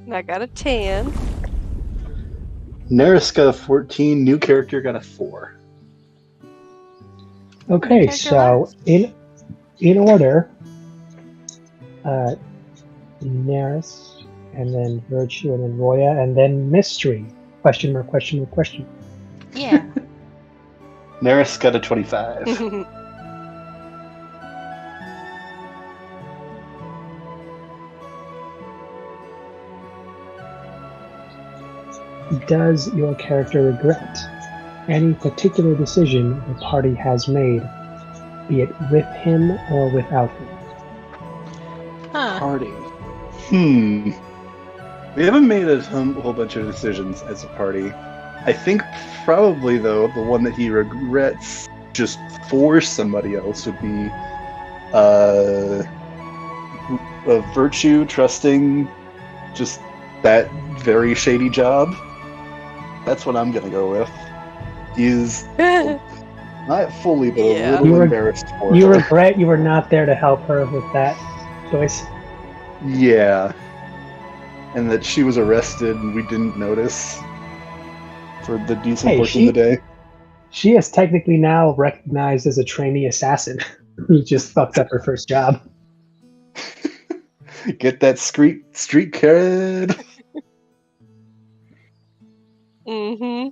And I got a 10. Neris got a 14. New character got a 4. Okay, so in order, Neris, and then Virtue, and then Roya, and then Mystery. Question mark, question mark, question. Yeah. Neris got a 25. Does your character regret any particular decision the party has made, be it with him or without him? Party. We haven't made a whole bunch of decisions as a party. I think probably, though, the one that he regrets just for somebody else would be a Virtue trusting just that very shady job. That's what I'm gonna go with. He's not fully, but a little embarrassed for You her. regret you were not there to help her with that choice? Yeah. And that she was arrested and we didn't notice for the decent portion of the day. She is technically now recognized as a trainee assassin who just fucked up her first job. Get that street cred. Mm-hmm.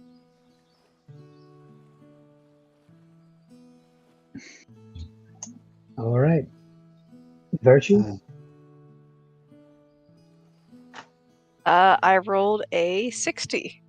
All right. Virtue? I rolled a 60.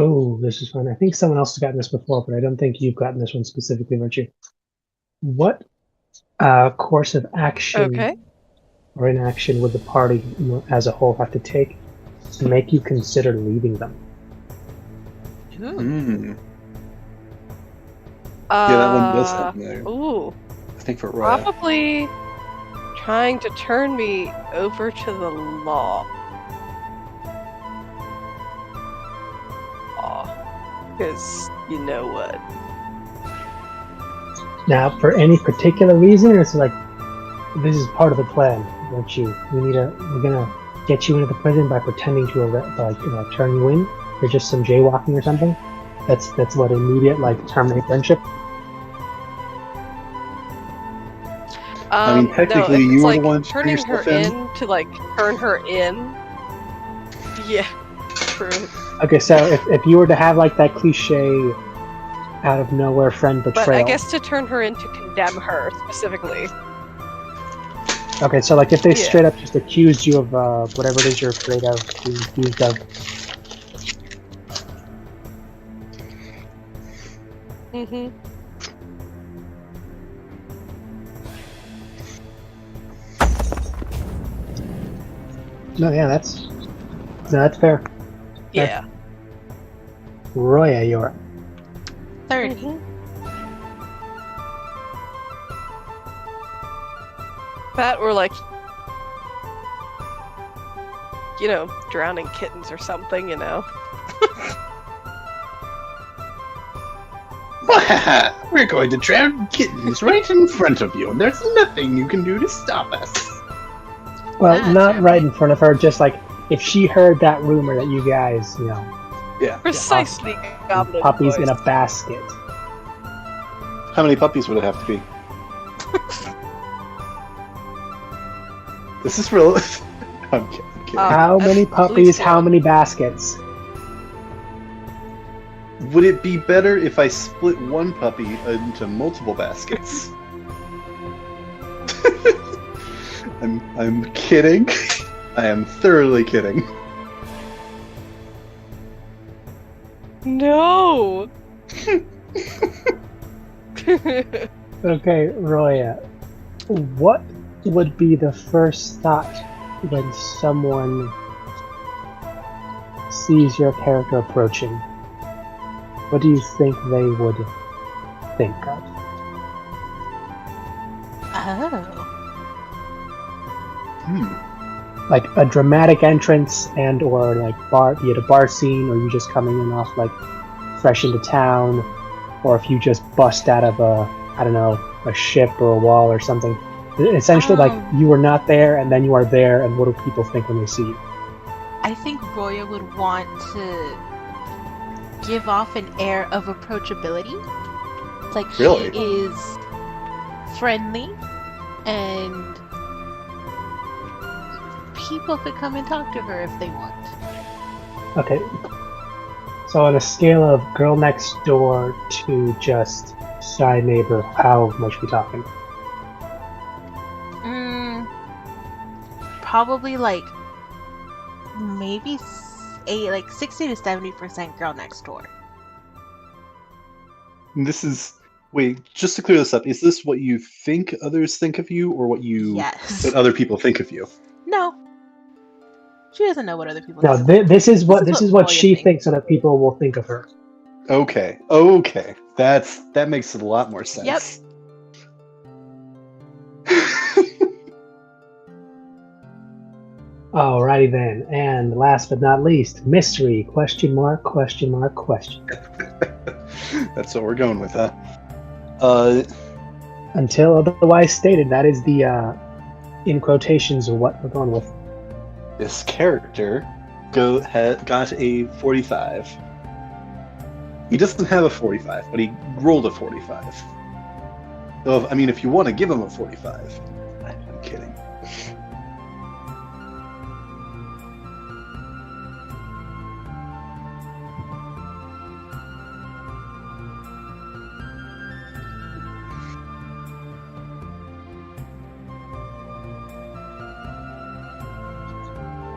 Oh, this is fun. I think someone else has gotten this before, but I don't think you've gotten this one specifically, Virtue. What course of action or inaction would the party as a whole have to take to make you consider leaving them? Yeah, that one does happen there. Ooh. I think for Roya. Probably trying to turn me over to the law. Because you know what? Now, for any particular reason, it's like this is part of the plan. We're gonna get you into the prison by pretending to turn you in for just some jaywalking or something. That's what immediate terminate friendship. I mean, technically, no, you were the one turning her in to turn her in. Yeah, true. Okay, so if you were to have that cliche out of nowhere friend betrayal. But I guess to turn her in to condemn her specifically. Okay, so if they straight up just accused you of whatever it is you're afraid of being accused of. Mm-hmm. No, yeah, that's fair. Yeah. Roya, you're up. 30. Mm-hmm. That or drowning kittens or something, We're going to drown kittens right in front of you, and there's nothing you can do to stop us. Well, not right in front of her, just if she heard that rumor that you guys, Precisely. Goblin puppies voice. in a basket. How many puppies would it have to be? This is real. I'm kidding. How many puppies, how many baskets? Would it be better if I split one puppy into multiple baskets? I'm kidding. I am thoroughly kidding. No. Okay, Roya, what would be the first thought when someone sees your character approaching? What do you think they would think of? Oh. like a dramatic entrance and or like bar, be it a bar scene or you just coming in off like fresh into town, or if you just bust out of I don't know, a ship or a wall or something. Essentially, like you were not there and then you are there, and what do people think when they see you? I think Roya would want to give off an air of approachability. Like Really? she is friendly and people could come and talk to her if they want. Okay. So on a scale of girl next door to just shy neighbor, how much are we talking? Probably like maybe like 60 to 70% girl next door. This is wait, just to clear this up, is this what you think others think of you, or what Yes. other people think of you? No. She doesn't know what other people No, think. this is what Roya she thinks. thinks other people will think of her. Okay, that makes it a lot more sense. Yep. Alrighty then, and last but not least, mystery, question mark, question mark, question. That's what we're going with, huh? Until otherwise stated, that is the, in quotations, what we're going with. This character got a 45. He doesn't have a 45, but he rolled a 45. So, if you want to give him a 45, I'm kidding.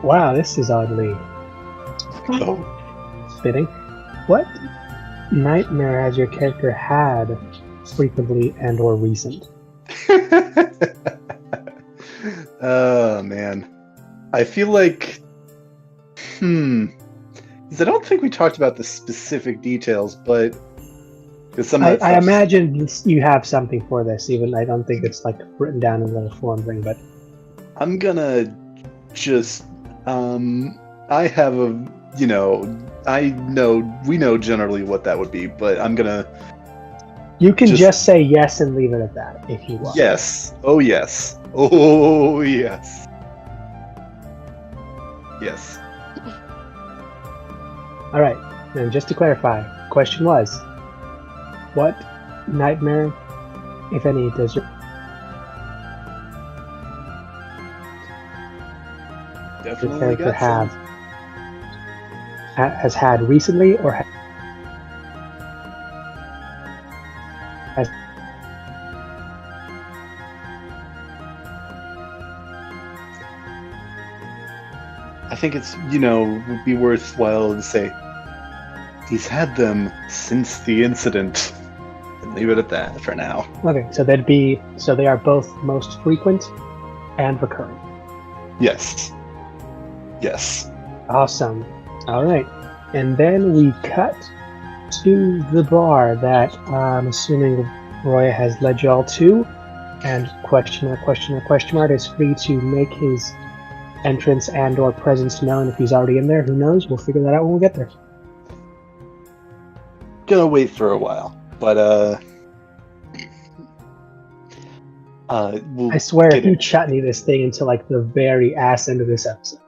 Wow, this is oddly fitting. What nightmare has your character had frequently and or recent? Oh man, I feel like because I don't think we talked about the specific details, but because some of that I stuff's- imagine you have something for this. Even I don't think it's like written down in a little form thing, but I'm gonna just I have a we know generally what that would be, but I'm gonna you can just say yes and leave it at that if you want. yes. Oh yes. Oh yes. Yes. All right. And just to clarify, the question was, what nightmare, if any, does your Definitely character got some. has had recently or has I think it's, would be worthwhile to say he's had them since the incident. And leave it at that for now. okay? So they are both most frequent and recurring. Yes. Yes. Awesome. All right, and then we cut to the bar that I'm assuming Roya has led you all to, and question mark is free to make his entrance and or presence known if he's already in there. Who knows? We'll figure that out when we get there. Gonna wait for a while, but we'll I swear, get if you in. chutney this thing until like the very ass end of this episode.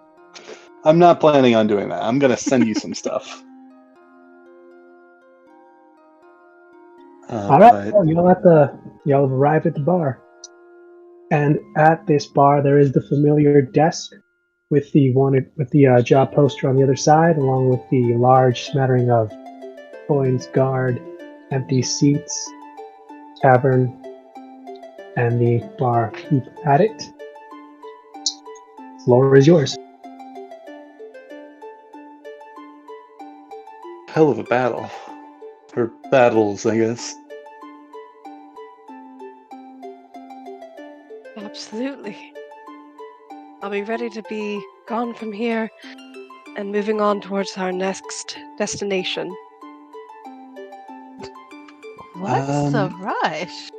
I'm not planning on doing that. I'm gonna send you some stuff. All right, But well, y'all have arrived at the bar, and at this bar there is the familiar desk with the job poster on the other side, along with the large smattering of coins, guard, empty seats, tavern, and the bar keep at it. Floor is yours. hell of a battle. Or battles, I guess. Absolutely. I'll be ready to be gone from here and moving on towards our next destination. What's the rush?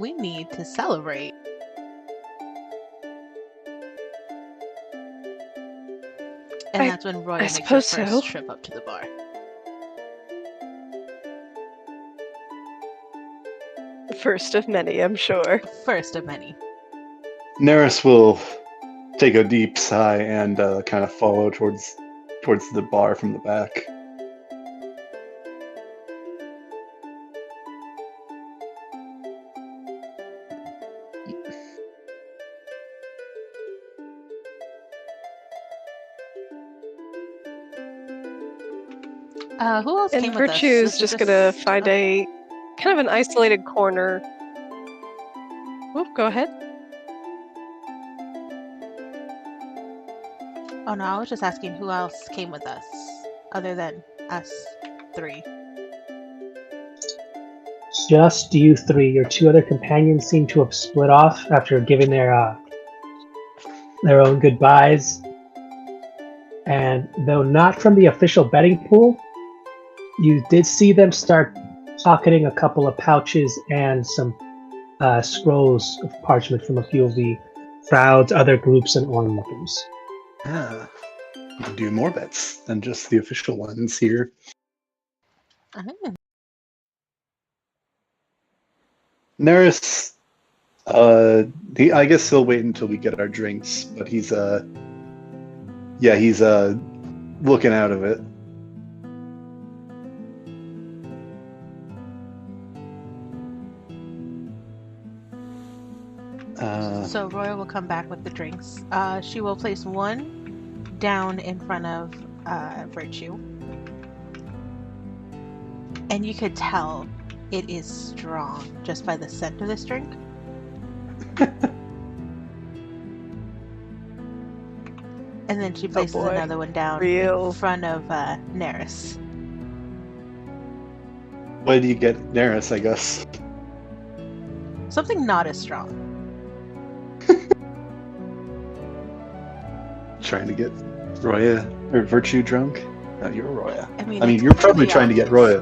We need to celebrate. that's when Roya makes her suppose first so. trip up to the bar. First of many, I'm sure. First of many. Neris will take a deep sigh and kind of follow towards the bar from the back. Who else And came with us? Virtue's This is just gonna find a kind of an isolated corner. Oh, go ahead. Oh no, I was just asking who else came with us, other than us three. Just you three. Your two other companions seem to have split off after giving their own goodbyes. And though not from the official betting pool, you did see them start pocketing a couple of pouches and some scrolls of parchment from a few of the crowd's other groups and onlookers. Ah, we can do more bets than just the official ones here. Neris, I guess he'll wait until we get our drinks, but he's looking out of it. So Roya will come back with the drinks. She will place one down in front of Virtue. And you could tell it is strong just by the scent of this drink. And then she places another one down in front of Neris. Why do you get Neris, I guess? Something not as strong. Trying to get Roya or Virtue drunk? No, you're Roya. I mean, you're probably trying to get Roya.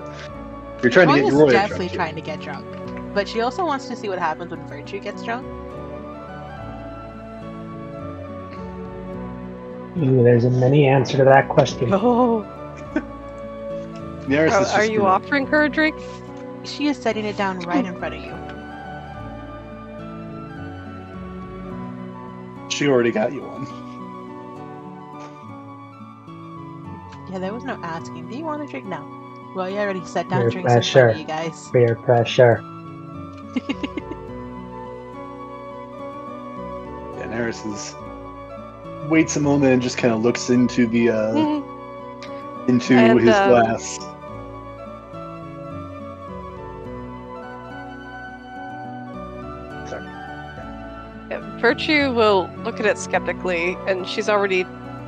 You're trying to get Roya definitely drunk. trying to get drunk. But she also wants to see what happens when Virtue gets drunk. Ooh, there's a many answer to that question. Oh. Neris is Are you offering her a drink? She is setting it down right in front of you. She already got you one. Yeah, there was no asking. Do you want a drink? No. Well, you already set down Peer drinks in pressure. front of you guys. Peer pressure. Yeah, Neris waits a moment and just kind of looks into the into his glass. Sorry. Yeah, Virtue will look at it skeptically, and she's already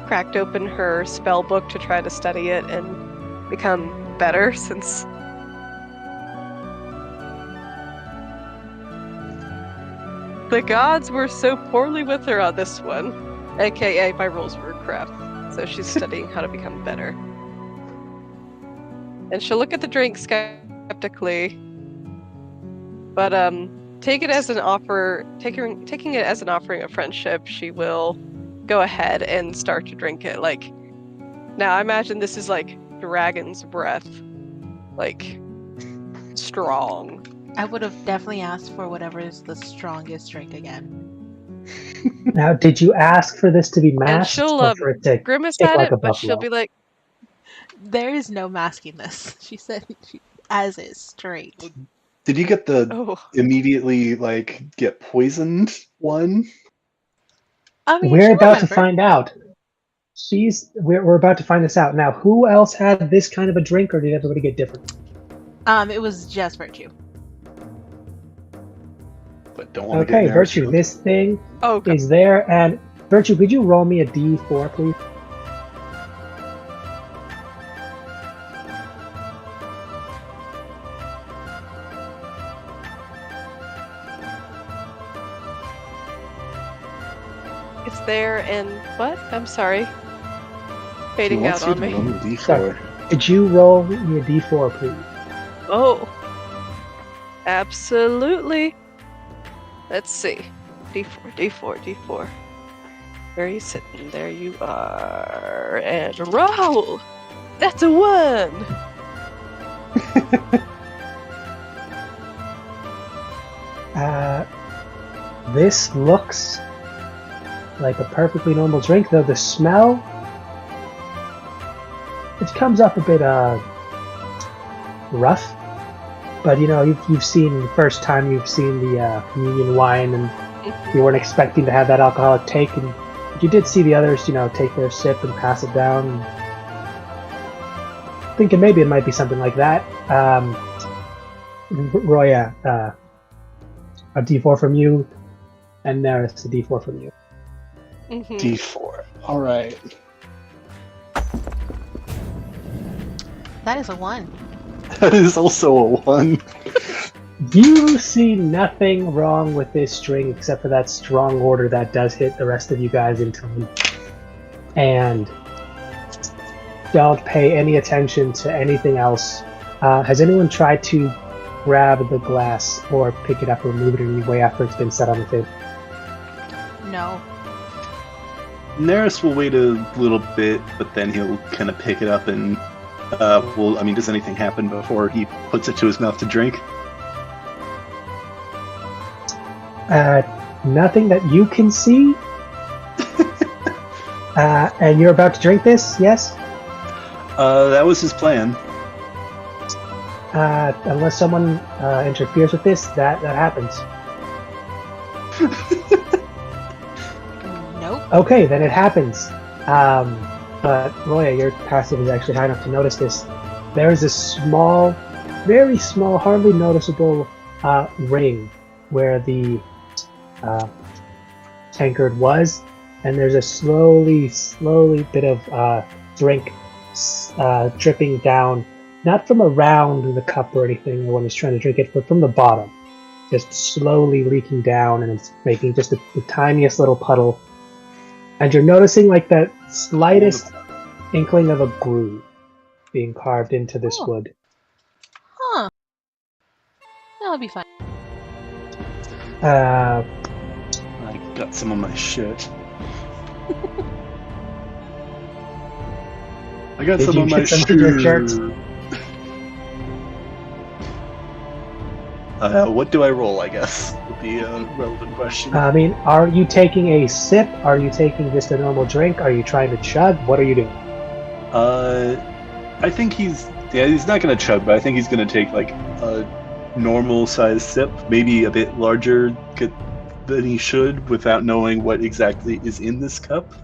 cracked open her spell book to try to study it and become better since the gods were so poorly with her on this one. AKA my rules were crap. So she's studying how to become better. And she'll look at the drink skeptically. But taking it as an offering of friendship, she will go ahead and start to drink it. Like, now I imagine this is like dragon's breath. Like, strong. I would have definitely asked for whatever is the strongest drink again. Now, did you ask for this to be And masked she'll or for it to grimace kick at like it, a but she'll buffalo? be like, There is no masking this. She said as is straight. Did you get the oh, immediately get poisoned one? I mean, We're she about to remembered. find out. We're about to find this out. Now, who else had this kind of a drink, or did everybody get different? It was just Virtue. But don't want to Okay, get Neris Virtue, drunk. this thing okay. is there, and Virtue, could you roll me a D4, please? It's there and what? I'm sorry. He Fading wants out you on to me. roll a D4. Sorry. Could you roll me a D4, please? Oh. Absolutely. Let's see. D4. Where are you sitting? There you are. And roll! That's a 1! This looks like a perfectly normal drink, though the smell, it comes off a bit rough. But you've seen the first time you've seen the communion wine, and you weren't expecting to have that alcoholic take, and you did see the others, take their sip and pass it down. And thinking maybe it might be something like that. Roya, a D4 from you, and Neris, a D4 from you. Mm-hmm. D4. All right. That is a 1. That is also a 1. You see nothing wrong with this drink except for that strong order that does hit the rest of you guys in time. And don't pay any attention to anything else. Has anyone tried to grab the glass or pick it up or move it in any way after it's been set on the table? No. Neris will wait a little bit, but then he'll kind of pick it up and does anything happen before he puts it to his mouth to drink? Nothing that you can see. And you're about to drink this, yes? That was his plan. Unless someone interferes with this, that happens. Nope. Okay, then it happens. But Roya, your passive is actually high enough to notice this. There is a small, very small, hardly noticeable ring where the tankard was, and there's a slowly bit of drink dripping down, not from around the cup or anything when he's trying to drink it, but from the bottom, just slowly leaking down, and it's making just the tiniest little puddle. And you're noticing like that slightest inkling of a groove being carved into this wood. Huh. That'll be fine. I got some on my shirt. I got some on my shirt. What do I roll, I guess, would be a relevant question. Are you taking a sip? Are you taking just a normal drink? Are you trying to chug? What are you doing? I think he's not going to chug, but I think he's going to take, like, a normal-sized sip, maybe a bit larger than he should, without knowing what exactly is in this cup.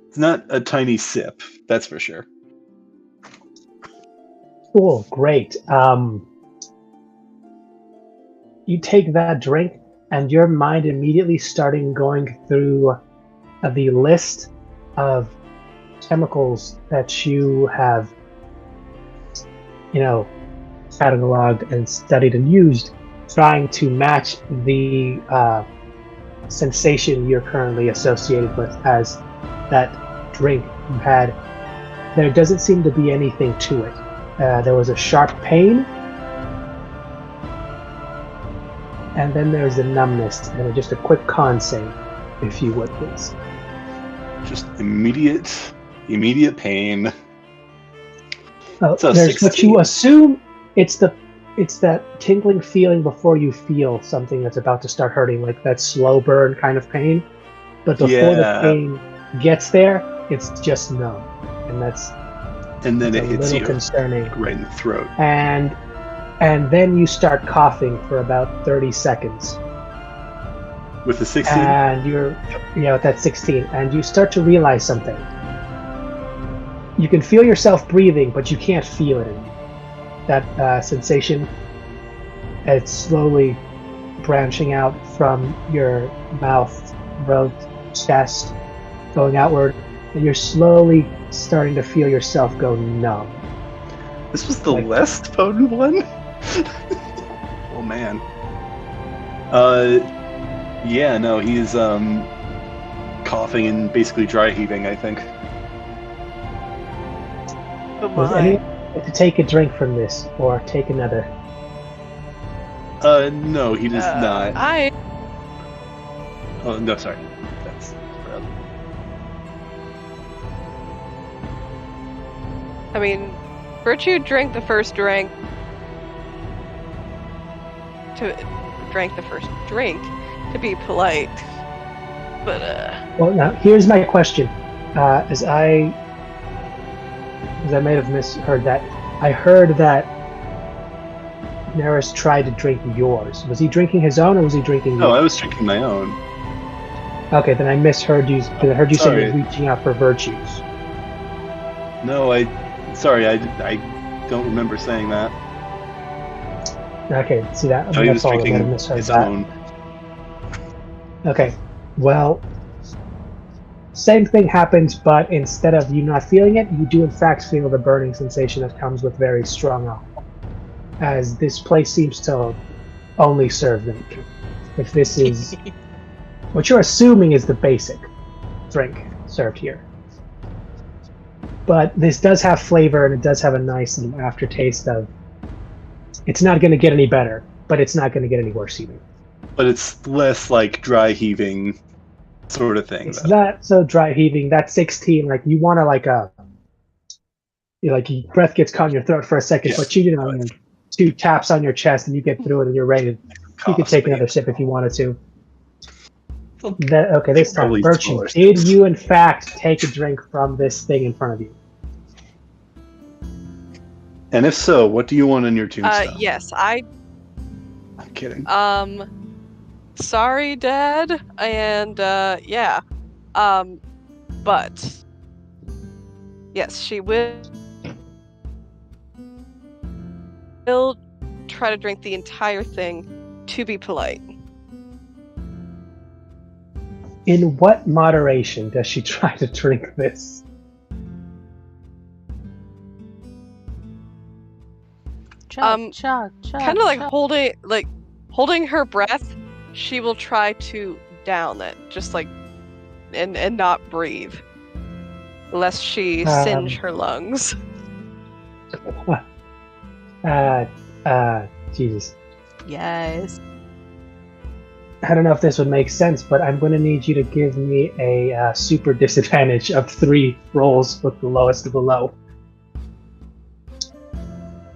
It's not a tiny sip, that's for sure. Cool, great. You take that drink, and your mind immediately going through the list of chemicals that you have, cataloged and studied and used, trying to match the sensation you're currently associated with as that drink you had. There doesn't seem to be anything to it. There was a sharp pain, and then there's the numbness, and just a quick con save, if you would, please. Just immediate pain. There's what you assume it's that tingling feeling before you feel something that's about to start hurting, like that slow burn kind of pain. But before the pain gets there, it's just numb, and then it hits you concerning, right in the throat. And then you start coughing for about 30 seconds. With the 16? And you're, with that 16, and you start to realize something. You can feel yourself breathing, but you can't feel it anymore. That sensation, it's slowly branching out from your mouth, throat, chest, going outward, and you're slowly starting to feel yourself go numb. This was the less potent one? Oh man. He's coughing and basically dry heaving, I think. Does anyone like to take a drink from this, or take another? No, he does not. Oh, no, sorry. That's I mean, Virtue drank the first drink to be polite, but Well, now here's my question. As I may have misheard that, I heard that Neris tried to drink yours. Was he drinking his own, or was he drinking yours? No, I was drinking my own. Okay, then I misheard you. Because I heard you say Sorry. you were reaching out for virtues. No, I don't remember saying that. Okay, see that? No, he was That's all. I might drinking have misheard his that. own. Okay, well, same thing happens, but instead of you not feeling it, you do in fact feel the burning sensation that comes with very strong alcohol. As this place seems to only serve drink. If this is what you're assuming is the basic drink served here. But this does have flavor, and it does have a nice little aftertaste of it's not going to get any better, but it's not going to get any worse either. But it's less like dry heaving sort of thing. It's though. not so dry heaving. That 16, like you want to your breath gets caught in your throat for a second, Yes. but you know, 2 taps on your chest and you get through it and you're ready. You could take another sip if you wanted to. Okay, this time, Probably Virtue, smaller did you in fact take a drink from this thing in front of you? And if so, what do you want in your tombstone? yes, I'm kidding. Sorry, Dad, and yeah, but yes, she will try to drink the entire thing to be polite. In what moderation does she try to drink this? Chug. Kind of like holding her breath. She will try to down it, just like, and not breathe, lest she singe her lungs. Jesus. Yes. I don't know if this would make sense, but I'm going to need you to give me a super disadvantage of 3 rolls with the lowest of the low.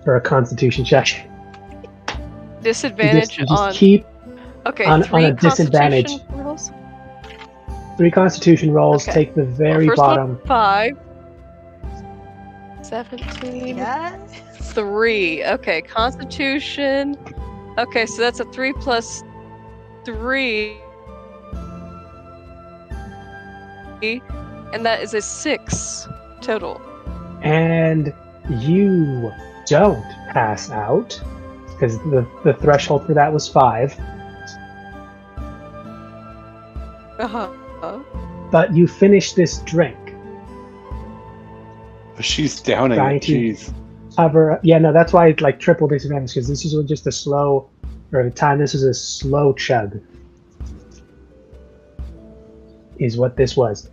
For a Constitution check. Disadvantage You just on. keep Okay, on 3 a disadvantage. Constitution rolls? 3 Constitution rolls. Okay. Take the very First bottom. one, 5. 17. Yes. 3. Okay, Constitution. Okay, so that's a 3 plus 3. And that is a 6 total. And you don't pass out because the threshold for that was 5. But you finish this drink. She's downing Trying it. to- Jeez. Cover. Yeah, no, that's why it's like triple disadvantage because this is just a slow. Or at the time, this is a slow chug. Is what this was.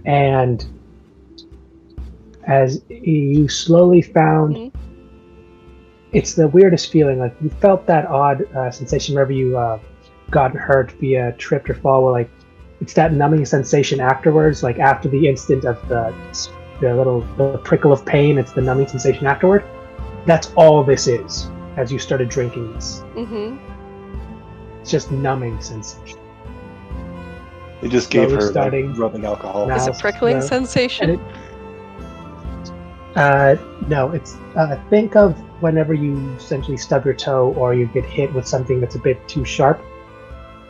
And as you slowly found, it's the weirdest feeling. Like you felt that odd sensation whenever you gotten hurt via tripped or fall. Where like it's that numbing sensation afterwards. Like after the instant of the prickle of pain, it's the numbing sensation afterward. That's all this is. As you started drinking this, it's just numbing sensation. They just gave Slowly her starting rubbing alcohol. now. Is it prickling no. sensation? No, it's think of whenever you essentially stub your toe or you get hit with something that's a bit too sharp.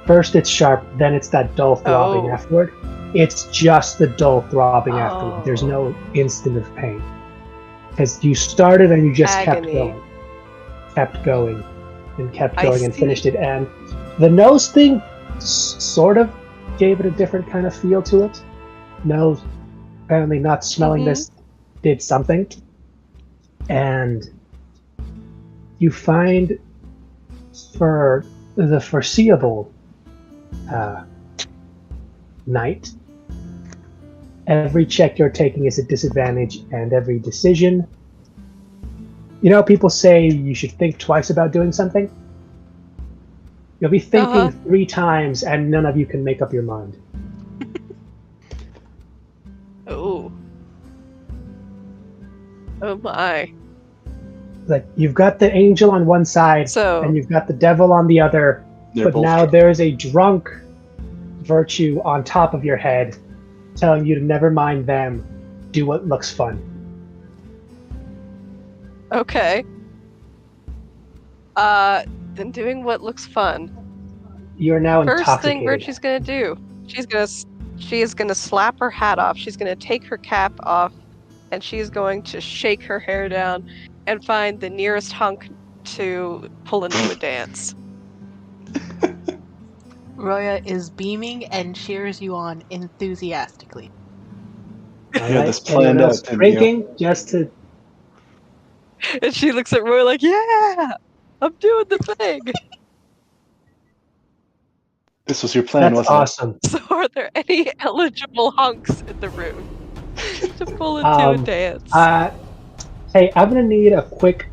First it's sharp, then it's that dull throbbing afterward. It's just the dull throbbing afterward. There's no instant of pain. Because you started and you just kept going and finished it. And the nose thing sort of gave it a different kind of feel to it. Nose, apparently not smelling this did something. And you find for the foreseeable night, every check you're taking is a disadvantage, and every decision You know, people say you should think twice about doing something. You'll be thinking 3 times, and none of you can make up your mind. Oh. Oh my. Like, you've got the angel on one side, and you've got the devil on the other, but now there is a drunk virtue on top of your head, telling you to never mind them, do what looks fun. Okay. Then doing what looks fun. You're now intoxicated. First thing Virtue's gonna do, she is gonna slap her hat off. She's gonna take her cap off, and she's going to shake her hair down and find the nearest hunk to pull into a dance. Roya is beaming and cheers you on enthusiastically. Yeah, this planned out. Drinking just to. And she looks at Roy like, "Yeah, I'm doing the thing." This was your plan, That's wasn't awesome. So, are there any eligible hunks in the room to pull into a dance? Hey, I'm gonna need a quick.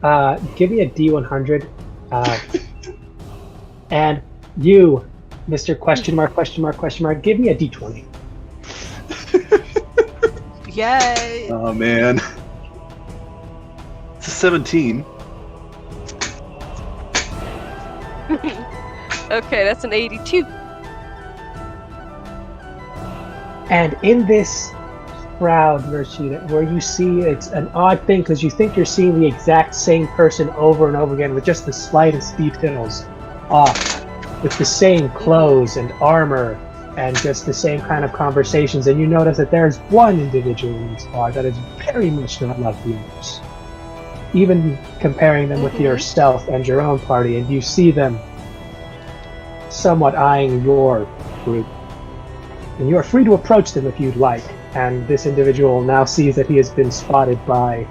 Give me a D100, and you, Mr. Question mark, give me a D20. Yay! Oh man, it's a 17. Okay, that's an 82. And in this crowd, Virtue, where you see it's an odd thing because you think you're seeing the exact same person over and over again with just the slightest details off, with the same clothes and armor and just the same kind of conversations, and you notice that there's one individual in this bar that is very much not like the others. Even comparing them with yourself and your own party, and you see them somewhat eyeing your group. And you are free to approach them if you'd like. And this individual now sees that he has been spotted by,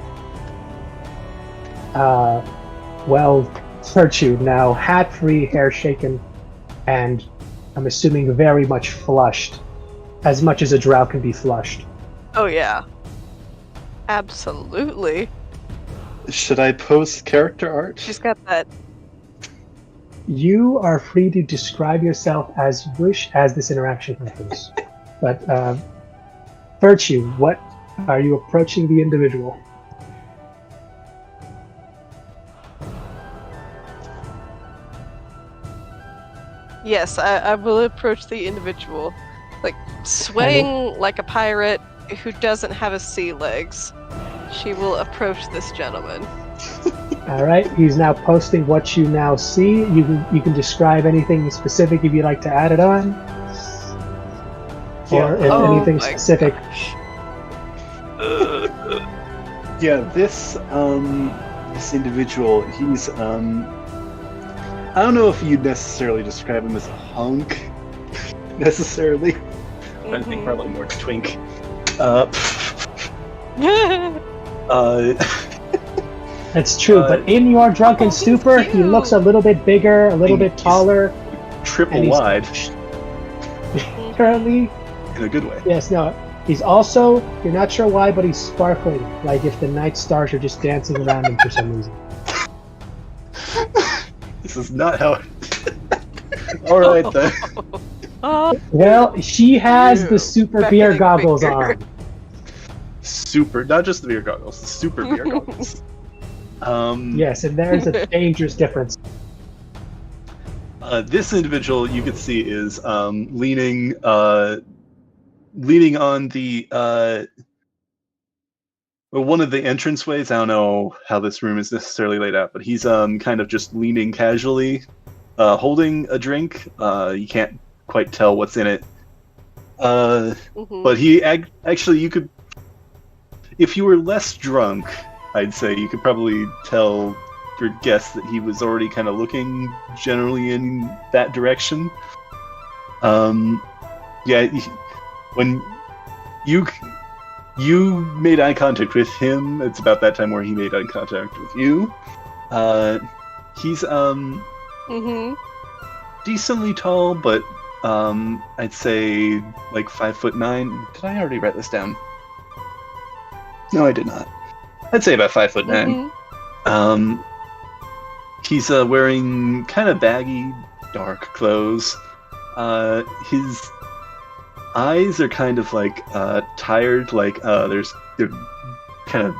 Virtue, now hat-free, hair shaken, and I'm assuming very much flushed. As much as a drow can be flushed. Oh yeah. Absolutely. Should I post character art? She's got that. You are free to describe yourself as you wish as this interaction happens. But, Virtue, what are you approaching the individual? Yes, I will approach the individual. Like, swaying like a pirate who doesn't have a sea legs. She will approach this gentleman. Alright, he's now posting what you now see. You can describe anything specific if you'd like to add it on. Or if anything specific. This individual, he's I don't know if you'd necessarily describe him as a hunk necessarily. I think probably more twink. That's true, but in your drunken stupor, he looks a little bit bigger, a little bit taller. Triple wide. Currently. In a good way. Yes, no. He's also, you're not sure why, but he's sparkling. Like if the night stars are just dancing around him for some reason. This is not how Alright then. Well, she has the super beer goggles on. Super, not just the beer goggles, the super beer goggles. Yes, and there's a dangerous difference. This individual you can see is leaning on the one of the entranceways. I don't know how this room is necessarily laid out, but he's kind of just leaning casually, holding a drink. You can't quite tell what's in it. But he actually, you could, if you were less drunk, I'd say you could probably tell or guess that he was already kind of looking generally in that direction. When you made eye contact with him, it's about that time where he made eye contact with you. He's decently tall, but I'd say like 5'9". Did I already write this down? No, I did not. I'd say about 5'9". He's wearing kind of baggy, dark clothes. His eyes are kind of like tired, like they're kind of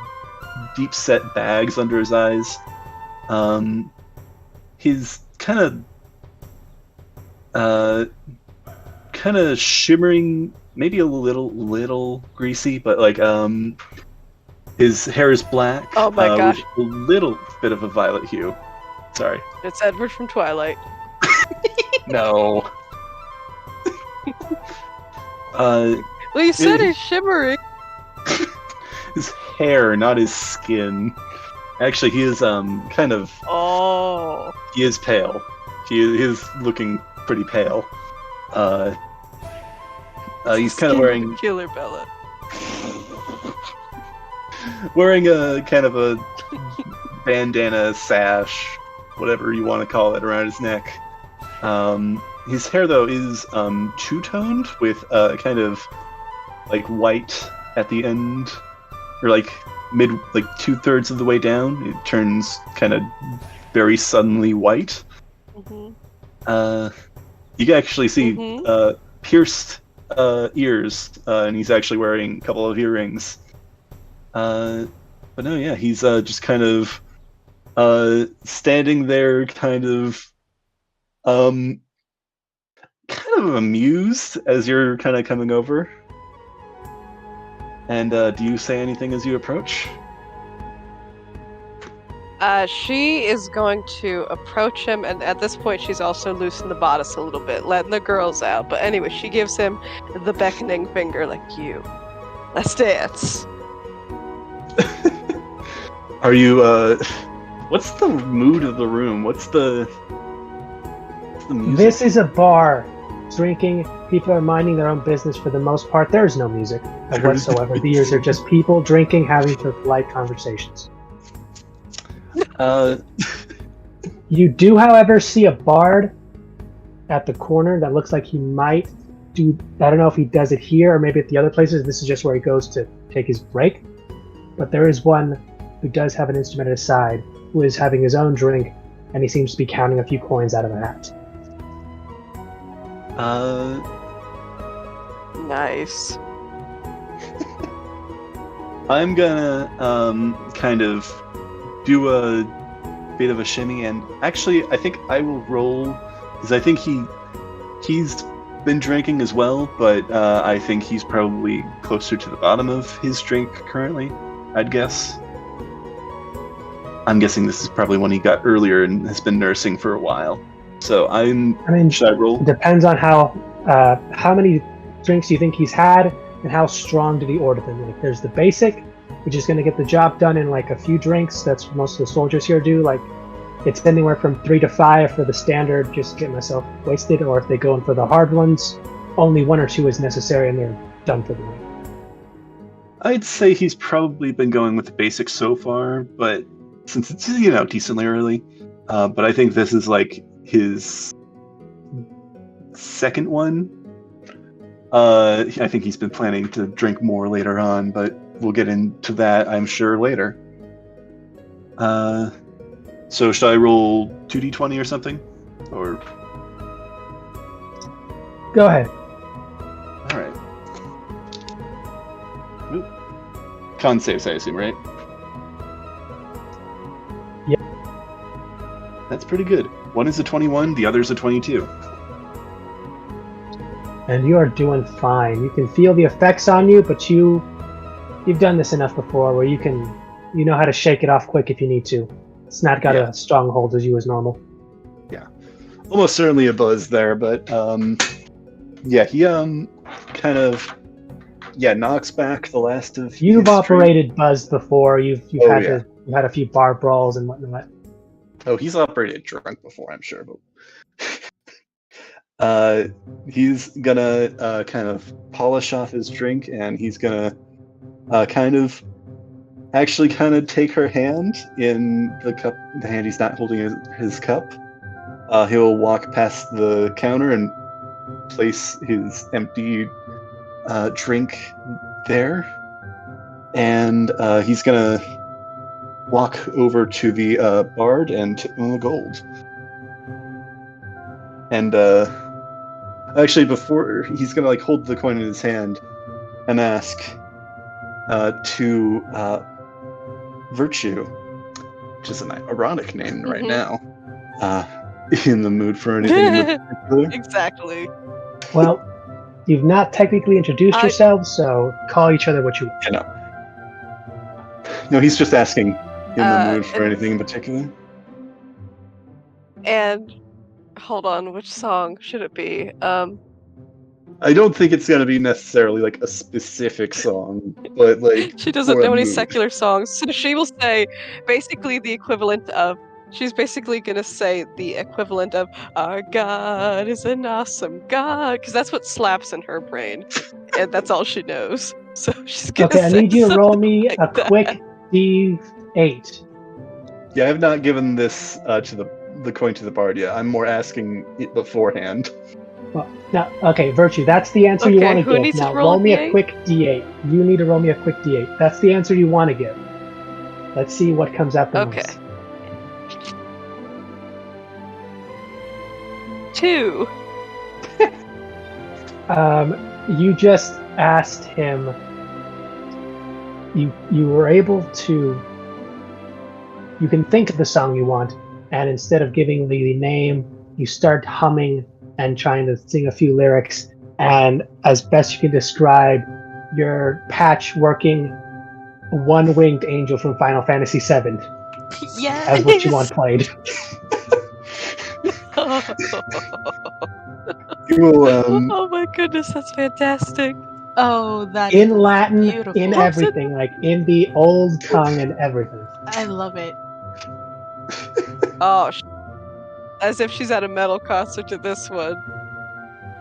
deep set bags under his eyes. He's kind of shimmering, maybe a little greasy, but like his hair is black. Oh my gosh. With a little bit of a violet hue. Sorry. It's Edward from Twilight. No. Well, you said he's shimmering. His hair, not his skin. Actually, he is kind of. Oh. He is pale. He is looking pretty pale. He's kind of wearing Killer Bella. Wearing a kind of a bandana sash, whatever you want to call it, around his neck. His hair though is two-toned with kind of like white at the end, or like like 2/3 of the way down. It turns kind of very suddenly white. Mm-hmm. You can actually see pierced ears, and he's actually wearing a couple of earrings. But no, yeah, he's just kind of standing there, kind of amused as you're kind of coming over. And do you say anything as you approach? She is going to approach him, and at this point she's also loosened the bodice a little bit, letting the girls out. But anyway, she gives him the beckoning finger, like, you. Let's dance. Are you, what's the mood of the room? What's the music? This is a bar. Drinking, people are minding their own business for the most part. There's no music whatsoever. These are just people drinking, having polite conversations. You do, however, see a bard at the corner that looks like he might do. I don't know if he does it here or maybe at the other places. This is just where he goes to take his break. But there is one who does have an instrument at his side, who is having his own drink, and he seems to be counting a few coins out of a hat. Nice. I'm gonna kind of do a bit of a shimmy, and actually I think I will roll, because I think he's been drinking as well, but I think he's probably closer to the bottom of his drink currently, I'd guess. I'm guessing this is probably one he got earlier and has been nursing for a while. So should I roll? It depends on how many drinks do you think he's had, and how strong did he order them. Like, there's the basic, which is going to get the job done in like a few drinks. That's what most of the soldiers here do. Like, it's anywhere from 3 to 5 for the standard, just get myself wasted. Or if they go in for the hard ones, only 1 or 2 is necessary, and they're done for the night. I'd say he's probably been going with the basics so far, but since it's decently early, but I think this is like his second one. I think he's been planning to drink more later on, but we'll get into that, I'm sure, later. So should I roll 2d20 or something? Or Go ahead. alright. Con saves, I assume, right? Yep. That's pretty good. One is a 21, the other is a 22. And you are doing fine. You can feel the effects on you, but you've done this enough before where you know how to shake it off quick if you need to. It's not got a strong hold as you as normal. Yeah. Almost certainly a buzz there, but he kind of knocks back the last of You've operated buzz before. You've had a few bar brawls and whatnot. Oh, he's operated drunk before, I'm sure, but he's gonna kind of polish off his drink, and he's gonna kind of take her hand in the cup. The hand he's not holding his cup. He'll walk past the counter and place his empty drink there, and he's gonna walk over to the bard and tip him the gold. And actually, before he's gonna like hold the coin in his hand and ask to Virtue, which is an ironic name right now. In the mood for anything in particular? Exactly. Well, you've not technically introduced yourselves, so call each other what you want. No, he's just asking in the mood for anything in particular. And hold on, which song should it be? I don't think it's gonna be necessarily like a specific song, but like she doesn't know any secular songs, so she will say basically the equivalent of. She's basically gonna say the equivalent of "Our God is an awesome God," because that's what slaps in her brain, and that's all she knows. So she's gonna. Okay, I need you to roll me like a quick D8. Yeah, I have not given this to the coin to the bard yet. I'm more asking it beforehand. Well, now, okay, Virtue, that's the answer you want to who give. needs Now to roll me a a quick D8. You need to roll me a quick D8. That's the answer you want to give. Let's see what comes out the most. 2. You just asked him. You were able to. You can think of the song you want, and instead of giving the name, you start humming and trying to sing a few lyrics. And as best you can describe, you're patchworking one-winged angel from Final Fantasy VII. Yes. As what you want played. You will, oh my goodness, that's fantastic. Oh, that's in Latin, beautiful. in everything, like in the old tongue and everything. I love it. Oh, as if she's at a metal concert to this one.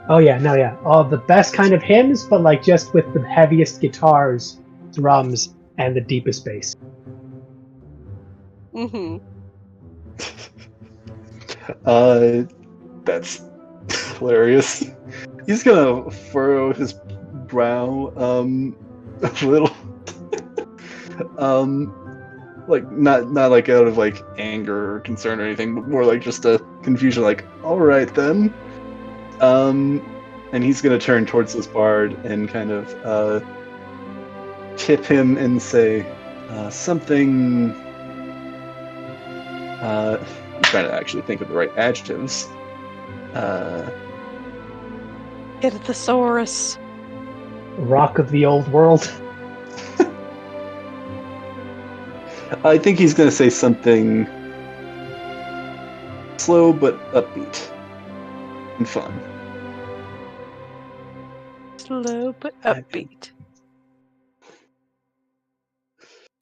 Oh yeah, no, yeah, all the best kind of hymns, but like just with the heaviest guitars, drums, and the deepest bass. That's hilarious. He's gonna furrow his brow a little. Like not like out of like anger or concern or anything, but more like just a confusion, like, alright then. And he's gonna turn towards this bard and kind of tip him and say something. I'm trying to actually think of the right adjectives. Get a thesaurus. Rock of the old world. I think he's gonna say something slow but upbeat and fun. Slow but upbeat.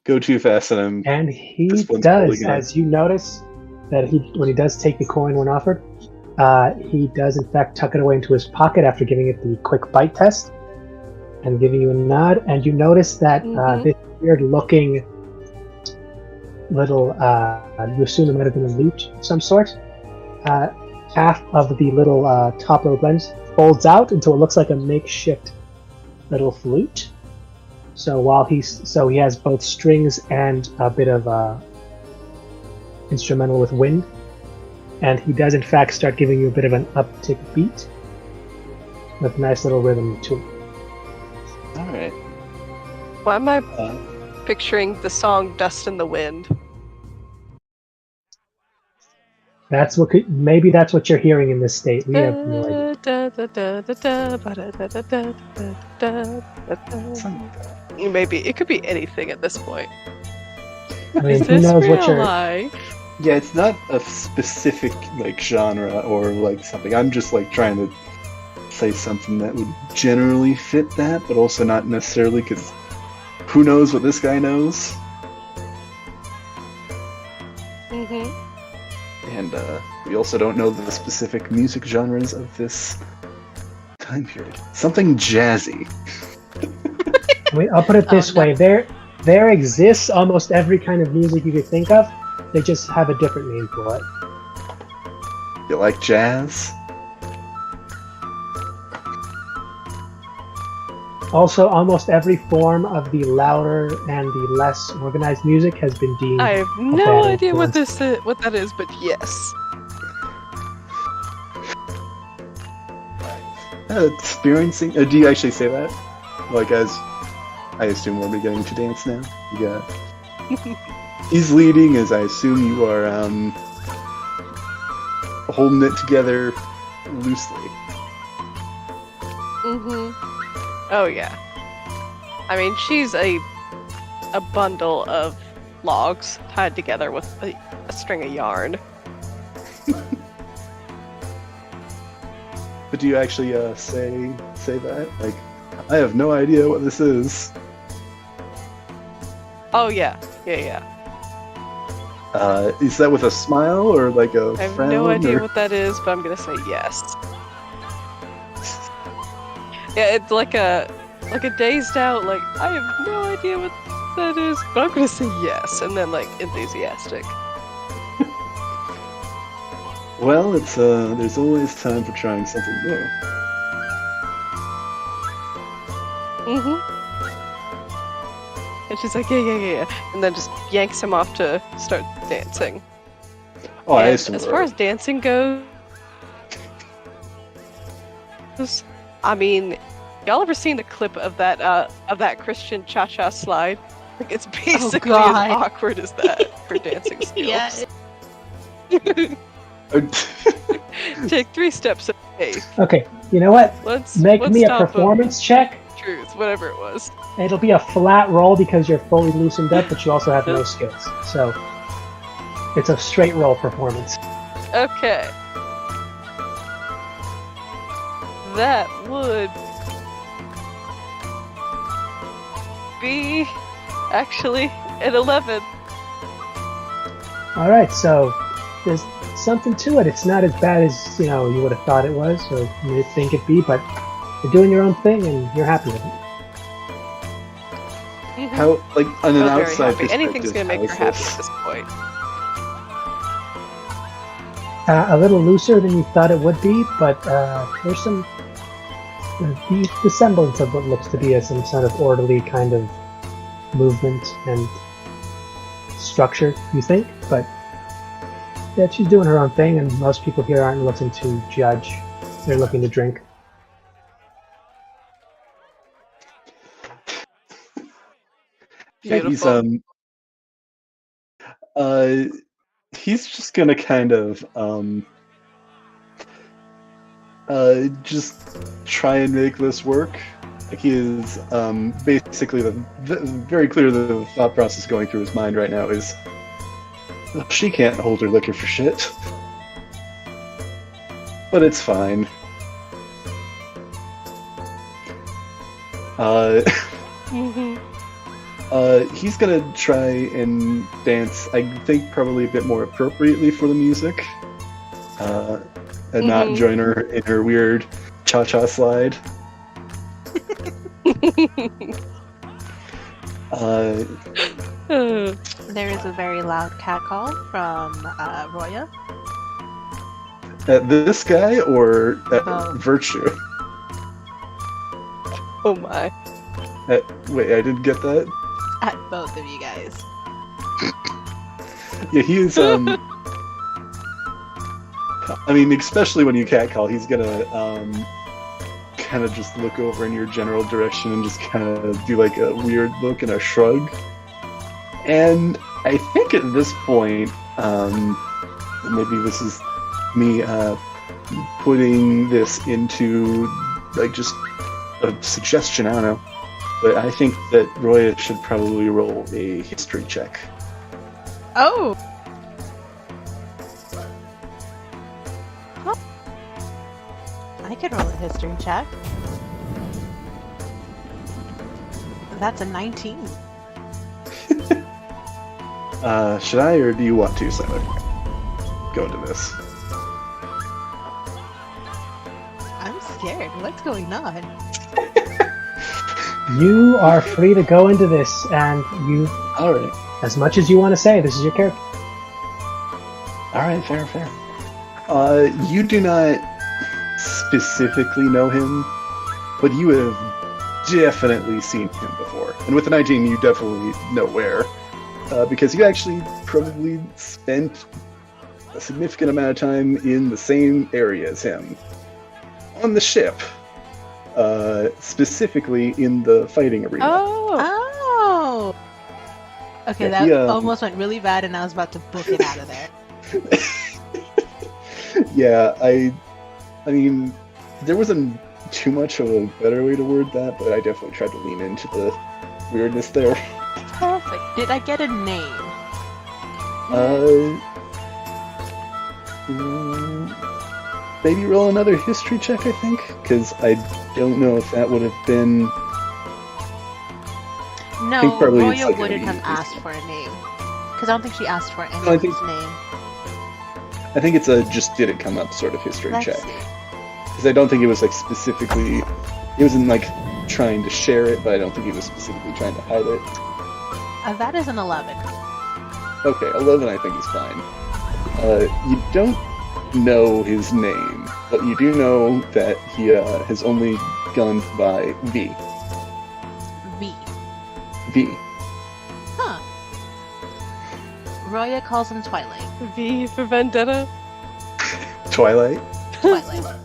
Go too fast, and he does, totally as you notice that when he does take the coin when offered, he does in fact tuck it away into his pocket after giving it the quick bite test and giving you a nod. And you notice that this weird-looking little, you assume it might have been a lute of some sort. Half of the little top little lens folds out until it looks like a makeshift little flute. So he has both strings and a bit of instrumental with wind, and he does in fact start giving you a bit of an uptick beat with a nice little rhythm to it. All right. Why am I picturing the song "Dust in the Wind"? Maybe that's what you're hearing in this state. We have no idea. Maybe it could be anything at this point. I mean, who knows what you're. Yeah, it's not a specific like genre or like something. I'm just like trying to say something that would generally fit that, but also not necessarily, because who knows what this guy knows. And we also don't know the specific music genres of this time period. Something jazzy. I mean, I'll put it this way: there exists almost every kind of music you could think of. They just have a different name for it. You like jazz? Also, almost every form of the louder and the less organized music has been deemed. I have no bad idea what influence. what that is, but yes. Experiencing. Do you actually say that? Like, as I assume we're beginning to dance now. You got. He's leading, as I assume you are holding it together loosely. Oh yeah. I mean, she's a bundle of logs tied together with a string of yarn. But do you actually say that? Like, I have no idea what this is. Oh yeah. Is that with a smile or like a I have frown? no idea or... what that is, but I'm gonna say yes. Yeah, it's like a dazed out, like, I have no idea what that is, but I'm gonna say yes, and then like enthusiastic. Well, it's there's always time for trying something new. And she's like, yeah, and then just yanks him off to start dancing. Oh, I And assume. as far as dancing goes, I mean, y'all ever seen the clip of that Christian cha-cha slide? Like, it's basically as God. awkward as that for dancing skills. Yeah. Take 3 steps of faith. Okay, you know what? Let's Make me a stop him. performance check. Truth, whatever it was. It'll be a flat roll because you're fully loosened up, but you also have no skills. So it's a straight roll performance. Okay. That would be actually an 11. All right, so there's something to it. It's not as bad as you would have thought it was, or you would think it'd be, but you're doing your own thing and you're happy with it. How, like, on an I'm very outside happy. Anything's gonna make her how happy is at this point. A little looser than you thought it would be, but there's some the semblance of what looks to be some sort of orderly kind of movement and structure, you think, but yeah, she's doing her own thing, and most people here aren't looking to judge. They're looking to drink. Beautiful. He's just gonna kind of just try and make this work. Like, he is basically very clear the thought process going through his mind right now is, she can't hold her liquor for shit. But it's fine. He's gonna try and dance, I think, probably a bit more appropriately for the music. And not join her in her weird cha-cha slide. There is a very loud catcall from Roya. At this guy or at Both. Virtue? Oh my. Wait, I didn't get that? At both of you guys. Yeah, he is, I mean, especially when you catcall, he's gonna, kind of just look over in your general direction and just kind of do like a weird look and a shrug. And I think at this point, maybe this is me, putting this into, like, just a suggestion, I don't know. But I think that Roya should probably roll a history check. Oh! I could roll a history check. That's a 19. Should I, or do you want to, Simon? Go into this. I'm scared. What's going on? You are free to go into this, and you, Alright. as much as you want to say, this is your character. Alright, fair. You do not specifically know him, but you have definitely seen him before. And with a 19, you definitely know where. Because you actually probably spent a significant amount of time in the same area as him. On the ship. Specifically in the fighting arena. Oh! Okay, Yeah, that almost went really bad and I was about to book it out of there. Yeah, I mean, there wasn't too much of a better way to word that, but I definitely tried to lean into the weirdness there. Perfect. Did I get a name? Maybe roll another history check, I think, because I don't know if that would have been... No, probably it's Roya like wouldn't gonna have be asked for a name. Because I don't think she asked for anyone's I think- name. I think it's a just did it come up sort of history Let's check. see. Because I don't think it was like specifically... It wasn't like trying to share it, but I don't think he was specifically trying to hide it. That is an 11. Okay, 11 I think is fine. You don't know his name, but you do know that he has only gone by V. V. V. Huh. Roya calls him Twilight. V for Vendetta. Twilight? Twilight.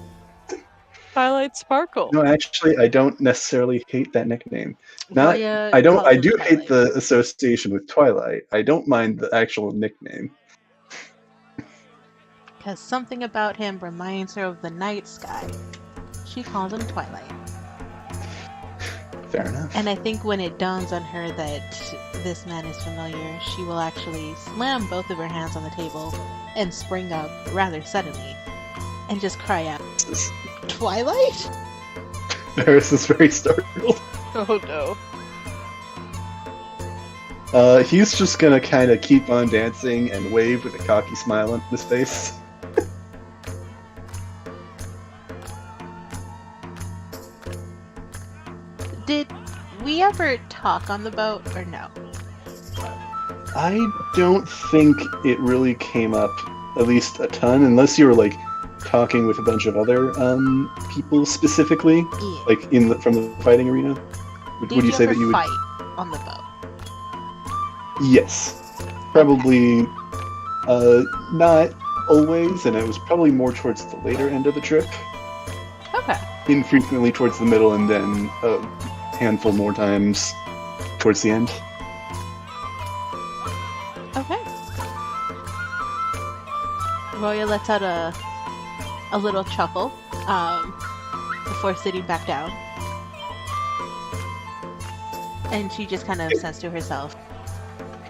Twilight Sparkle. No, actually, I don't necessarily hate that nickname. Not, Roya I don't. calls I him do Twilight. hate the association with Twilight. I don't mind the actual nickname. Because something about him reminds her of the night sky. She calls him Twilight. Fair enough. And I think when it dawns on her that this man is familiar, she will actually slam both of her hands on the table and spring up rather suddenly and just cry out, Twilight? Eris is very startled. Oh no. He's just gonna kind of keep on dancing and wave with a cocky smile on his face. Did we ever talk on the boat or no? I don't think it really came up, at least a ton, unless you were like talking with a bunch of other people specifically, Yeah. like from the fighting arena. Would you say that you would? fight on the boat? Yes, probably. Not always, and it was probably more towards the later end of the trip. Okay. Infrequently towards the middle, and then a handful more times towards the end. Okay. Roya lets out a little chuckle before sitting back down. And she just kind of says to herself,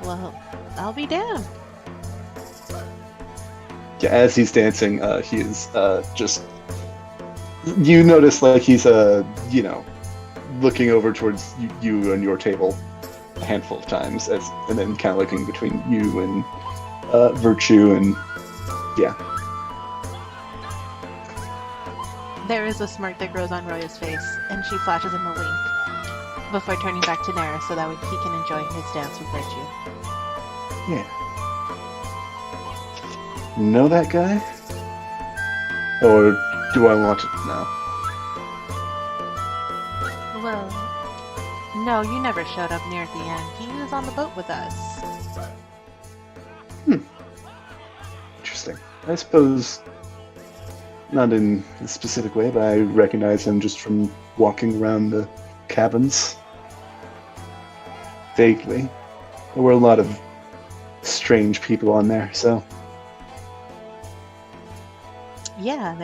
well, I'll be damned. Yeah, as he's dancing, he is just... You notice, like, he's, looking over towards you and your table a handful of times, and then kind of looking between you and Virtue, and yeah. There is a smirk that grows on Roya's face, and she flashes him a wink before turning back to Nara so that he can enjoy his dance with Virtue. Yeah. Know that guy? Or do I want to know? Well, no, you never showed up near at the end. He was on the boat with us. Interesting. I suppose not in a specific way, but I recognize him just from walking around the cabins. Vaguely. There were a lot of strange people on there, so... Yeah,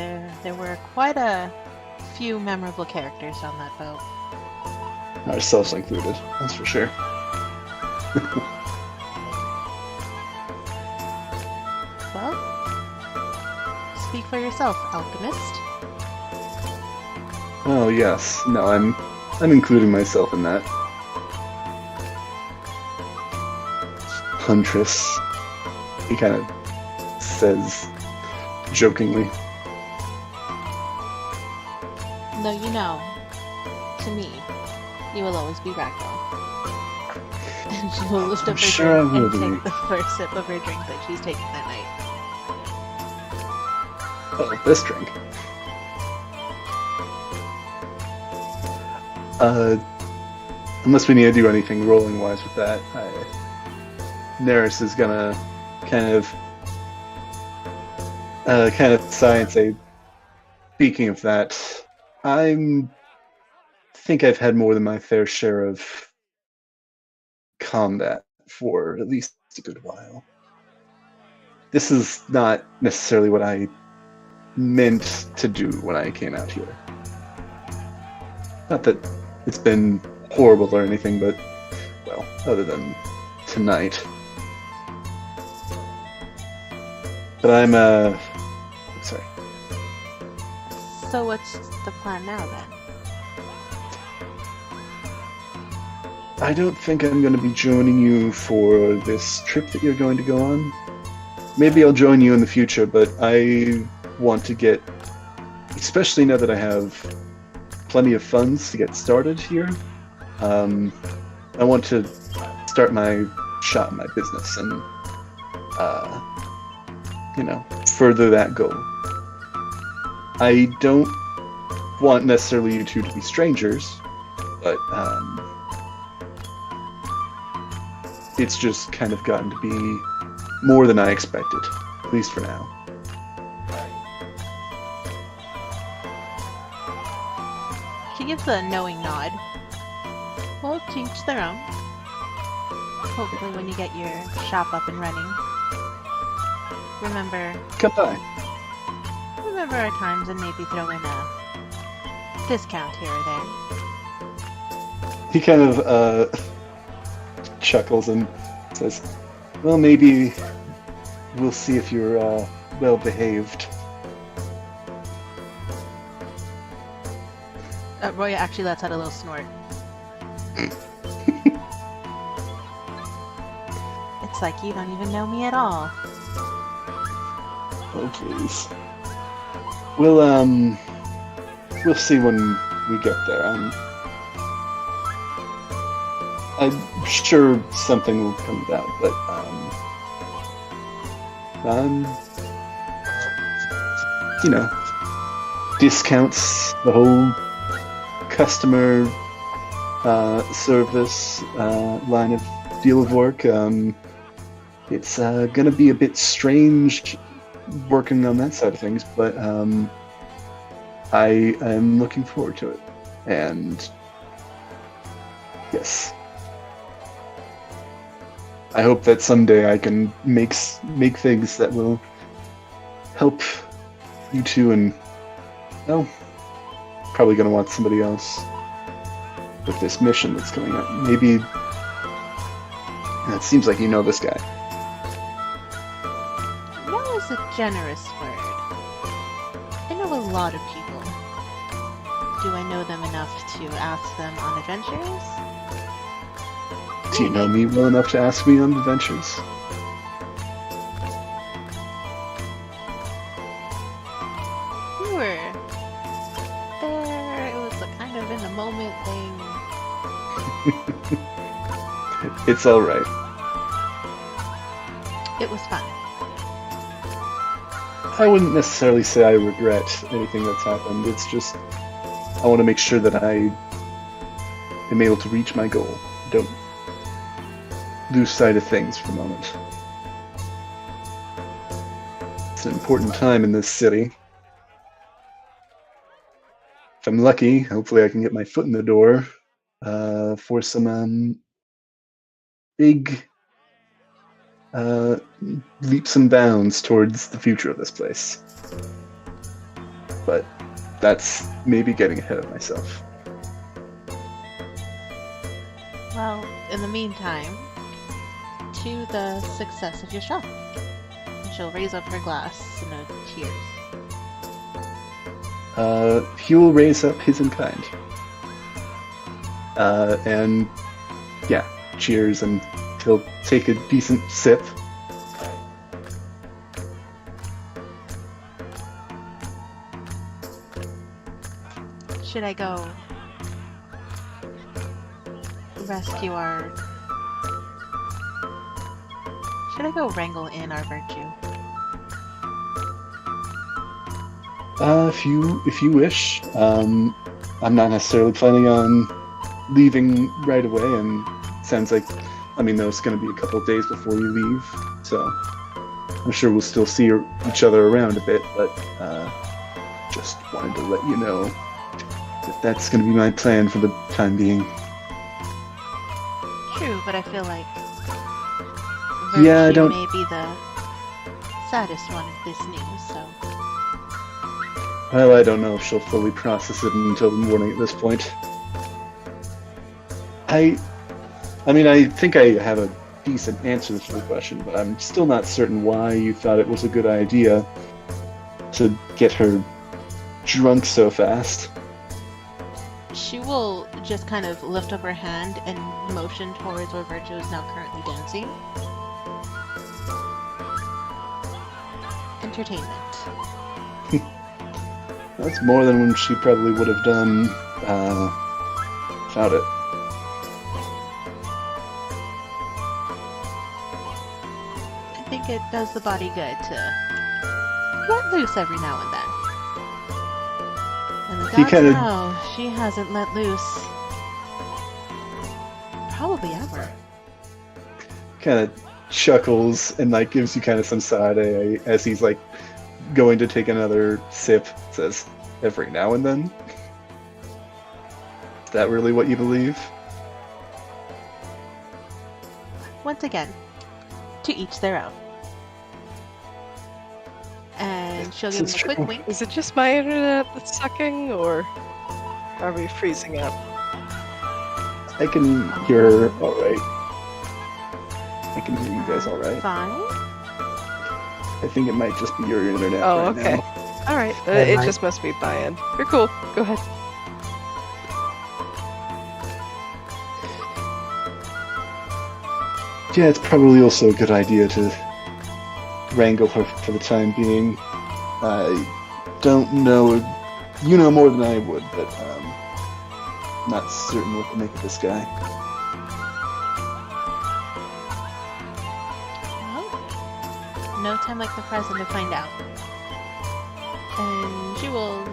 there were quite a few memorable characters on that boat. Ourselves included, that's for sure. Well, speak for yourself, alchemist. Oh yes, no, I'm including myself in that. Huntress, he kind of says jokingly. Though you know, to me, you will always be Ragdoll. And she will lift I'm up her sure drink I will and be. take the first sip of her drink that she's taken that night. Oh, this drink. Unless we need to do anything rolling wise with that, Neris is gonna kind of sigh and say, speaking of that, think I've had more than my fair share of combat for at least a good while. This is not necessarily what I meant to do when I came out here. Not that it's been horrible or anything, but, well, other than tonight. But I'm, sorry. So what's the plan now, then? I don't think I'm going to be joining you for this trip that you're going to go on. Maybe I'll join you in the future, but I want to get, especially now that I have plenty of funds to get started here, I want to start my shop, my business, and, further that goal. I don't want necessarily you two to be strangers, but, it's just kind of gotten to be more than I expected, at least for now. She gives a knowing nod. Well, to each their own. Hopefully when you get your shop up and running. Remember our times and maybe throw in a discount here or there. He kind of, chuckles and says, well, maybe we'll see if you're, well-behaved. Roya actually lets out a little snort. It's like you don't even know me at all. Oh, please. We'll see when we get there. I'm sure something will come about, but, discounts, the whole customer service line of deal of work, it's gonna be a bit strange working on that side of things, but I am looking forward to it, and yes. I hope that someday I can make things that will help you two, and probably gonna want somebody else with this mission that's coming up. Maybe it seems like you know this guy. Know is a generous word. I know a lot of people. Do I know them enough to ask them on adventures? Do you know me well enough to ask me on adventures? You were there. It was a kind of in the moment thing. It's alright. It was fun. I wouldn't necessarily say I regret anything that's happened. It's just I want to make sure that I am able to reach my goal. Don't lose sight of things for a moment. It's an important time in this city. If I'm lucky, hopefully I can get my foot in the door for some big leaps and bounds towards the future of this place. But that's maybe getting ahead of myself. Well, in the meantime, to the success of your shop. And she'll raise up her glass in a cheers. He will raise up his in kind. And yeah, cheers, and he'll take a decent sip. Should I go rescue our... Should I go wrangle in our virtue? If you wish. I'm not necessarily planning on leaving right away, and sounds like, I mean, though it's going to be a couple of days before you leave, so I'm sure we'll still see each other around a bit, but just wanted to let you know that that's going to be my plan for the time being. True, but I feel like Yeah, I Virtue don't- may be the saddest one of this news, so Well, I don't know if she'll fully process it until the morning at this point. I mean, I think I have a decent answer to the question, but I'm still not certain why you thought it was a good idea to get her drunk so fast. she will just kind of lift up her hand and motion towards where Virtue is now currently dancing. Entertainment. That's more than she probably would have done without it. I think it does the body good to let loose every now and then. And the He gods kinda- know she hasn't let loose probably ever. Kind of chuckles and like gives you kind of some side eye as he's like going to take another sip. Says, "Every now and then." Is that really what you believe? Once again, to each their own. And she'll give This him is a quick true. wink. Is it just my internet that's sucking, or are we freezing up? I can hear her all right. I can hear you guys all right. Fine. I think it might just be your internet. Oh, right okay. now. All right. Hey, It Mike. just must be buy-in. You're cool. Go ahead. Yeah, it's probably also a good idea to wrangle her for the time being. I don't know. You know more than I would, but not certain what to make of this guy. Well, no time like the present to find out. And she will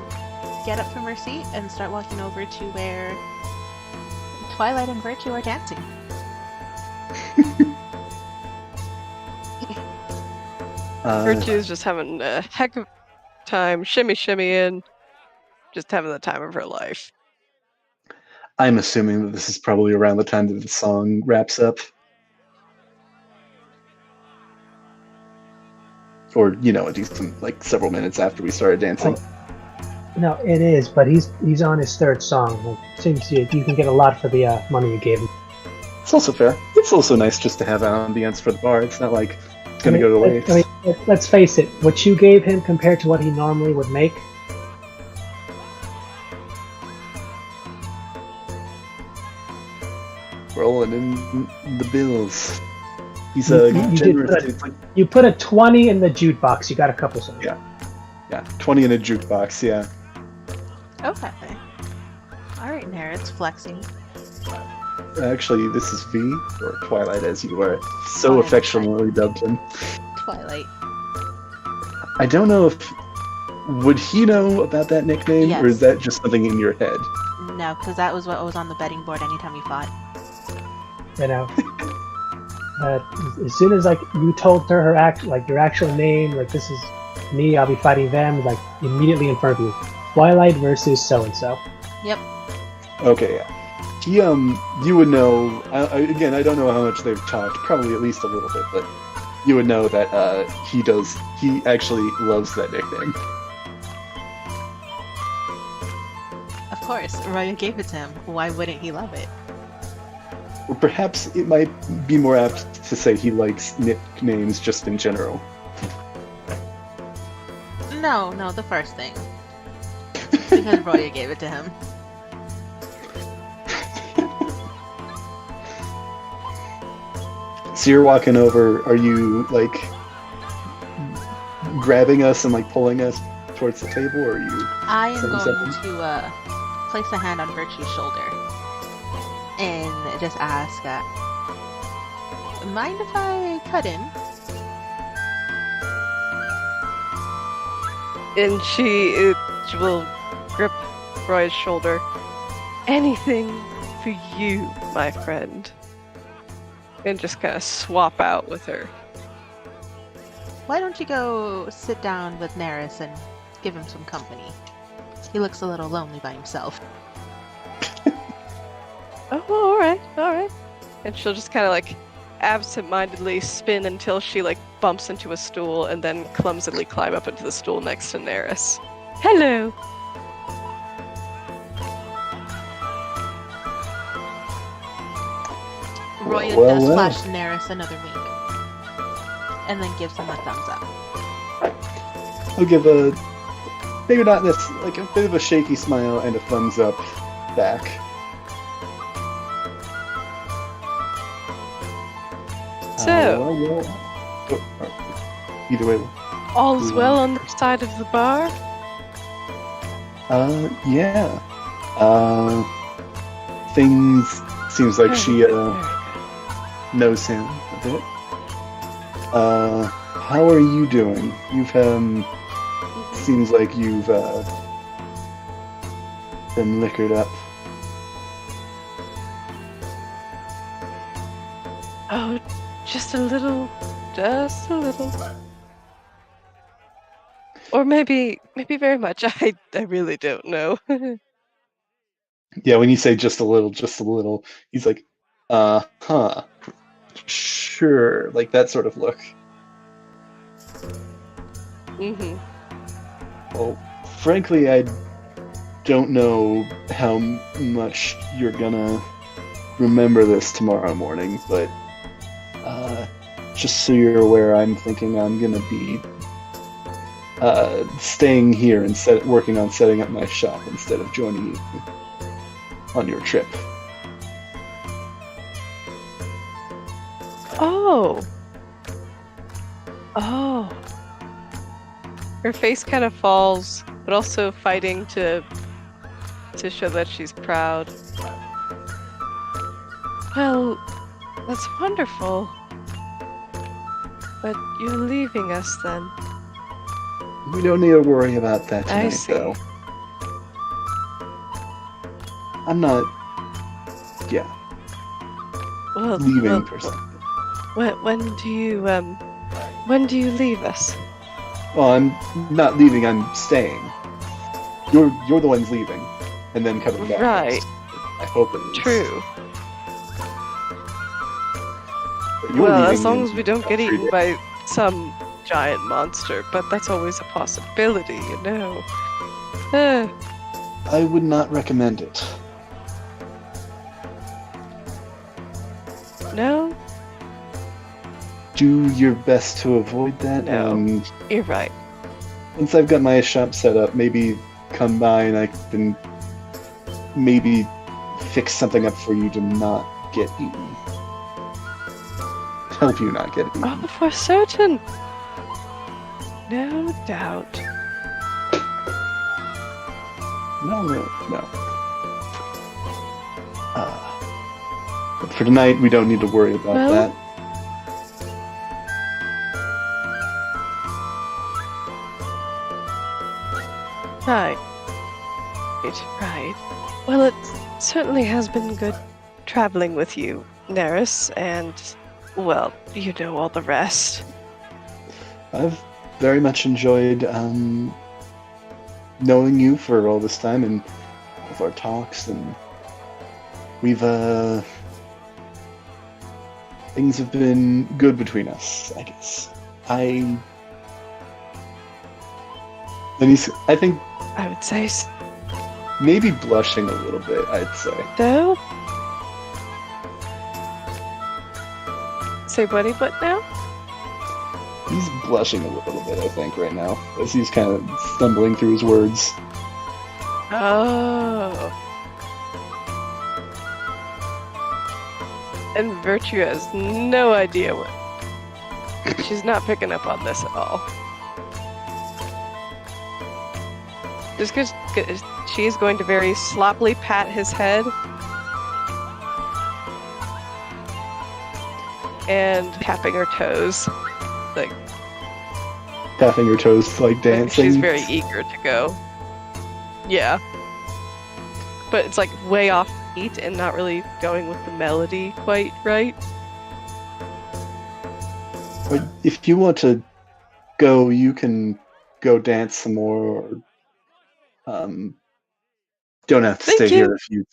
get up from her seat and start walking over to where Twilight and Virtue are dancing. Virtue's just having a heck of time, shimmy in, just having the time of her life. I'm assuming that this is probably around the time that the song wraps up. Or, you know, a decent, like, several minutes after we started dancing. No, it is, but he's on his third song. Like, seems you can get a lot for the money you gave him. It's also fair. It's also nice just to have ambience for the bar. It's not like it's going to go to waste. Let's face it. What you gave him compared to what he normally would make. Rolling in the bills. He's You did generous. good. It's like, You put a 20 in the jukebox. You got a couple songs. Yeah. 20 in a jukebox, yeah. Okay. Alright, Nereid's flexing. Actually, this is V, or Twilight as you were so Twilight. affectionately dubbed him. Twilight. I don't know if... Would he know about that nickname, or is Yes. that just something in your head? No, because that was what was on the betting board anytime we fought. You know. As soon as like you told her your actual name, like this is me, I'll be fighting them, like immediately in front of you. Twilight versus so and so. Yep. Okay, yeah. He, you would know... again, I don't know how much they've talked, probably at least a little bit, but you would know that he actually loves that nickname. Of course, Roya gave it to him. Why wouldn't he love it? Or perhaps it might be more apt to say he likes nicknames just in general. No, the first thing. Because Roya gave it to him. So you're walking over, are you, like, grabbing us and, like, pulling us towards the table, or are you... I am Something going to place a hand on Virtue's shoulder and just ask, mind if I cut in? And she will grip Roy's shoulder. Anything for you, my friend. And just kind of swap out with her. Why don't you go sit down with Neris and give him some company? He looks a little lonely by himself. Oh, alright. And she'll just kind of like absent-mindedly spin until she like bumps into a stool and then clumsily climb up into the stool next to Neris. Hello! Roya Well, does well. flash Neris another wink. And then gives him a thumbs up. I'll give maybe not this, like a bit of a shaky smile and a thumbs up back. So, either way. all's well on the side of the bar? Yeah. Things seems like she Very good. knows him a bit. How are you doing? You've seems like you've been liquored up. Oh, just a little. Or maybe very much. I really don't know. Yeah, when you say just a little, he's like, huh, sure, like that sort of look. Mm-hmm. Well, frankly, I don't know how much you're gonna remember this tomorrow morning, but just so you're aware, I'm thinking I'm gonna be staying here and working on setting up my shop instead of joining you on your trip. Oh. Her face kind of falls, but also fighting to show that she's proud. Well, that's wonderful. But you're leaving us then. We don't need to worry about that I tonight, see. though. I'm not, Well, leaving per se. when do you leave us? Well, I'm not leaving. I'm staying. You're the ones leaving, and then coming back. Right. next. I hope it is. True. But you're Well, leaving as long in as we don't get 3 eaten days. by some giant monster, but that's always a possibility, you know. I would not recommend it. No, Do your best to avoid that. No. And you're right. once I've got my shop set up, maybe come by and I can maybe fix something up for you to not get eaten. Help you not get eaten. Oh, for certain. No doubt. No. But for tonight, we don't need to worry about Well- that. Right. Well, it certainly has been good traveling with you, Neris, and, well, you know all the rest. I've very much enjoyed knowing you for all this time and all of our talks, and we've things have been good between us, I guess. I think I would say maybe blushing a little bit, I'd say. so. Say what now? He's blushing a little bit, I think, right now, as he's kind of stumbling through his words. Oh. And Virtue has no idea what. She's not picking up on this at all. Just because she is going to very sloppily pat his head and tapping her toes. Like, Tapping her toes, like dancing. she's very eager to go. Yeah. But it's like way off beat and not really going with the melody quite right. But if you want to go, you can go dance some more. Or, don't have to Thank stay you. here if you.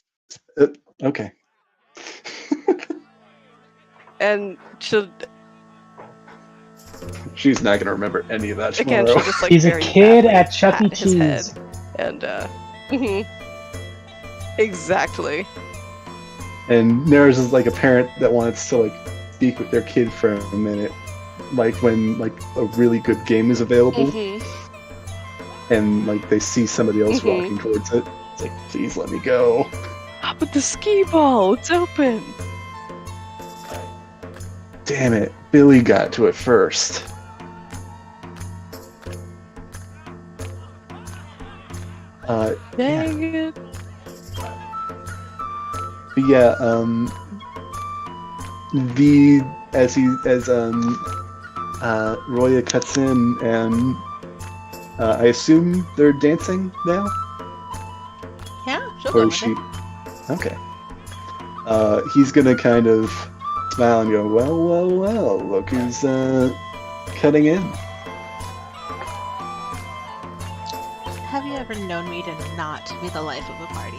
Okay. And She's not gonna remember any of that again, tomorrow. she'll just like He's a very kid badly at Chuck E. pat his head. Cheese. And mhm. Exactly. And Nara's is like a parent that wants to like speak with their kid for a minute, like when like a really good game is available, and like they see somebody else walking towards it. It's like, please let me go. But the skee ball, it's open. Damn it, Billy got to it first. Dang it. But yeah, Roya cuts in, and I assume they're dancing now, Yeah, she'll or go is with she? it. Okay. He's gonna kind of smile and go, well, look who's cutting in. Have you ever known me to not be the life of a party?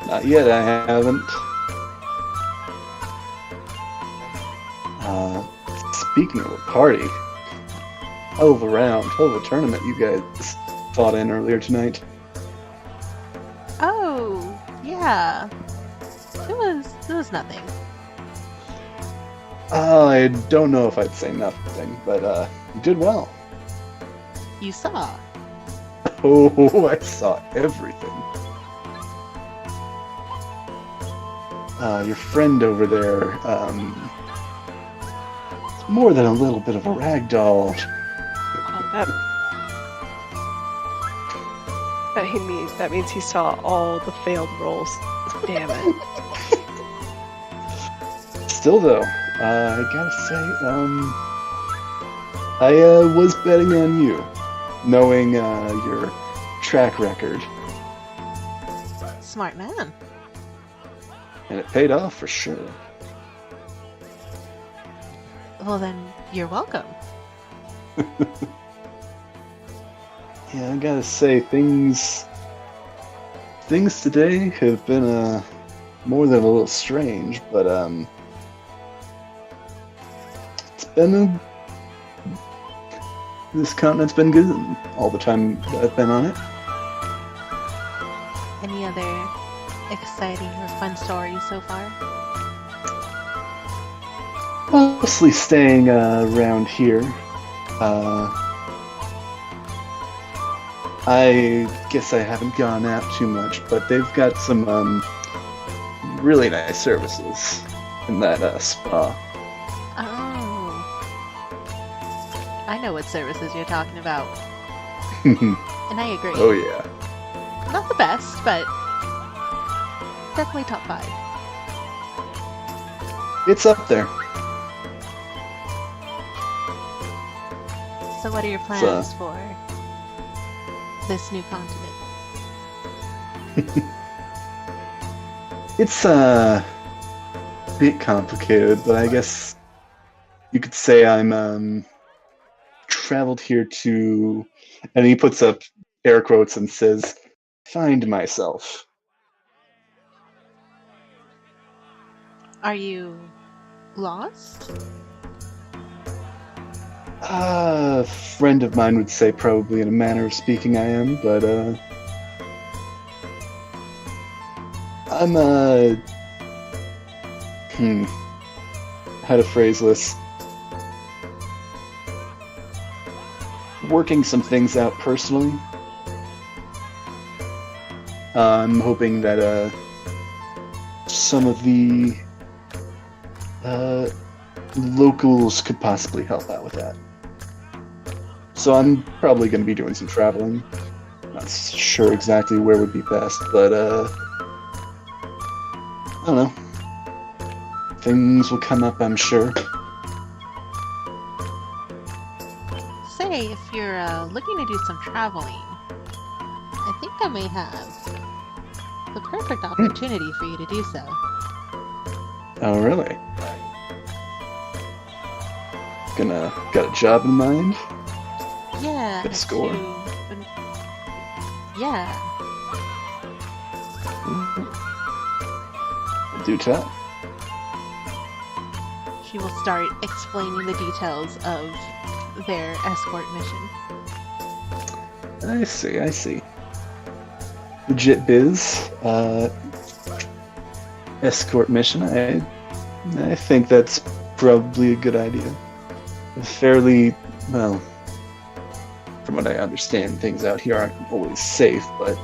Not yet, I haven't. Speaking of a party, hell of a tournament you guys fought in earlier tonight. Oh, yeah. It was nothing. I don't know if I'd say nothing, but you did well. You saw. Oh, I saw everything. Your friend over there, it's more than a little bit of a rag doll. That means he saw all the failed rolls. Damn it. Still though, I gotta say, I was betting on you, knowing your track record. Smart man. And it paid off for sure. Well then, you're welcome. Yeah, I gotta say, things today have been more than a little strange, but it's been this continent's been good all the time that I've been on it. Any other exciting or fun stories so far? Mostly staying around here. I guess I haven't gone out too much, but they've got some really nice services in that spa. Oh. I know what services you're talking about. And I agree. Oh yeah. Not the best, but definitely top 5. It's up there. So what are your plans for this new continent? It's a bit complicated, but I guess you could say I'm traveled here to, and he puts up air quotes and says, find myself. Are you lost? A friend of mine would say probably in a manner of speaking I am, but I'm how to phrase this? Working some things out personally. I'm hoping that some of the locals could possibly help out with that. So I'm probably going to be doing some traveling. Not sure exactly where would be best, but I don't know. Things will come up, I'm sure. Say, if you're looking to do some traveling, I think I may have The perfect opportunity for you to do so. Oh, really? Got a job in mind? Yeah. Good score. Yeah. Do tell. She will start explaining the details of their escort mission. I see. Legit biz. Escort mission. I think that's probably a good idea. Fairly, well, from what I understand, things out here aren't always safe, but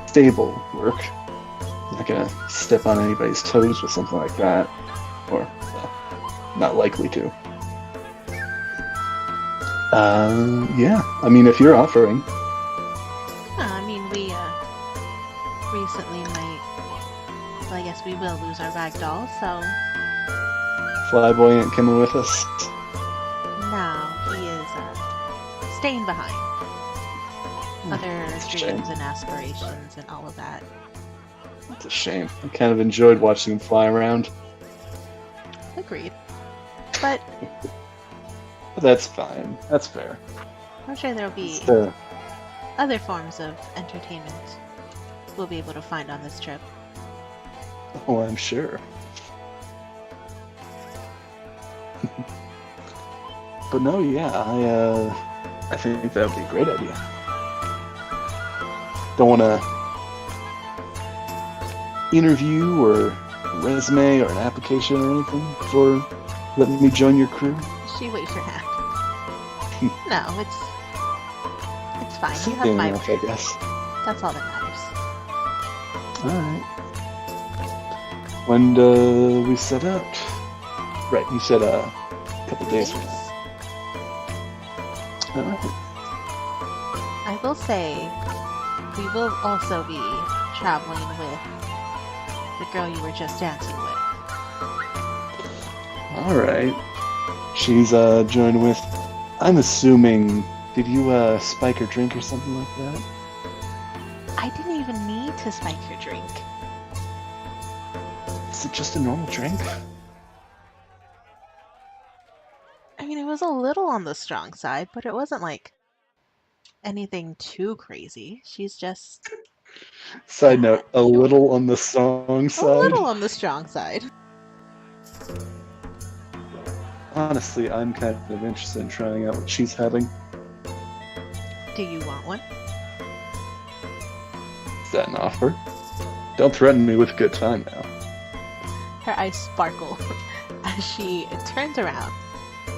stable work. Not gonna step on anybody's toes with something like that, or not likely to. Yeah. I mean, if you're offering. I mean, we recently might. Well, I guess we will lose our ragdoll, so. Flyboy ain't coming with us. No, he is staying behind. Other dreams and aspirations and all of that. It's a shame. I kind of enjoyed watching him fly around. Agreed. But That's fine. That's fair. I'm sure there'll be other forms of entertainment we'll be able to find on this trip. Oh, I'm sure. But no, yeah, I think that would be a great idea. Don't want to interview or a resume or an application or anything before letting me join your crew? She waves her hand. No, it's fine. You have Fair my enough, word. I guess. That's all that matters. Alright. When do we set out? Right, you said a couple days from now. Alright. I will say, we will also be traveling with the girl you were just dancing with. Alright. She's joined with, I'm assuming, did you spike her drink or something like that? I didn't even need to spike your drink. Is it just a normal drink? I mean, it was a little on the strong side, but it wasn't like anything too crazy. She's just Side note, a sure. little on the strong a side. little on the strong side. Honestly, I'm kind of interested in trying out what she's having. Do you want one? Is that an offer? Don't threaten me with a good time now. Her eyes sparkle as she turns around,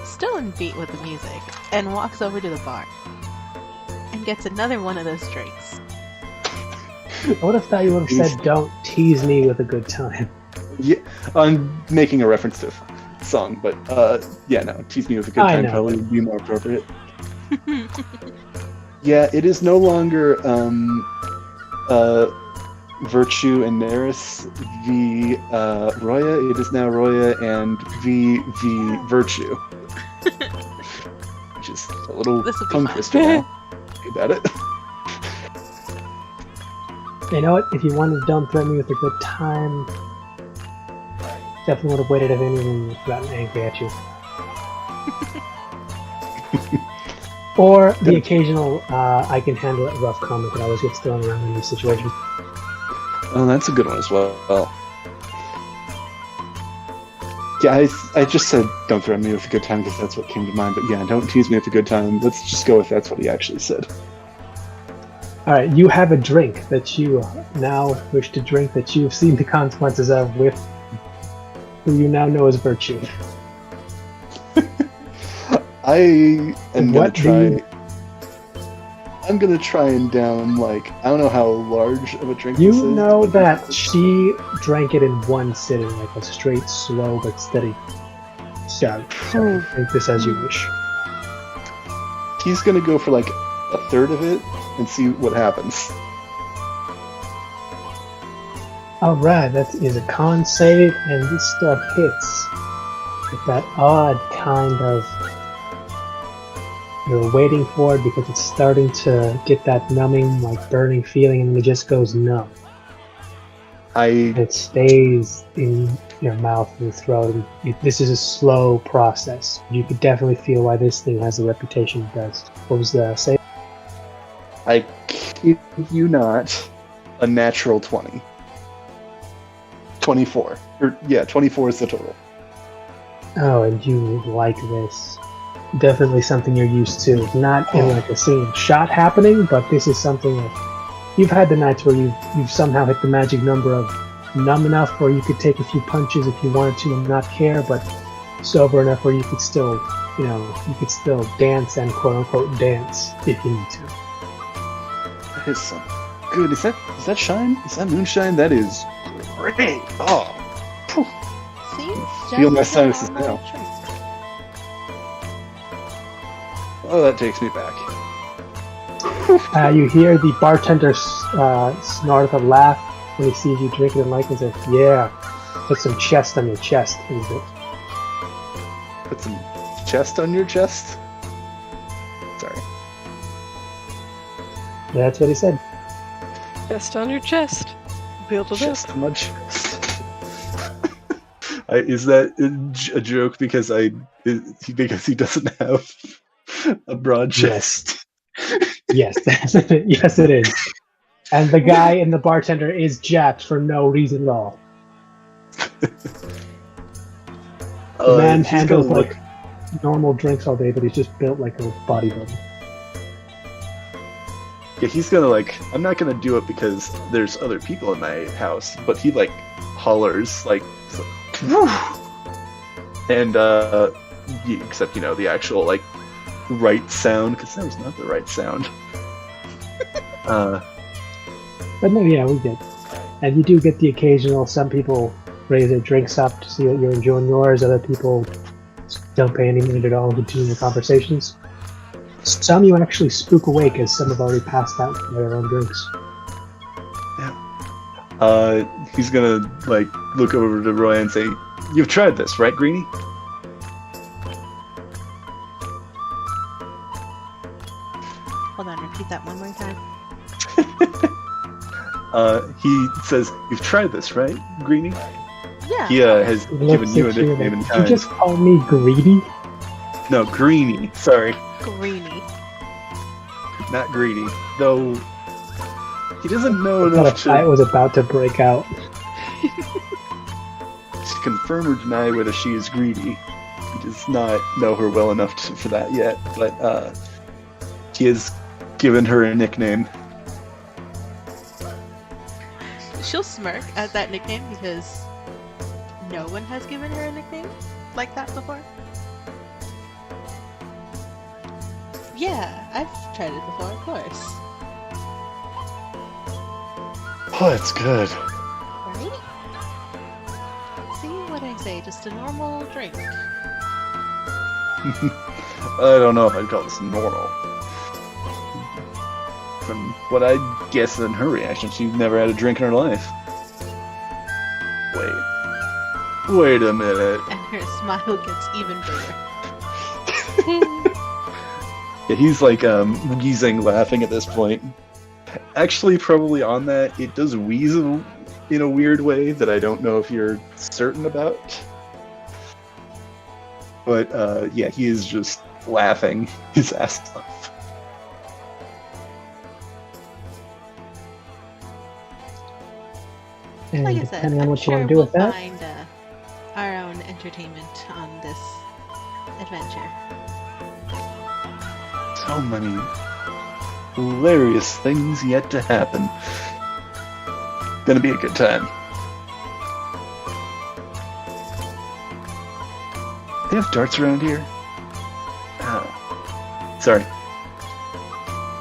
still in beat with the music, and walks over to the bar and gets another one of those drinks. I would have thought you would have said, "Don't tease me with a good time." Yeah, I'm making a reference to a song, but yeah, no, tease me with a good I time know. probably would be more appropriate. Yeah, it is no longer Virtue and Neris v Roya. It is now Roya and v Virtue, which is a little This will be tongue fun. twister now. Think about it. You know what? If you wanted to don't threaten me with a good time, definitely would have waited if anyone had gotten angry at you. Or the occasional I can handle it rough comment that always gets thrown around in these situations. Oh, that's a good one as well. Yeah, I just said don't threaten me with a good time because that's what came to mind. But yeah, don't tease me with a good time. Let's just go with that's what he actually said. Alright, you have a drink that you now wish to drink that you've seen the consequences of with who you now know as Virtue. I am gonna What do you- try. I'm gonna try and down like I don't know how large of a drink this You is. know but that she drank it in one sitting, like a straight, slow but steady chug. So drink this as you wish. he's gonna go for like a third of it and see what happens. Alright, that is a con save, and this stuff hits with that odd kind of. You're waiting for it because it's starting to get that numbing, like burning feeling, and it just goes numb. It stays in your mouth and throat. And this is a slow process. You could definitely feel why this thing has the reputation it does. What was the say? I kid you not, a natural 20. 24. 24 is the total. Oh, and you like this. Definitely something you're used to. Not in like a single shot happening, but this is something that you've had the nights where you've somehow hit the magic number of numb enough where you could take a few punches if you wanted to and not care, but sober enough where you could still, dance and quote unquote dance if you need to. That is some good. Is that shine? Is that moonshine? That is great. Oh. See? Feel my Just like a sinuses normal now. drink. Oh, that takes me back. You hear the bartender snort a laugh when he sees you drinking and like and says, "Yeah, put some chest on your chest." Put some chest on your chest? Sorry. That's what he said. Chest on your chest. Build it up. Chest on my chest. Is that a joke because he doesn't have a broad chest? Yes, yes, it is. And the guy and the bartender is jacked for no reason at all. The man handles like normal drinks all day, but he's just built like a bodybuilder. Yeah, he's gonna I'm not gonna do it because there's other people in my house, but he hollers and except the actual right sound, because that was not the right sound. But no, yeah, we did. And you do get the occasional, some people raise their drinks up to see that you're enjoying yours, other people don't pay any mind at all and continue the conversations. Some you actually spook awake as some have already passed out for their own drinks. Yeah. He's gonna look over to Roy and say, "You've tried this, right, Greenie?" Hold on, repeat that one more time. He says, "You've tried this, right, Greenie?" Yeah. He has given you a nickname in Did kind. you just call me greedy? No, Greenie. Sorry, Greenie. not Greedy. Though he doesn't know I thought a enough fight to was about to break out. confirm or deny whether she is greedy. He does not know her well enough for that yet, but he has given her a nickname. She'll smirk at that nickname because no one has given her a nickname like that before. Yeah, I've tried it before, of course. Oh, it's good. Right? See what I say, just a normal drink. I don't know if I'd call this normal. From what I guess in her reaction, she's never had a drink in her life. Wait a minute. And her smile gets even bigger. Yeah, he's wheezing, laughing at this point. Actually, probably on that, it does weasel in a weird way that I don't know if you're certain about. But yeah, he is just laughing his ass off. And Like I said, depending on I'm what you sure want to do we'll with that, find our own entertainment on this adventure. So many hilarious things yet to happen. Gonna be a good time. They have darts around here? Oh. Sorry.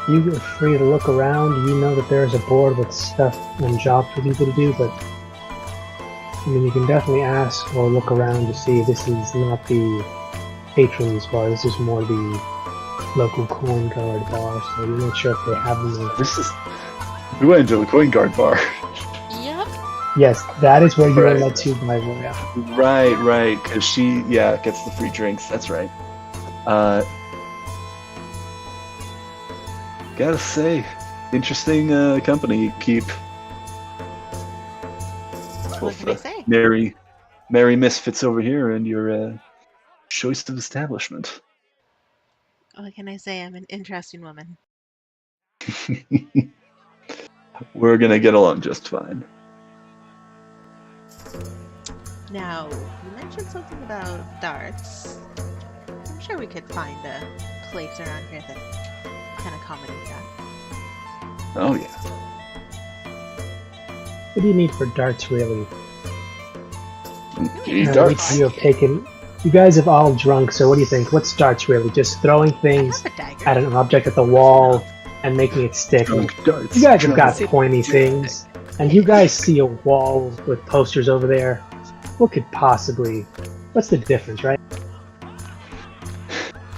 you are free to look around. You know that there is a board with stuff and jobs for people to do, but I mean, you can definitely ask or look around to see this is not the patrons bar. This is more the local coin guard bar. So you're not sure if they have them. We went into the coin guard bar. Yep. Yes, that is where you are Right. led to by Roya. Right, because she, gets the free drinks, that's right. Gotta say, interesting company you keep. can I say? merry misfits over here and your choice of establishment. What can I say? I'm an interesting woman. We're gonna get along just fine. Now, you mentioned something about darts. I'm sure we could find a place around here that can accommodate that. Oh yeah. What do you need for darts, really? You need Now, darts. You guys have all drunk, so what do you think? What's darts, really? Just throwing I things have a dagger. at an object at the wall and making it stick. Drunk darts. You guys have got Drunk. pointy things, and you guys see a wall with posters over there. What could possibly... What's the difference, right?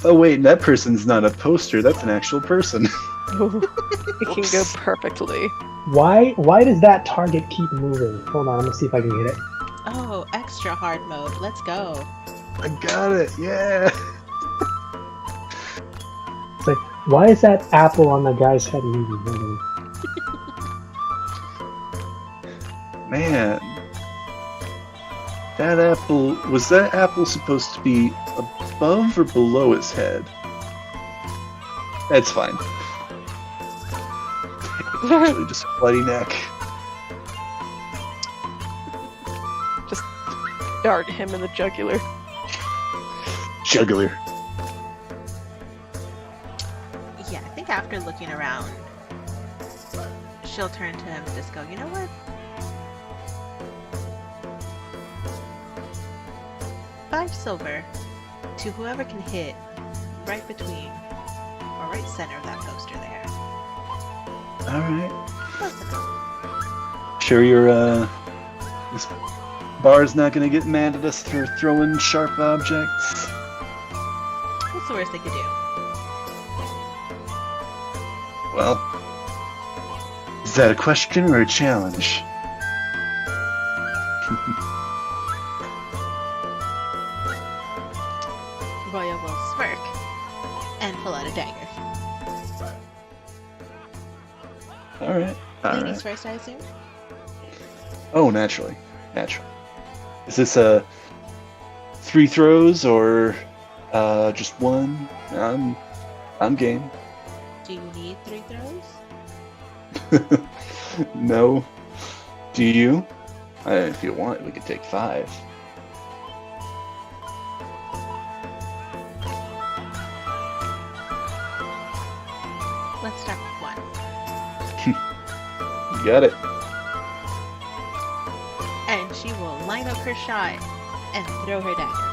Oh wait, that person's not a poster. That's an actual person. It can go perfectly. Why does that target keep moving? Hold on, I'm gonna see if I can hit it. Oh, extra hard mode. Let's go. I got it. Yeah. It's like, why is that apple on the guy's head moving? Hold on. Man. Was that apple supposed to be above or below his head? That's fine. It's actually just a bloody neck. Just dart him in the jugular. Jugular. Yeah, I think after looking around, she'll turn to him and just go, you know what? 5 silver to whoever can hit right between or right center of that poster there. Alright. Close enough. Sure this bar's not gonna get mad at us for throwing sharp objects? What's the worst they could do? Well, is that a question or a challenge? Roya will smirk and pull out a dagger. Alright. Ladies first, I assume? Oh, naturally. Is this 3 throws or just 1? I'm game. Do you need 3 throws? No. Do you? If you want, we could take 5. Let's start with 1. You got it. And she will line up her shot and throw her dagger.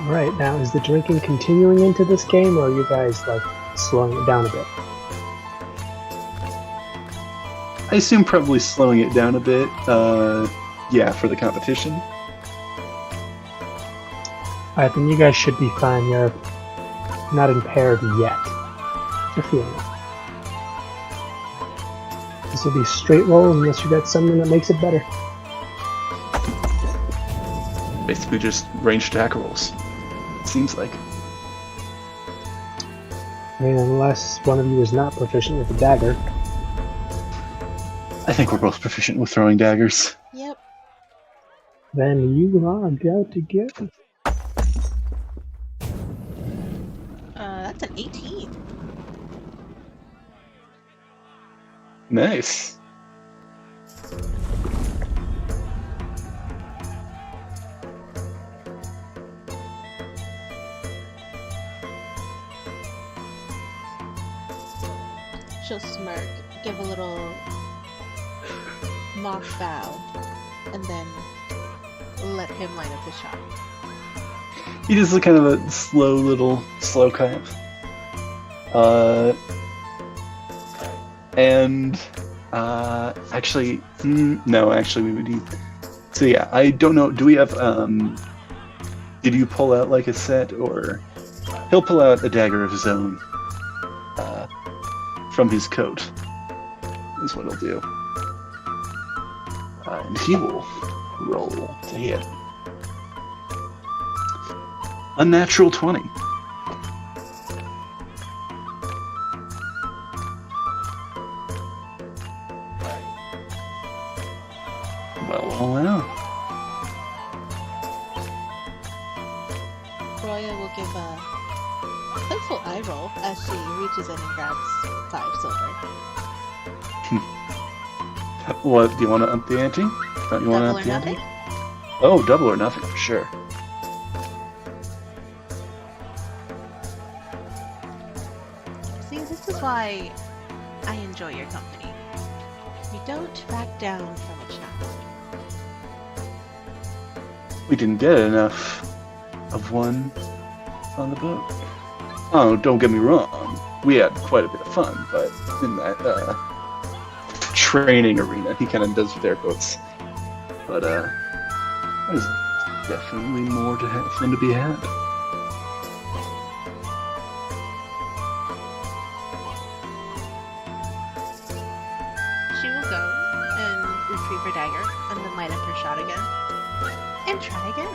Alright, now is the drinking continuing into this game, or are you guys, like, slowing it down a bit? I assume probably slowing it down a bit. Yeah, for the competition. Alright, then you guys should be fine. You're not impaired yet. You're feeling it. This will be straight rolls unless you got something that makes it better. Basically just range attack rolls. It seems like. I mean, unless one of you is not proficient with a dagger. I think we're both proficient with throwing daggers. Yep. Then you are about to get... That's an 18. Nice. She'll smirk, give a little mock bow, and then let him line up his shot. He does kind of a slow clap. Actually, no, actually we would need... So yeah, I don't know, do we have, did you pull out like a set, or... He'll pull out a dagger of his own, from his coat, is what he'll do. And he will roll to hit. Unnatural 20. Roya will give a playful eye roll as she reaches in and grabs 5 silver. What, do you want to up the ante? Don't you want to Double up or the ante? nothing? Oh, double or nothing, for sure. See, this is why I enjoy your company. You don't back down from a challenge. We didn't get enough of one on the boat. Oh, don't get me wrong. We had quite a bit of fun, but in that training arena, he kind of does with air quotes. But there's definitely more fun to be had. She will go and retrieve her dagger and then light up her shot again. And try again.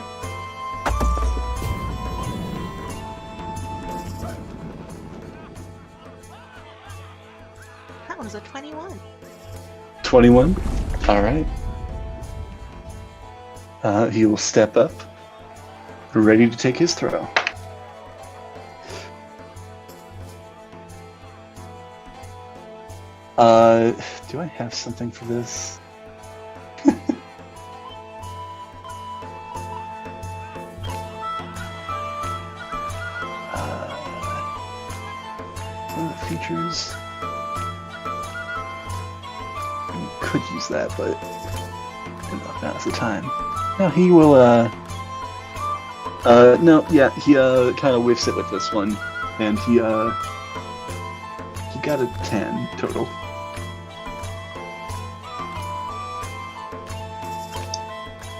That was a 21. 21? Alright. He will step up, ready to take his throw. Do I have something for this? What are the features? Could use that, but now's the time. No, he will, no, yeah, he, kind of whiffs it with this one, and he got a 10 total.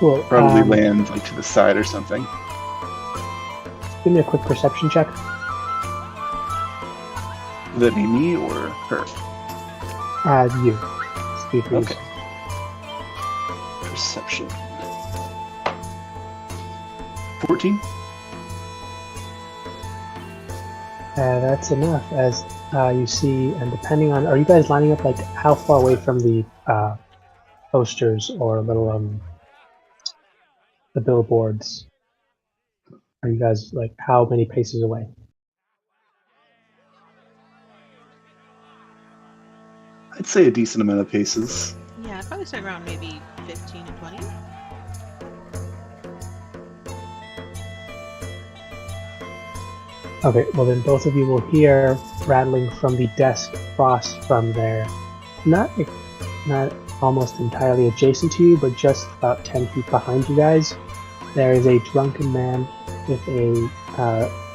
Cool. Probably land, like, to the side or something. Give me a quick perception check. Would that be me or her? You. Speed read. Okay. Perception. 14? That's enough, as you see, and depending on, are you guys lining up, like, how far away from the posters or little, the billboards? Are you guys, like, how many paces away? I'd say a decent amount of paces. Yeah, I'd probably start around maybe 15 to 20. Okay, well then both of you will hear rattling from the desk across from there. Not almost entirely adjacent to you, but just about 10 feet behind you guys. There is a drunken man with a,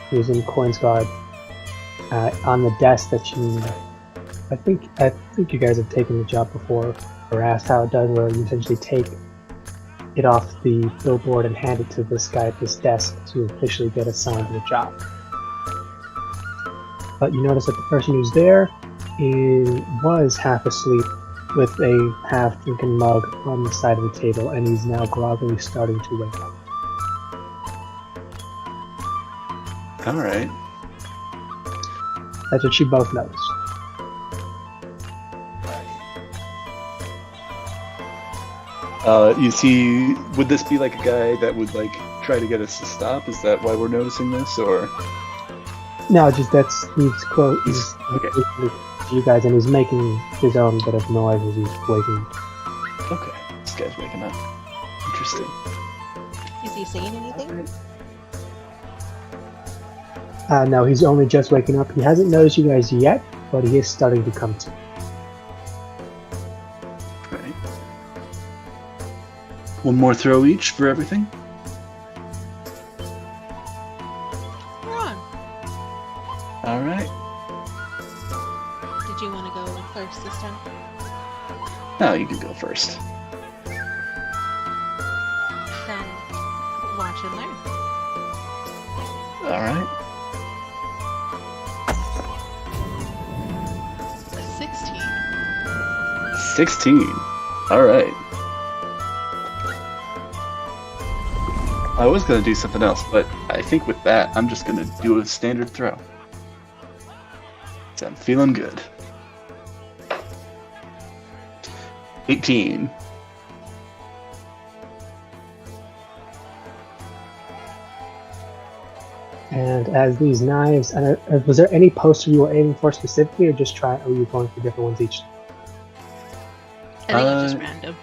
who's in Coin's Guard, on the desk that you, I think you guys have taken the job before, or asked how it does, where you essentially take it off the billboard and hand it to this guy at this desk to officially get assigned to the job. But you notice that the person who's there was half asleep with a half-drinking mug on the side of the table, and he's now groggily starting to wake up. Alright. That's what you both noticed. You see, would this be like a guy that would like try to get us to stop? Is that why we're noticing this, or? No, just he's close. He's Okay. you guys, and he's making his own bit of noise as he's waking. Okay, this guy's waking up. Interesting. Is he saying anything? No, he's only just waking up. He hasn't noticed you guys yet, but he is starting to come to. Right. One more throw each for everything. We're on. Alright. Did you want to go first this time? Now you can go first. Then watch and learn. Alright. 16. 16. Alright. I was going to do something else, but I think with that, I'm just going to do a standard throw. So I'm feeling good. 18. And as these knives, and was there any poster you were aiming for specifically, or just try? Or were you going for different ones each? I think it's just random.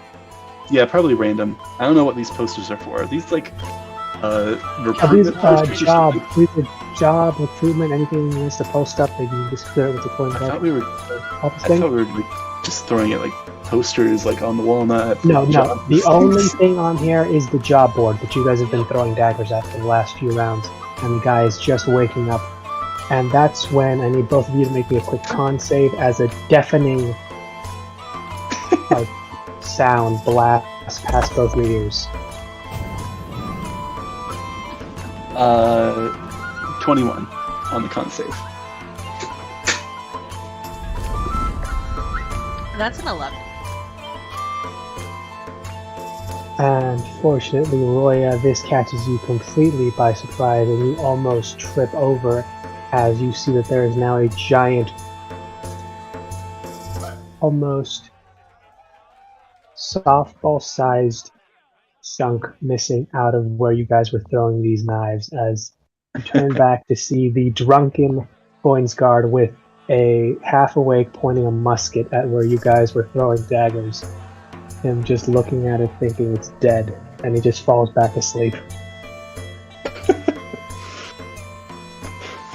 Yeah, probably random. I don't know what these posters are for. Are these like recruitment posters? Job, recruitment, anything you wants to post up that you can just clear it with the coin. I thought we were like, just throwing it like posters like on the wall, not no. The only thing on here is the job board that you guys have been throwing daggers at for the last few rounds, and the guy is just waking up. And that's when I need both of you to make me a quick con save as a deafening like sound blast past both your ears. 21 on the con save. That's an 11. Unfortunately, Roya, this catches you completely by surprise, and you almost trip over as you see that there is now a giant, almost softball-sized chunk missing out of where you guys were throwing these knives, as you turn back to see the drunken Coins guard with a half-awake pointing a musket at where you guys were throwing daggers. Him just looking at it thinking it's dead, and he just falls back asleep.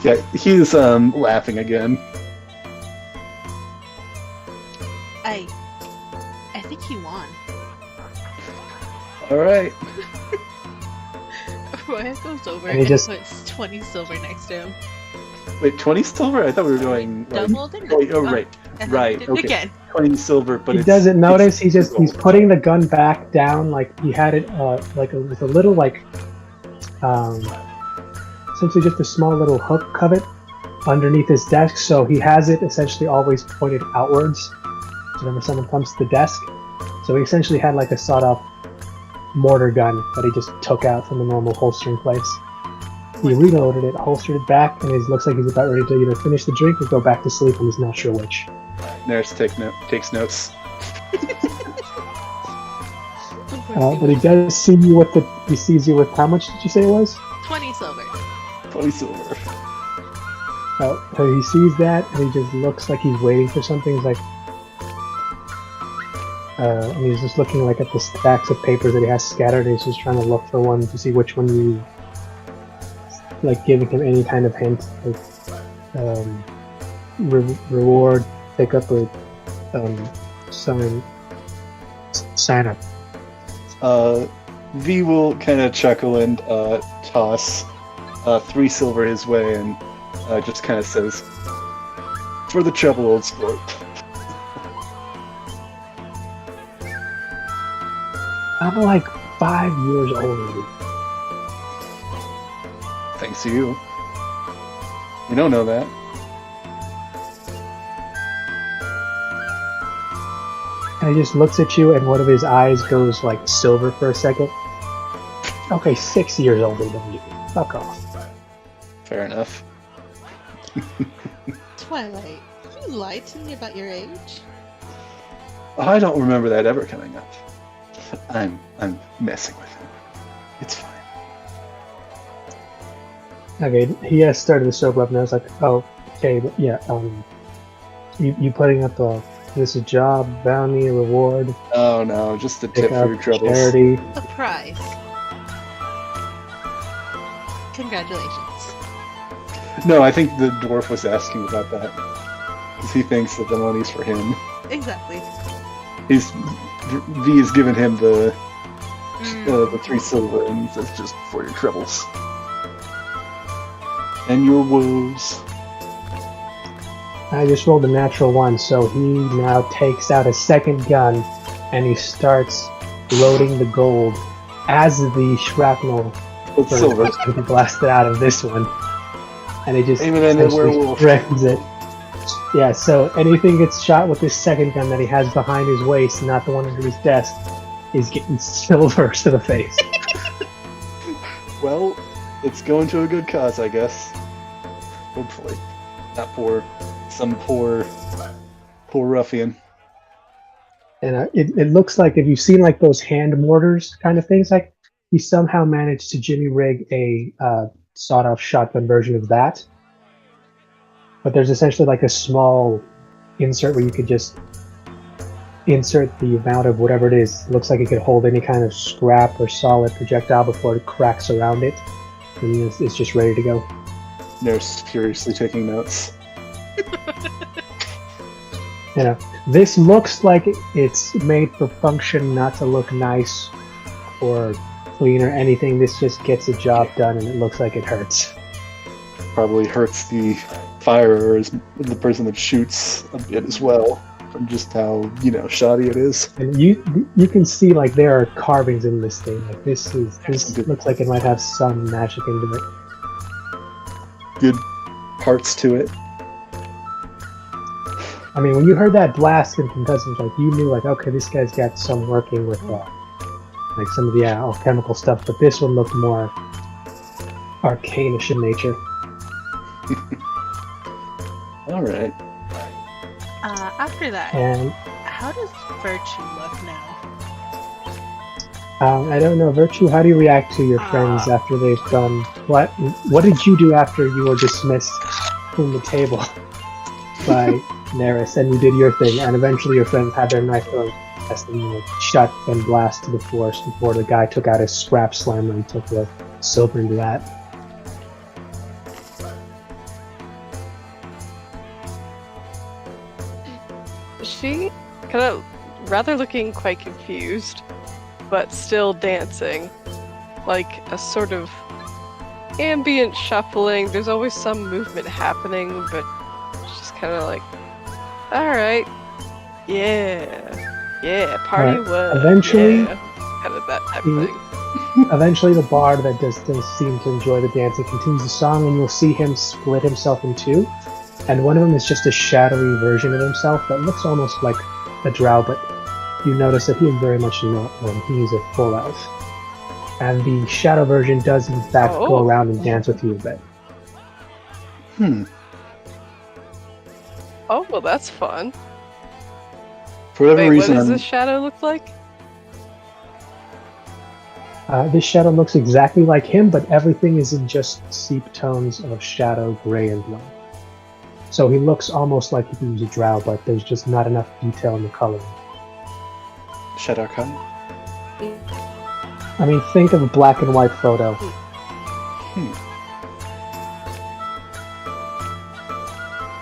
Yeah, he's laughing again. I think he won. Alright. Roya goes over and puts 20 silver next to him. Wait, 20 silver? I thought we were doing double. Right. Okay. Again. 20 silver, but he doesn't notice. He's putting the gun back down, like he had it with a little essentially just a small little hook covet underneath his desk. So he has it essentially always pointed outwards whenever someone comes to the desk. So he essentially had like a sawed-off mortar gun that he just took out from the normal holstering place. He reloaded it, holstered it back, and it looks like he's about ready to either finish the drink or go back to sleep, and he's not sure which. Nurse takes notes. But he does see you with he sees you with, how much did you say it was? 20 silver. 20 silver. So he sees that, and he just looks like he's waiting for something. He's like, and he's just looking like at the stacks of papers that he has scattered, and he's just trying to look for one to see which one you, like giving him any kind of hint, like reward, pick up a sign up. V will kind of chuckle and toss 3 silver his way, and just kind of says, "For the trouble, old sport." I'm like 5 years older. Thanks to you. You don't know that. And he just looks at you, and one of his eyes goes like silver for a second. Okay, 6 years older than you. Fuck off. Fair enough. Twilight, you lied to me about your age? I don't remember that ever coming up. I'm messing with him. It's fine. Okay, he has started to sober up, and I was like, oh, okay, but yeah, you putting up this is a job, bounty, reward. Oh no, just a tip for your troubles. Charity. A prize. Congratulations. No, I think the dwarf was asking about that. Because he thinks that the money's for him. Exactly. V has given him the 3 silver, and he says, just for your troubles. And your woes. I just rolled a natural 1, so he now takes out a second gun, and he starts loading the gold as the shrapnel silver to be blasted out of this one. And he just threatens it. Yeah, so anything gets shot with this second gun that he has behind his waist, not the one under his desk, is getting silver to the face. Well, it's going to a good cause, I guess. Hopefully. Not some poor ruffian. And it looks like, if you've seen like those hand mortars kind of things, like he somehow managed to jimmy rig a sawed-off shotgun version of that. But there's essentially like a small insert where you could just insert the amount of whatever it is. It looks like it could hold any kind of scrap or solid projectile before it cracks around it. And it's just ready to go. Nurse furiously taking notes. You know, this looks like it's made for function, not to look nice or clean or anything. This just gets the job done, and it looks like it hurts. Probably hurts the firer, the person that shoots, a bit as well, from just how, shoddy it is. And you can see like there are carvings in this thing. Like this looks like it might have some magic into it. Good parts to it. I mean, when you heard that blast in concussions, like you knew, like, okay, this guy's got some working with, like some of the alchemical stuff. But this one looked more arcanish in nature. All right. After that, And how does Virtue look now? I don't know, Virtue. How do you react to your friends after they've done what? What did you do after you were dismissed from the table by Neris, and you did your thing, and eventually your friends had their knife throwing test and you shot and blast to the force before the guy took out his scrap slammer and took the silver into that. She kind of rather looking quite confused, but still dancing, like a sort of ambient shuffling. There's always some movement happening, but she's kind of like, all right, yeah, party was. Eventually, kind of that type of thing. Eventually, the bard that does seem to enjoy the dancing continues the song, and you'll see him split himself in two. And one of them is just a shadowy version of himself that looks almost like a drow, but you notice that he is very much not one. He is a full elf. And the shadow version does, in fact, go around and dance with you a bit. Oh, well, that's fun. For whatever reason, what does this shadow look like? This shadow looks exactly like him, but everything is in just seep tones of shadow, gray, and black. So he looks almost like he was a drow, but there's just not enough detail in the color. Shadow Khan? I mean, think of a black and white photo.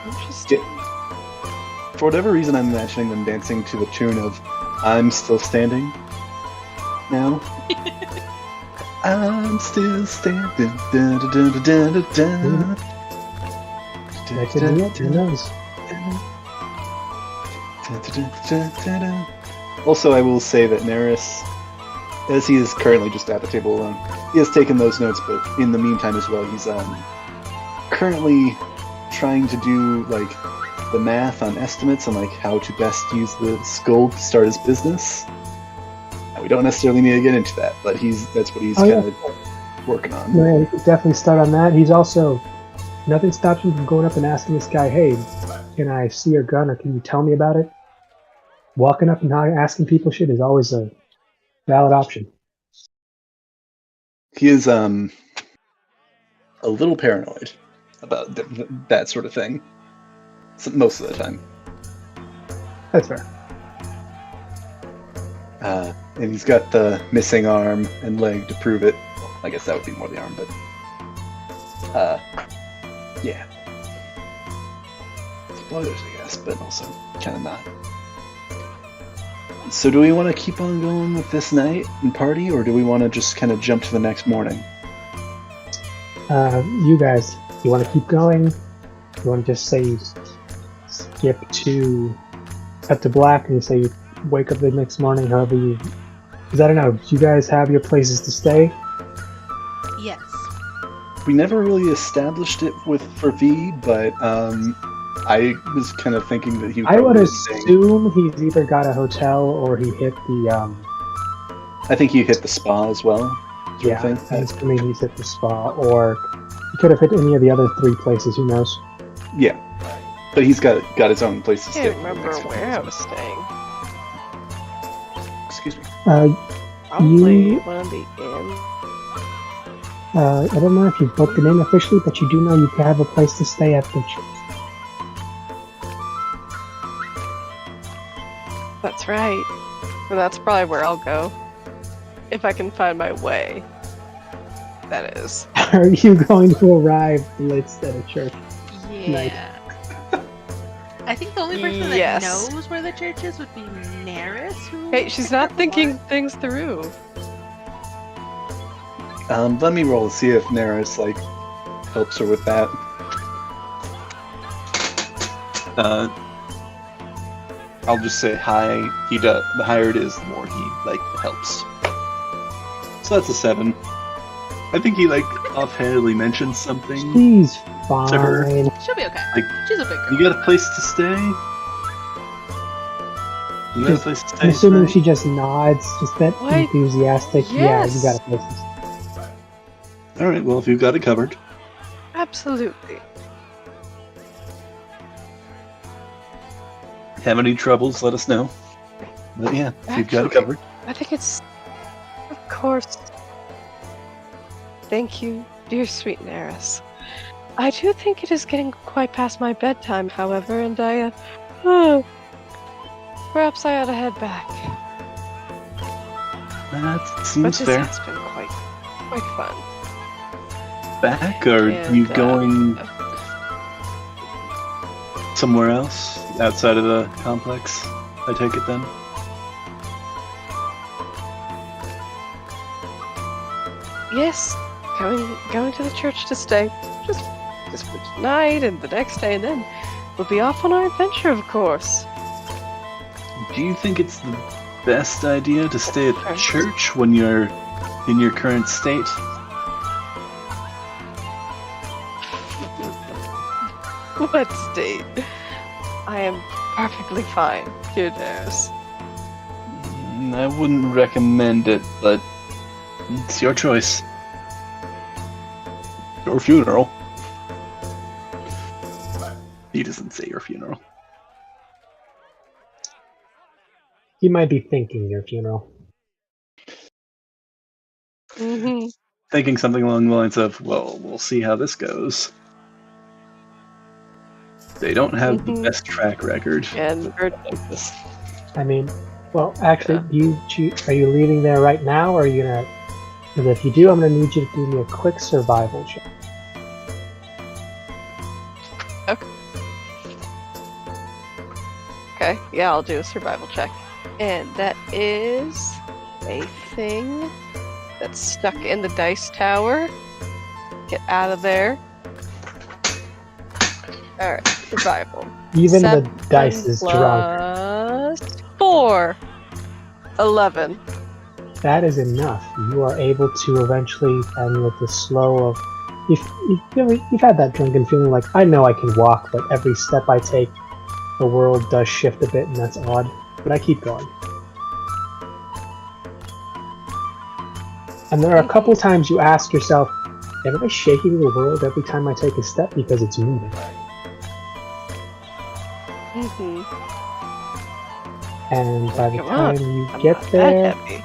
Interesting. For whatever reason, I'm imagining them dancing to the tune of I'm Still Standing now. I'm still standing. Da, da, da, da, da, da. That could be it, who knows? Also, I will say that Neris, as he is currently just at the table alone, he has taken those notes, but in the meantime as well, he's currently trying to do like the math on estimates and like how to best use the skull to start his business. And we don't necessarily need to get into that, but that's what he's kind of working on. No, yeah, you could definitely start on that. He's also, nothing stops him from going up and asking this guy, hey, can I see your gun or can you tell me about it? Walking up and asking people shit is always a valid option. He is a little paranoid about that sort of thing. Most of the time. That's fair. And he's got the missing arm and leg to prove it. I guess that would be more the arm, but yeah. Spoilers, I guess, but also kind of not. So do we want to keep on going with this night and party, or do we want to just kind of jump to the next morning? You guys, you want to keep going? You want to just say you skip to cut to black and you say you wake up the next morning, however you... Because I don't know, do you guys have your places to stay? Yes. We never really established it for V, but I was kind of thinking that he would... I would assume he's either got a hotel or he hit the... I think he hit the spa as well. Yeah, I'm assuming he's hit the spa, or he could have hit any of the other three places, who knows? Yeah, but he's got his own place to stay. I can't remember where I was staying. Excuse me. Probably one of the inns. I don't know if you've booked it in officially, but you do know you have a place to stay at the church. That's right. And that's probably where I'll go. If I can find my way. That is. Are you going to arrive blitzed at a church? Yeah. I think the only person Yes. that knows where the church is would be Neris, who... Hey, she's not thinking things through. Let me roll to see if Neris helps her with that. I'll just say hi. He does. The higher it is, the more he helps. So that's a 7. I think he offhandedly mentioned something. She's fine. To her. She'll be okay. She's a big girl. You got a place to stay? You got a place to stay? I'm assuming tonight? she just nods, just that What? enthusiastic. Yeah, you Yes. got a place to stay. All right. Well, if you've got it covered. Absolutely. Have any troubles? Let us know. But yeah, if you've got it Actually- covered. I think it's... Of course. Thank you, dear sweet Neris. I do think it is getting quite past my bedtime, however, and perhaps I ought to head back. That But seems this fair. has been quite fun. Back, or And, you going somewhere else outside of the complex? I take it then. Yes, going to the church to stay. Just for tonight and the next day, and then we'll be off on our adventure, of course. Do you think it's the best idea to stay at the Sure. church when you're in your current state? What state? I am perfectly fine, dear Neris. I wouldn't recommend it, but it's your choice. Your funeral. He doesn't say your funeral. You might be thinking your funeral. Mm-hmm. Thinking something along the lines of, well, we'll see how this goes. They don't have the Mhm. best track record. And we're like this. I mean, well, actually, are you leaving there right now, or are you gonna? Because if you do, I'm gonna need you to do me a quick survival check. okay. Yeah, I'll do a survival check. And that is a thing that's stuck in the dice tower. Get out of there. Alright, survival. Even the 7 dice is drunk. plus 4. 11. That is enough. You are able to eventually, and with the slow of, you've had that drunken feeling like, I know I can walk, but every step I take, the world does shift a bit, and that's odd. But I keep going. And there are a couple times you ask yourself, am I shaking the world every time I take a step because it's moving? Mm-hmm. And by the Come time on, you I'm get not there, that heavy.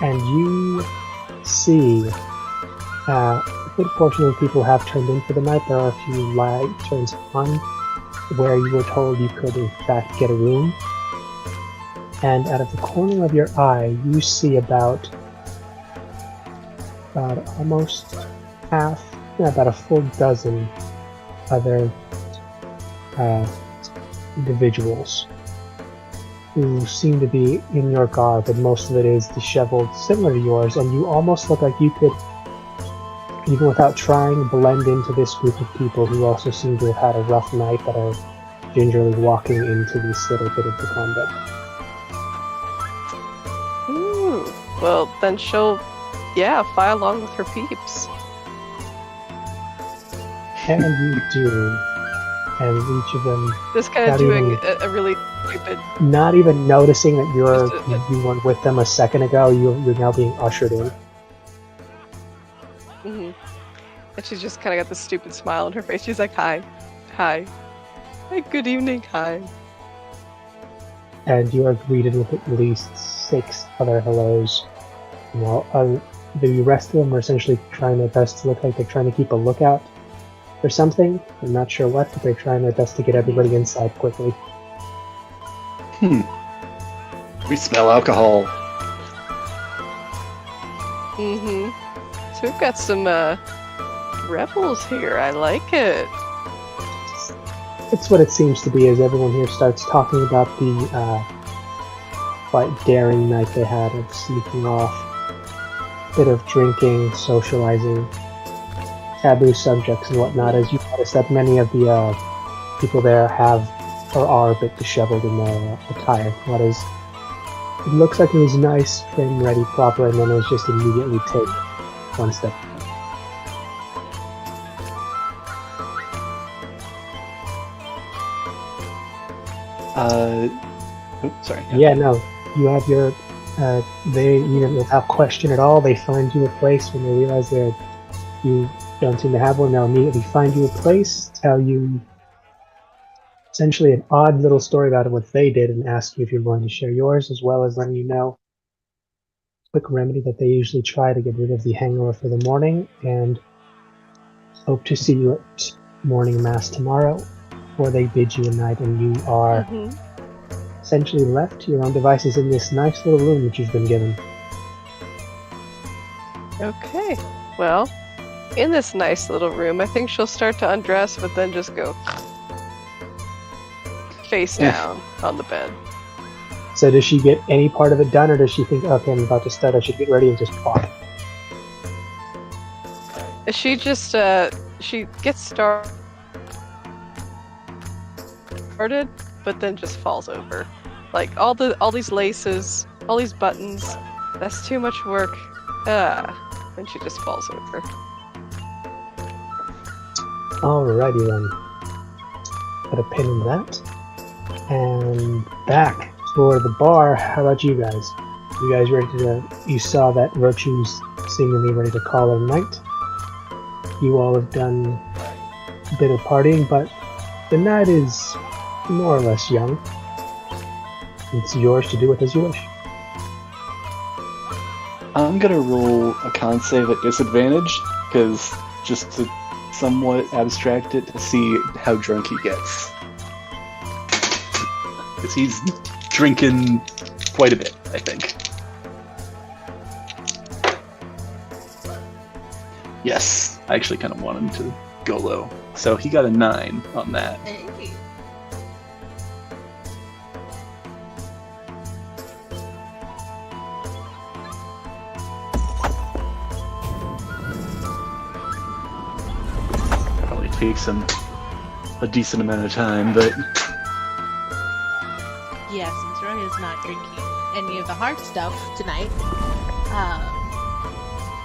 and you see a good portion of people have turned in for the night. There are a few light turns on where you were told you could in fact get a room. And out of the corner of your eye, you see about almost about a full dozen other individuals who seem to be in your garb, but most of it is disheveled, similar to yours, and you almost look like you could, even without trying, blend into this group of people who also seem to have had a rough night but are gingerly walking into this little bit of the convent. Ooh. Well, then she'll, fly along with her peeps. And you do, and each of them Just kind Not of doing even- a really stupid. not even noticing that Just you weren't with them a second ago, you're now being ushered in. Mm-hmm. And she's just kind of got this stupid smile on her face. She's like, hi. Hi, good evening, hi. And you are greeted with at least 6 other hellos. Well, the rest of them are essentially trying their best to look like they're trying to keep a lookout for something. I'm not sure what, but they're trying their best to get everybody inside quickly. We smell alcohol. Mm-hmm. So we've got some rebels here. I like it. It's what it seems to be as everyone here starts talking about the quite daring night they had of sneaking off, bit of drinking, socializing, taboo subjects and whatnot. As you notice that many of the people there have or are a bit disheveled in their attire. What is, it looks like it was nice, trim, ready, proper, and then it was just immediately taken one step. Sorry. Yeah, no. You have your, they, even without question at all, they find you a place when they realize that you don't seem to have one. They'll immediately find you a place, tell you essentially an odd little story about what they did, and ask you if you're willing to share yours, as well as letting you know a quick remedy that they usually try to get rid of the hangover for the morning, and hope to see you at morning mass tomorrow, before they bid you a night, and you are essentially left to your own devices in this nice little room that you've been given. Okay. Well, in this nice little room, I think she'll start to undress, but then just go face down on the bed. So does she get any part of it done, or does she think, okay, I'm about to start, I should get ready and just pop? She just she gets started, but then just falls over. Like all these laces, all these buttons, that's too much work. And she just falls over. Alrighty then. Put a pin in that. And back for the bar. How about you guys? You guys ready to? You saw that Virtue's seemingly ready to call it a night. You all have done a bit of partying, but the night is more or less young. It's yours to do with as you wish. I'm gonna roll a con save at disadvantage, because just to somewhat abstract it to see how drunk he gets. Because he's drinking quite a bit, I think. Yes, I actually kind of want him to go low. So he got a 9 on that. Hey. Probably takes him a decent amount of time, but Yeah, since Roy is not drinking any of the hard stuff tonight,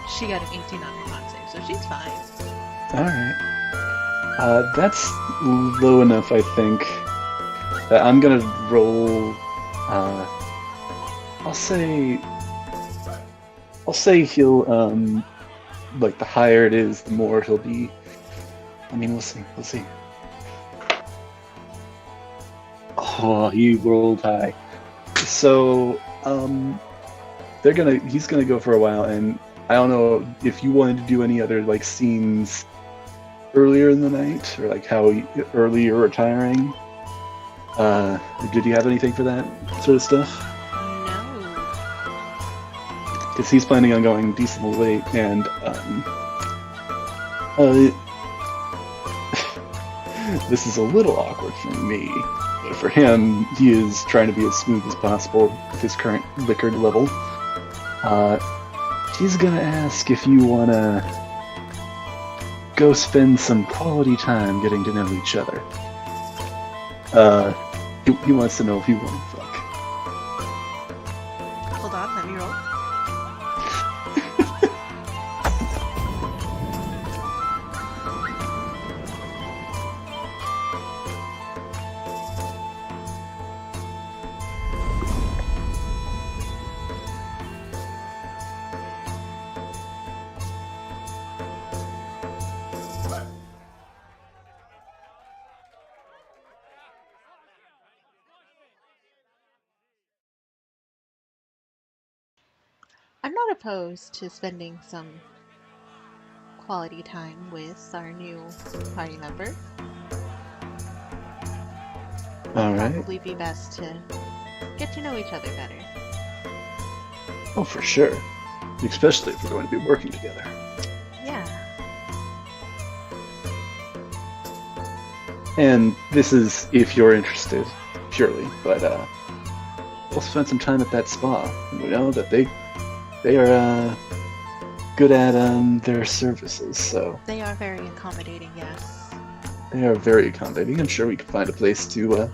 she got an 18 on her con save, so she's fine. alright. That's low enough, I think. I'm gonna roll. I'll say he'll like the higher it is, the more he'll be. I mean, we'll see. We'll see. Oh, he rolled high. So he's gonna go for a while, and I don't know if you wanted to do any other like scenes earlier in the night, or like how early you're retiring. Did you have anything for that sort of stuff? No. Because he's planning on going decently late, and this is a little awkward for me. But for him, he is trying to be as smooth as possible with his current liquor level. He's gonna ask if you wanna go spend some quality time getting to know each other. He wants to know if you want to fuck. Hold on, let me roll. I'm not opposed to spending some quality time with our new party member. All right. Probably be best to get to know each other better. Oh, for sure. Especially if we're going to be working together. Yeah. And this is if you're interested, purely. But we'll spend some time at that spa. And we know that they are good at their services, so They are very accommodating, yes. they are very accommodating. I'm sure we can find a place to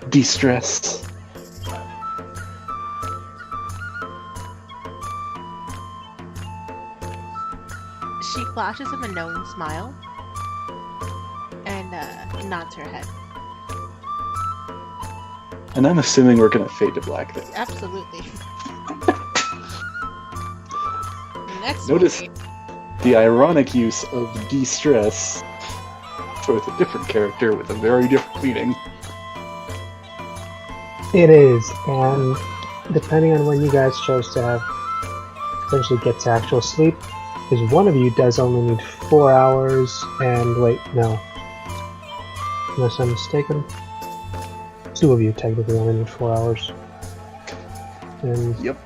de-stress. She flashes him a knowing smile and nods her head. And I'm assuming we're gonna fade to black there. Absolutely. Next Notice movie. the ironic use of de-stress with a different character with a very different meaning. It is, and depending on when you guys chose to have essentially get to actual sleep, because one of you does only need 4 hours, and wait, no. Unless I'm mistaken. 2 of you technically only need 4 hours. And Yep.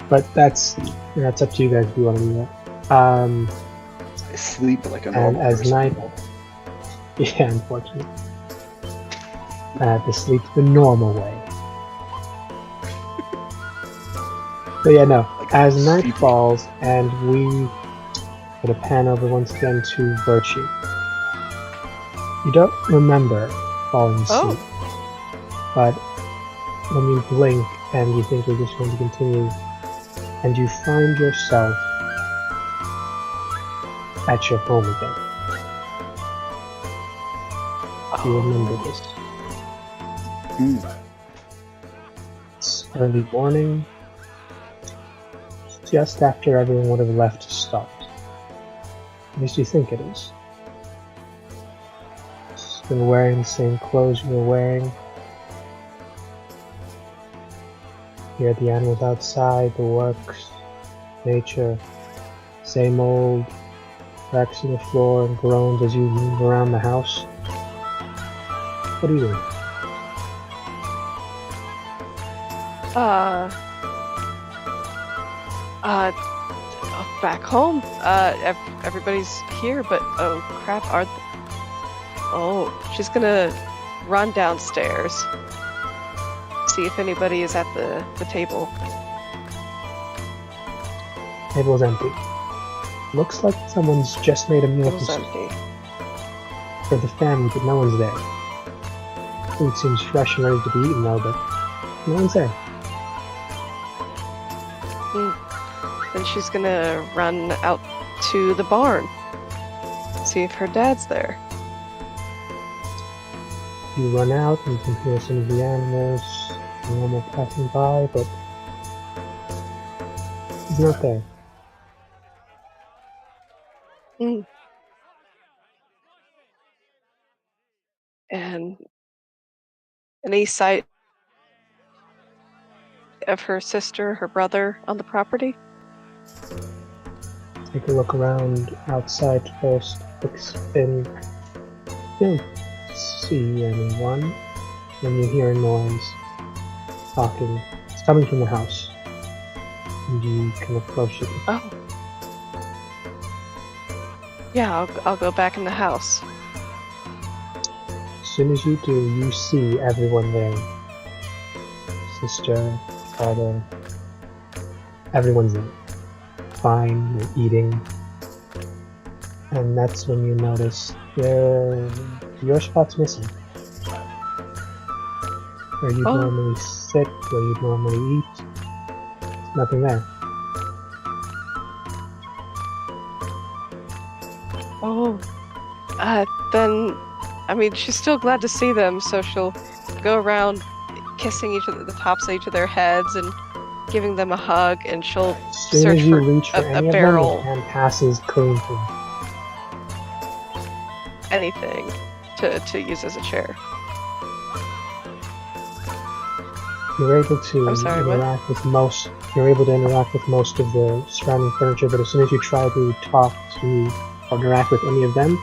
but that's up to you guys if you want to do that. I sleep like a And normal as person. night, yeah, unfortunately, I have to sleep the normal way. But yeah, no. Like As a night sleepy- falls, and we put a pan over once again to Virtue. You don't remember falling asleep, but when you blink and you think you're just going to continue, and you find yourself at your home again. You remember this. It's early morning, just after everyone would have left to start. At least you think it is. Still wearing the same clothes you were wearing. You hear the animals outside, the works, nature, same old cracks in the floor and groans as you move around the house. What are you doing? Back home. Everybody's here, but oh crap, oh, she's gonna run downstairs. See if anybody is at the table. Table's empty. Looks like someone's just made a meal Table's empty. for the family, but no one's there. Food seems fresh and ready to be eaten though, but no one's there. Then she's gonna run out to the barn. See if her dad's there. You run out and you can hear some of the animals normal passing by, but he's not there. And any sight of her sister, her brother on the property? Take a look around outside first. And you don't see anyone. When you hear a noise, talking, it's coming from the house. And you can approach it. Oh. Yeah, I'll go back in the house. As soon as you do, you see everyone there. Sister, father, everyone's there. Fine, you're eating. And that's when you notice your spot's missing. Where you Oh. normally sit, where you normally eat. There's nothing there. Oh. Then, I mean, she's still glad to see them, so she'll go around kissing each of the tops of each of their heads and giving them a hug, and she'll As soon search as you for reach for a any of barrel. them, the hand passes clean through. anything to use as a chair. You're able to I'm sorry, what? interact with most. You're able to interact with most of the surrounding furniture, but as soon as you try to talk to or interact with any of them,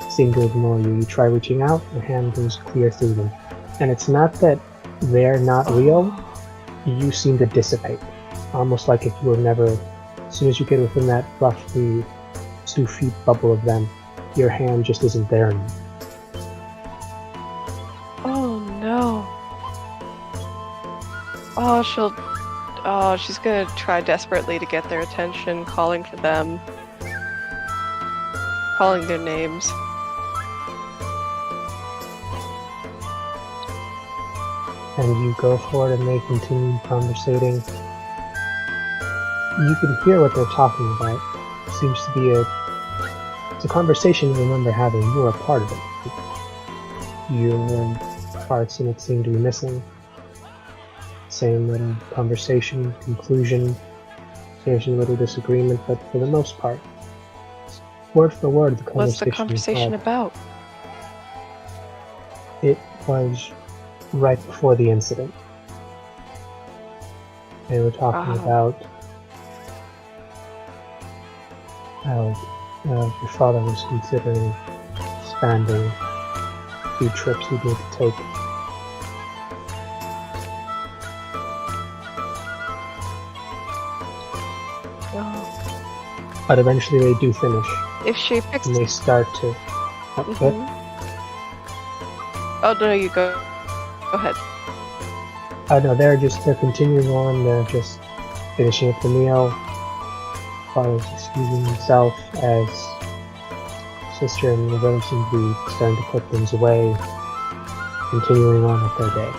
they seem to ignore you. You try reaching out, your hand goes clear through them, and it's not that they're not real. You seem to dissipate, almost like if you were never. As soon as you get within that roughly 2 feet bubble of them, your hand just isn't there anymore. Oh no. She's gonna try desperately to get their attention, calling for them, calling their names. And you go forward and they continue conversating. You can hear what they're talking about. It seems to be it's a conversation you remember having. You were a part of it. Your parts in it seem to be missing. Same little conversation, conclusion, occasional little disagreement, but for the most part, word for word, the conversation. What's the conversation about? It was right before the incident. They were talking about how your father was considering expanding a few trips he'd need to take. But eventually they do finish. If she picks... And they start to... Oh, no, you go. Go ahead. No, they're continuing on. They're just finishing up the meal. Father's excusing himself as sister and the brother seem to be starting to put things away, continuing on with their day.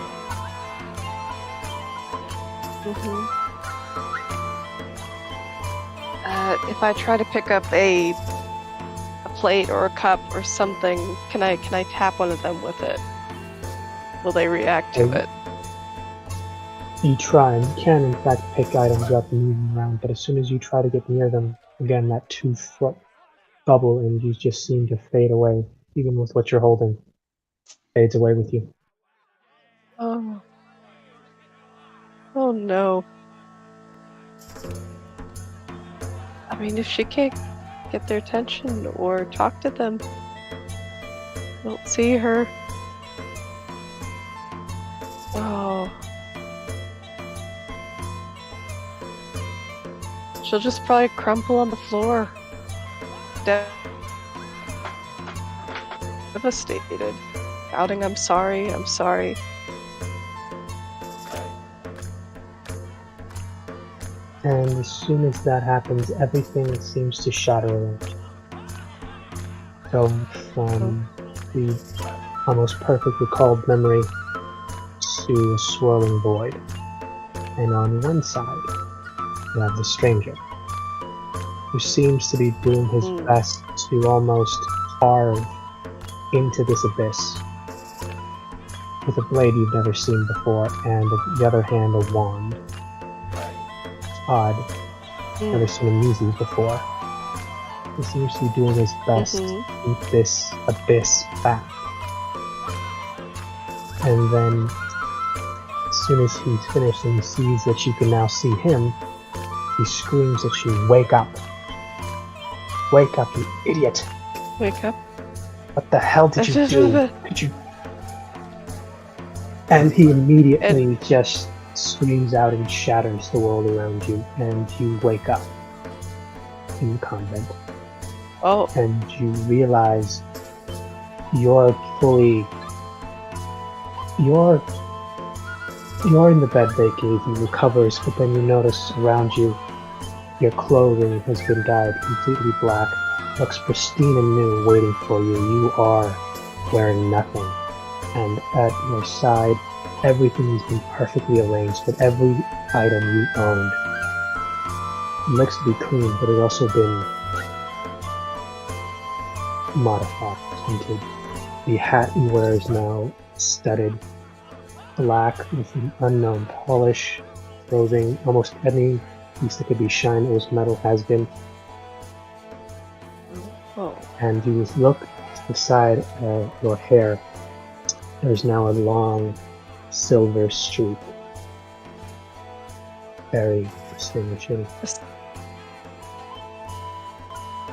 If I try to pick up a plate or a cup or something, can I tap one of them with it? Will they react to it? You try, and you can in fact pick items up and move them around, but as soon as you try to get near them, again that 2-foot bubble and you just seem to fade away, even with what you're holding. Fades away with you. Oh no. I mean, if she can't get their attention or talk to them, don't see her. Oh. She'll just probably crumple on the floor. Devastated. Shouting, I'm sorry, I'm sorry. And as soon as that happens, everything seems to shatter around. Going from the almost perfect recalled memory to a swirling void. And on one side, you have the stranger, who seems to be doing his best to almost carve into this abyss with a blade you've never seen before, and on the other hand, a wand. Odd. Never seen him use these before. He seems to be doing his best to keep this abyss back. And then, as soon as he's finished and he sees that you can now see him, he screams at you, "Wake up! Wake up, you idiot! Wake up. What the hell did you do? Could you..." And he immediately just screams out and shatters the world around you, and you wake up in the convent. Oh. And you realize you're in the bed they gave you, recovers, but then you notice around you your clothing has been dyed completely black, looks pristine and new, waiting for you. You are wearing nothing, and at your side everything has been perfectly arranged, but every item you owned looks to be clean, but has also been modified, tinted. The hat you wear is now studded black with an unknown polish, clothing almost any piece that could be shine or metal has been. Oh. And you look to the side of your hair. There's now a long silver streak very distinguishing.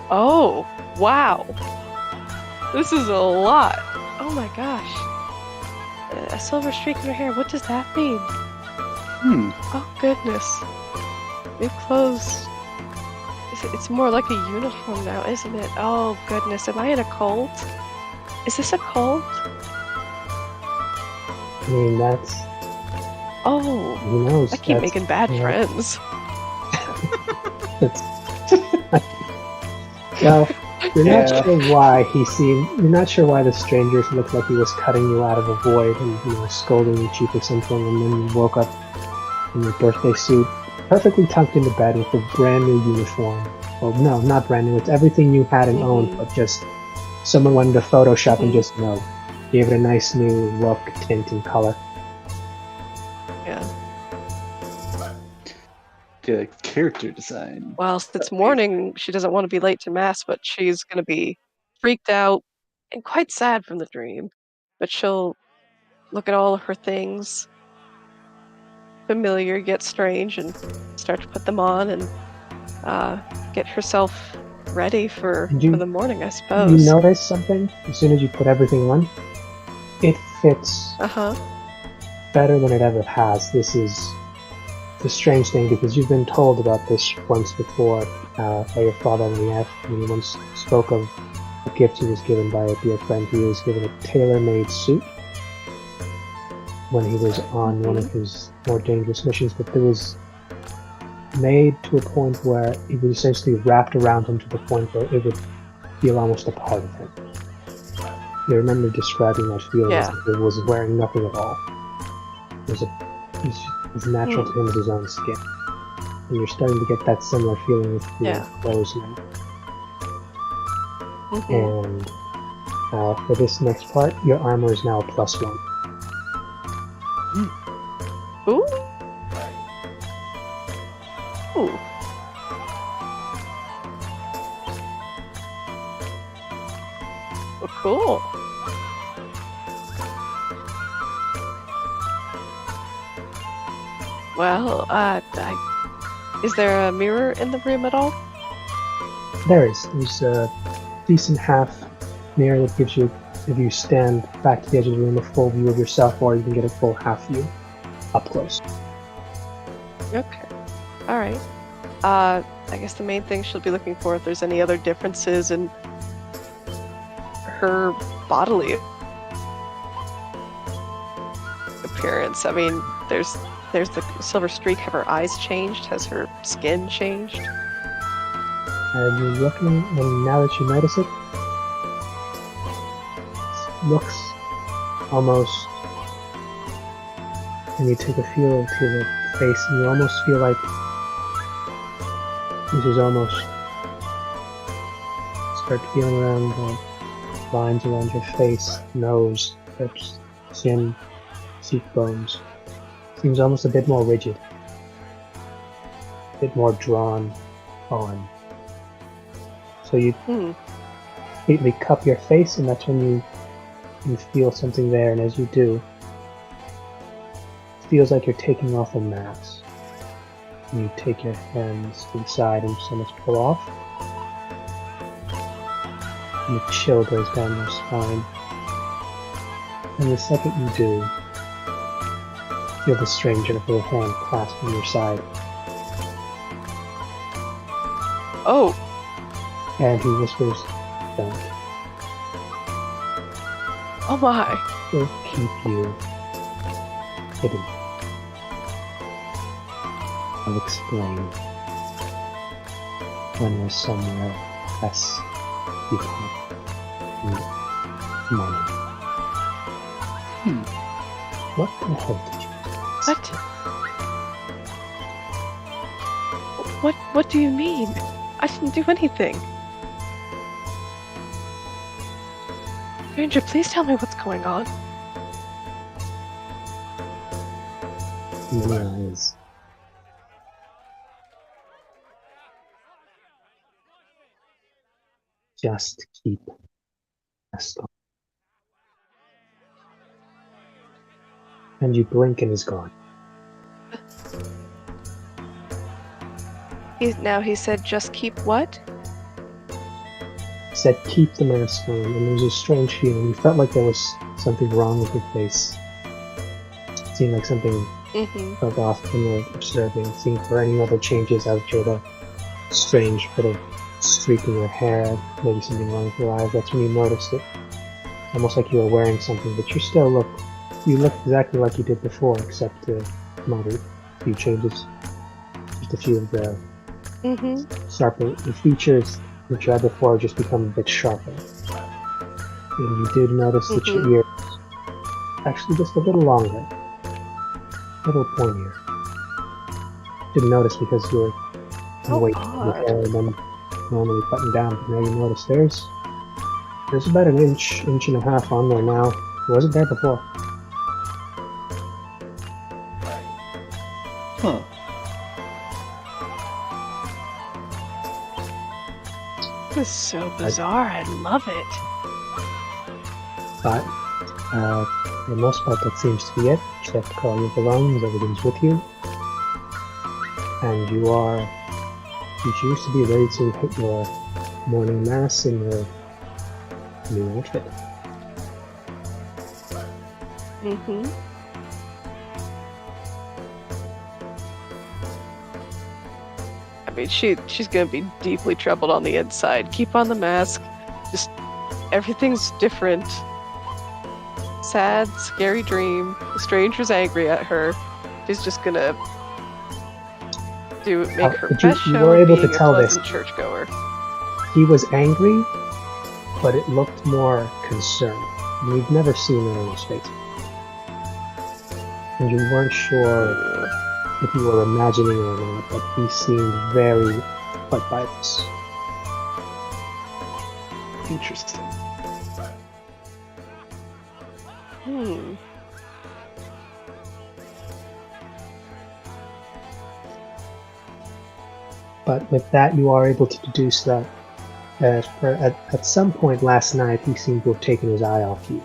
Oh, wow. This is a lot. Oh my gosh. A silver streak in her hair. What does that mean? Oh goodness. New clothes. It's more like a uniform now, isn't it? Oh goodness. Am I in a cult? Is this a cult? I mean, that's... Oh. Who knows? I keep making bad friends. Well, you're not sure why you're not sure why the stranger looked like he was cutting you out of a void and, scolding you for something, and then you woke up in your birthday suit, perfectly tucked into bed with a brand new uniform. Well, no, not brand new. It's everything you had and owned, but just someone went into Photoshop and just, gave it a nice new look, tint, and color. Yeah. Character design. Well, it's morning. She doesn't want to be late to mass, but she's going to be freaked out and quite sad from the dream. But she'll look at all of her things, familiar yet strange, and start to put them on and get herself ready for the morning, I suppose. You notice something? As soon as you put everything on, it fits better than it ever has. This is the strange thing, because you've been told about this once before by your father when he once spoke of a gift he was given by a dear friend. He was given a tailor-made suit when he was on one of his more dangerous missions, but it was made to a point where it was essentially wrapped around him to the point where it would feel almost a part of him. You remember describing that feeling as if it was wearing nothing at all. It was as natural to him as his own skin. And you're starting to get that similar feeling with your clothes now. And for this next part, your armor is now a +1. Ooh. Ooh. Well, cool. Well, is there a mirror in the room at all? There is. There's a decent half mirror that gives you, if you stand back to the edge of the room, a full view of yourself, or you can get a full half view up close. Okay. Alright. I guess the main thing she'll be looking for, if there's any other differences in her bodily appearance. I mean, there's the silver streak. Have her eyes changed? Has her skin changed? And you're looking, and now that you notice it, looks almost, and you take a feel to the face, and you almost feel like this is almost, start feeling around the lines around your face, nose, lips, chin, cheekbones. Seems almost a bit more rigid, a bit more drawn on. So you completely cup your face, and that's when you feel something there, and as you do, it feels like you're taking off a mask. You take your hands to the side and so much pull off, and a chill goes down your spine. And the second you do, feel the stranger with a hand clasped on your side. Oh! And he whispers, "Don't. Oh my! We'll keep you hidden. I'll explain when we're somewhere less people and money." What the hell did you What? What do you mean? I didn't do anything. Stranger, please tell me what's going on. Many eyes. Just keep mask on. And you blink and he's gone. He said just keep what? Said keep the mask on, and there was a strange feeling. You felt like there was something wrong with your face. It seemed like something felt off when you were observing, seeing for any other changes out of a strange bit of streak in your hair, maybe something wrong with your eyes. That's when you noticed it. Almost like you were wearing something, but you look exactly like you did before, except minor few changes. Just a few of the sharper the features which you had before just become a bit sharper. And you did notice that your ears actually just a little longer, a little pointier. Didn't notice because you were waiting for the hair and then normally buttoned down, but now you notice there's about an inch and a half on there now. It wasn't there before. Huh. This is so bizarre. I love it. But for the most part, that seems to be it. You have to call your belongings, everything's with you. And you choose to be ready to hit your morning mass in your new outfit. I mean, she's gonna be deeply troubled on the inside. Keep on the mask. Just everything's different. Sad, scary dream. The stranger's angry at her. She's just gonna make her best you show were able being to tell a this. pleasant churchgoer. He was angry, but it looked more concerned. You'd never seen it on his face. And you weren't sure if you were imagining it or not, but he seemed very hurt by this. Interesting. But with that, you are able to deduce that at some point last night, he seemed to have taken his eye off you,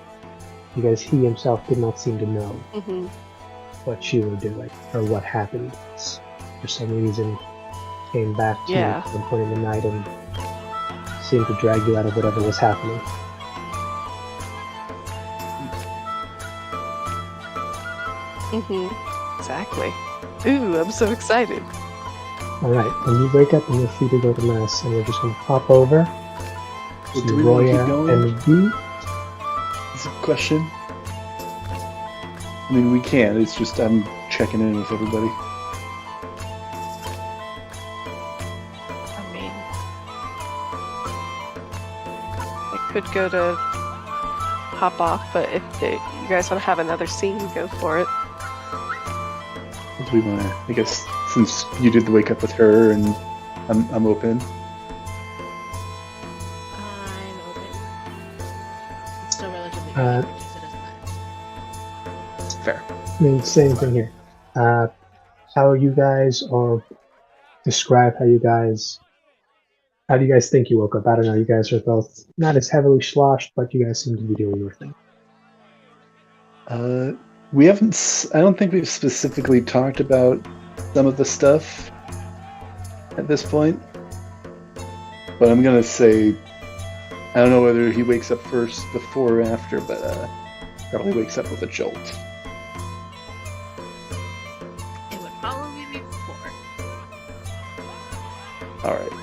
because he himself did not seem to know what you were doing or what happened. For some reason, came back to you at some point in the night and seemed to drag you out of whatever was happening. Exactly. Ooh, I'm so excited. Alright, when you wake up and you're free to go to mass, and we're just going to pop over Well, to do we want to keep Roya going? and V. That's a question. I mean, we can. It's just I'm checking in with everybody. I mean, I could go to hop off, but if you guys want to have another scene, go for it. What do we want to? I guess since you did the wake up with her, and I'm open. I'm open. It's still relatively early, so it doesn't matter. Fair. I mean, same thing here. How are you guys, or describe how do you guys think you woke up? I don't know, you guys are both not as heavily sloshed, but you guys seem to be doing your thing. We haven't. I don't think we've specifically talked about some of the stuff at this point. But I'm gonna say, I don't know whether he wakes up first, before, or after, but probably wakes up with a jolt. It would probably be before. All right.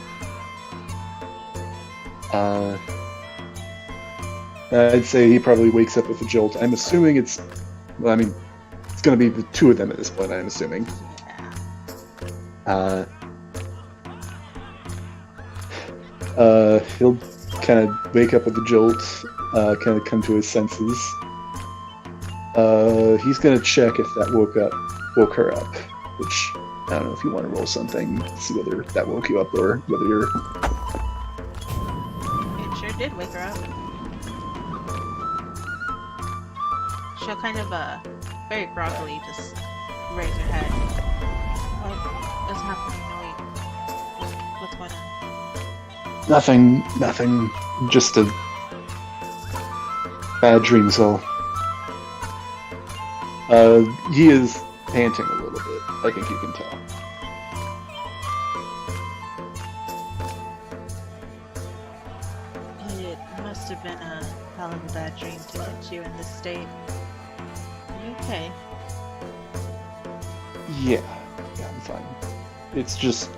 I'd say he probably wakes up with a jolt. I'm assuming it's. Well, I mean, it's going to be the two of them at this point, I'm assuming. He'll kind of wake up with a jolt, kind of come to his senses. He's going to check if that woke her up, which I don't know if you want to roll something, see whether that woke you up or whether you're. It sure did wake her up. She'll kind of, very groggily just raise her head. What's happening? No, wait. What's going on? Nothing. Just a bad dream, so. He is panting a little bit. I think you can tell. must have been a hell of a bad dream to get you in this state. Are you okay? Yeah, I'm fine. It's just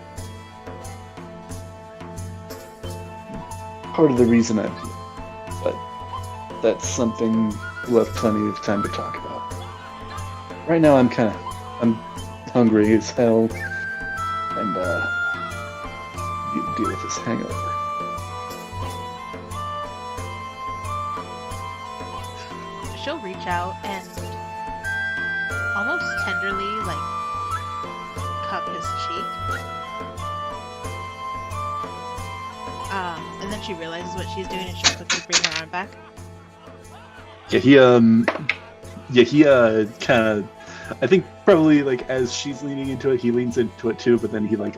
part of the reason I'm here. But that's something we'll have plenty of time to talk about. Right now I'm hungry as hell, and you deal with this hangover. She'll reach out and almost tenderly, like, cup his cheek. And then she realizes what she's doing and she'll quickly bring her arm back. Yeah, he kind of, I think probably like as she's leaning into it, he leans into it too. But then he like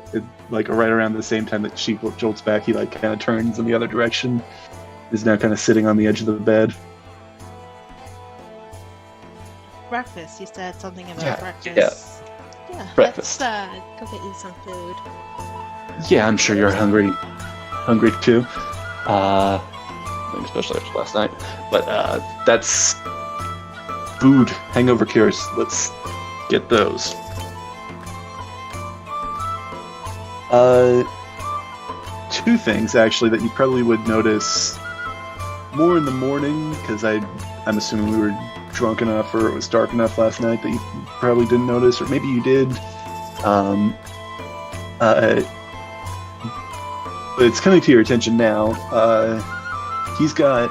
right around the same time that she jolts back, he like kind of turns in the other direction. Is now kind of sitting on the edge of the bed. Breakfast. You said something about breakfast. Yeah, breakfast. Let's go get you some food. Yeah, I'm sure you're hungry too. Especially after last night. But that's food, hangover cures. Let's get those. Two things actually that you probably would notice more in the morning, because I'm assuming we were drunk enough or it was dark enough last night that you probably didn't notice, or maybe you did. But it's coming to your attention now. He's got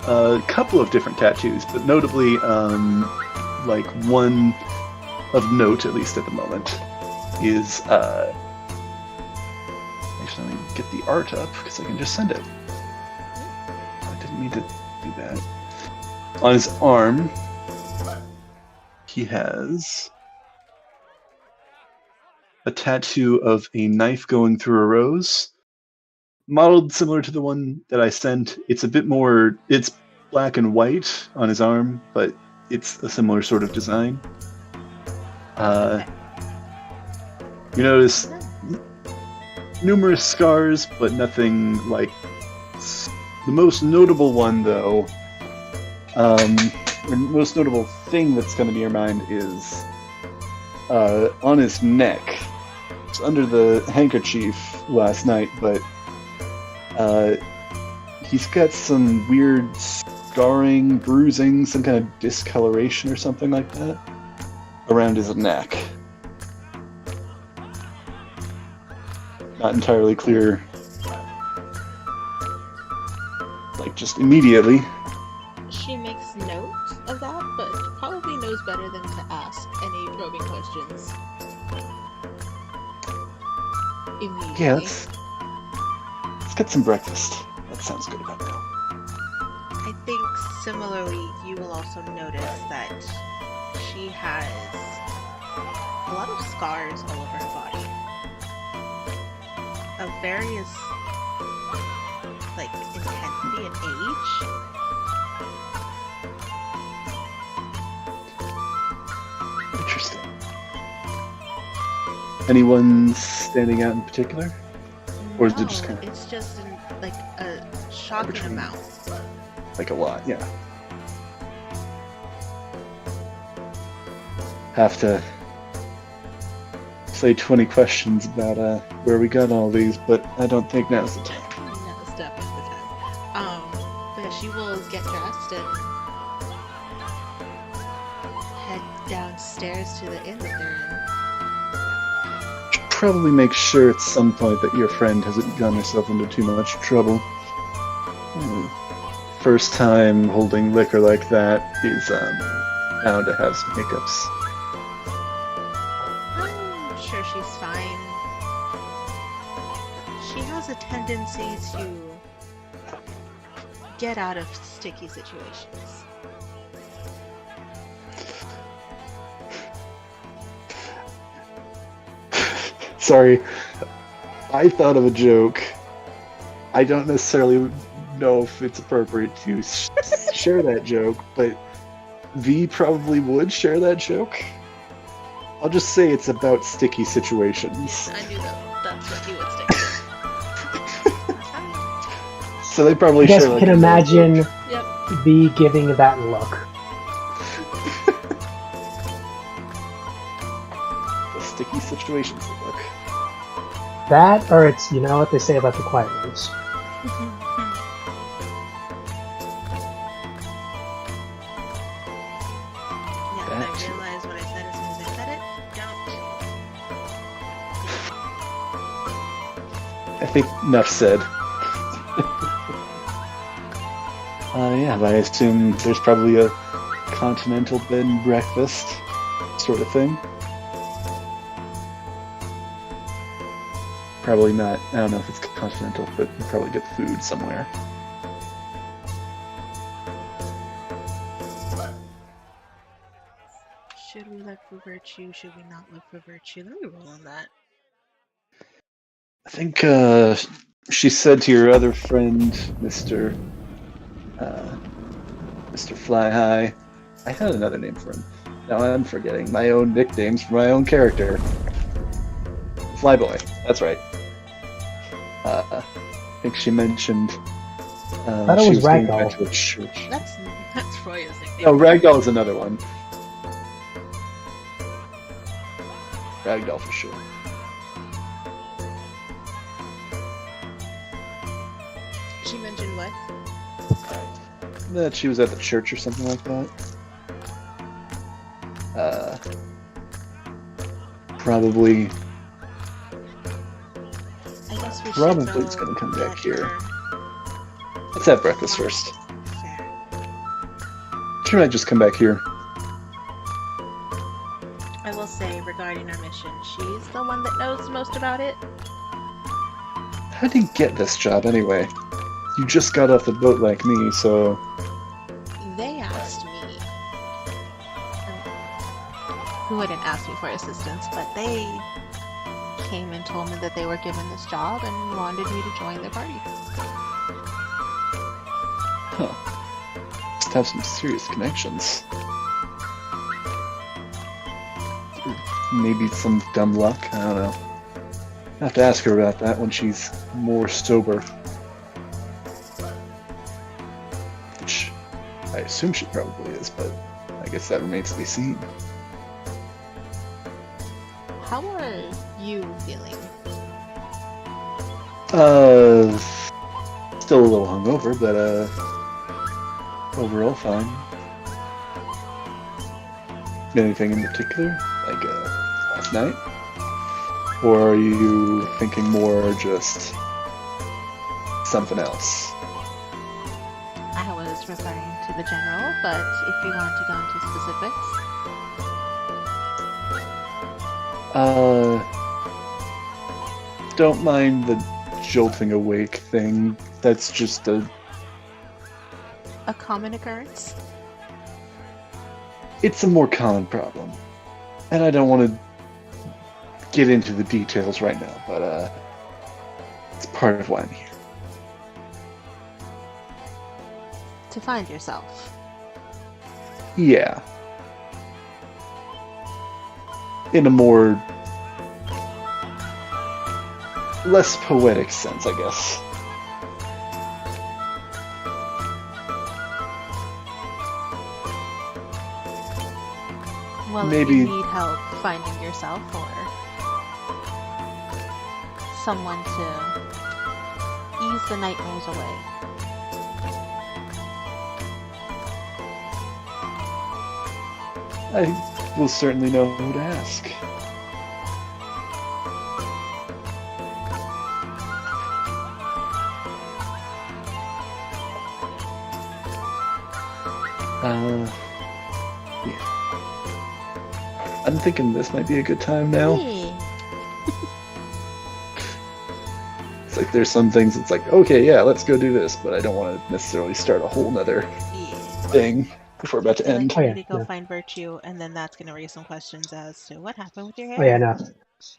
a couple of different tattoos, but notably, like one of note, at least at the moment, is actually, let me get the art up because I can just send it. I didn't mean to do that. On his arm, he has a tattoo of a knife going through a rose, modeled similar to the one that I sent. It's a bit more, it's black and white on his arm, but it's a similar sort of design. You notice numerous scars, but nothing like the most notable one, though. The most notable thing that's going to be in your mind is on his neck. It's under the handkerchief last night, but he's got some weird scarring, bruising, some kind of discoloration or something like that around his neck. Not entirely clear, like just immediately. She makes note of that, but probably knows better than to ask any probing questions immediately. Yeah, let's get some breakfast. That sounds good about now. I think similarly, you will also notice that she has a lot of scars all over her body of various, like, intensity and age. Interesting. Anyone standing out in particular? Or is it just kind of... It's just like a shocking amount. Like a lot, yeah. Have to say 20 questions about where we got all these, but I don't think now's the time. Now's definitely the time. But yeah, she will get dressed and head downstairs to the inn that they're in. Should probably make sure at some point that your friend hasn't gotten herself into too much trouble. First time holding liquor like that is bound to have some hiccups. I'm sure she's fine. She has a tendency to get out of sticky situations. Sorry, I thought of a joke. I don't necessarily know if it's appropriate to share that joke, but V probably would share that joke. I'll just say it's about sticky situations. I knew that's what he would stick So they probably You guys share, like, can a imagine Yep. B giving that look. The sticky situations look. That, or it's, you know what they say about the quiet ones. Yeah, That I too. realized what I said as soon as I said it. Don't. I think enough said. Yeah, but I assume there's probably a continental bed and breakfast sort of thing. Probably not. I don't know if it's continental, but you probably get food somewhere. Should we look for virtue? Should we not look for virtue? Let me roll on that. I think she said to your other friend, Mr. Fly High. I had another name for him. Now I'm forgetting my own nicknames for my own character. Flyboy. That's right. I think she mentioned. Thought it she was going Ragdoll. back to a church. That's Roya's nickname. No, Ragdoll is another one. Ragdoll for sure. She mentioned what? That she was at the church or something like that. Probably. I guess we Probably should it's gonna come back get here. her- Let's have breakfast first. Fair. She might just come back here. I will say regarding our mission, she's the one that knows most about it. How did you get this job anyway? You just got off the boat like me, so They asked me. Who wouldn't ask me for assistance, but they came and told me that they were given this job and wanted me to join their party. must have some serious connections. Or maybe some dumb luck. I don't know. I have to ask her about that when she's more sober. Which I assume she probably is, but I guess that remains to be seen. How are you feeling? Still a little hungover, but overall fine. Anything in particular? Like last night? Or are you thinking more just something else? I was referring to the general, but if you want to go into specifics. Don't mind the jolting awake thing. That's just A common occurrence? it's a more common problem. And I don't want to get into the details right now, but it's part of why I'm here. To find yourself. Yeah. In a more less poetic sense, I guess. Well, if Maybe- you need help finding yourself or someone to ease the nightmares away. I will certainly know who to ask. Yeah. I'm thinking this might be a good time now. Yeah. It's like there's some things it's like, okay, yeah, let's go do this, but I don't want to necessarily start a whole nother Yeah. thing before we're about to I feel end. like you Oh, yeah, need to go yeah. find virtue, and then that's going to raise some questions as to what happened with your hair. Oh yeah, no.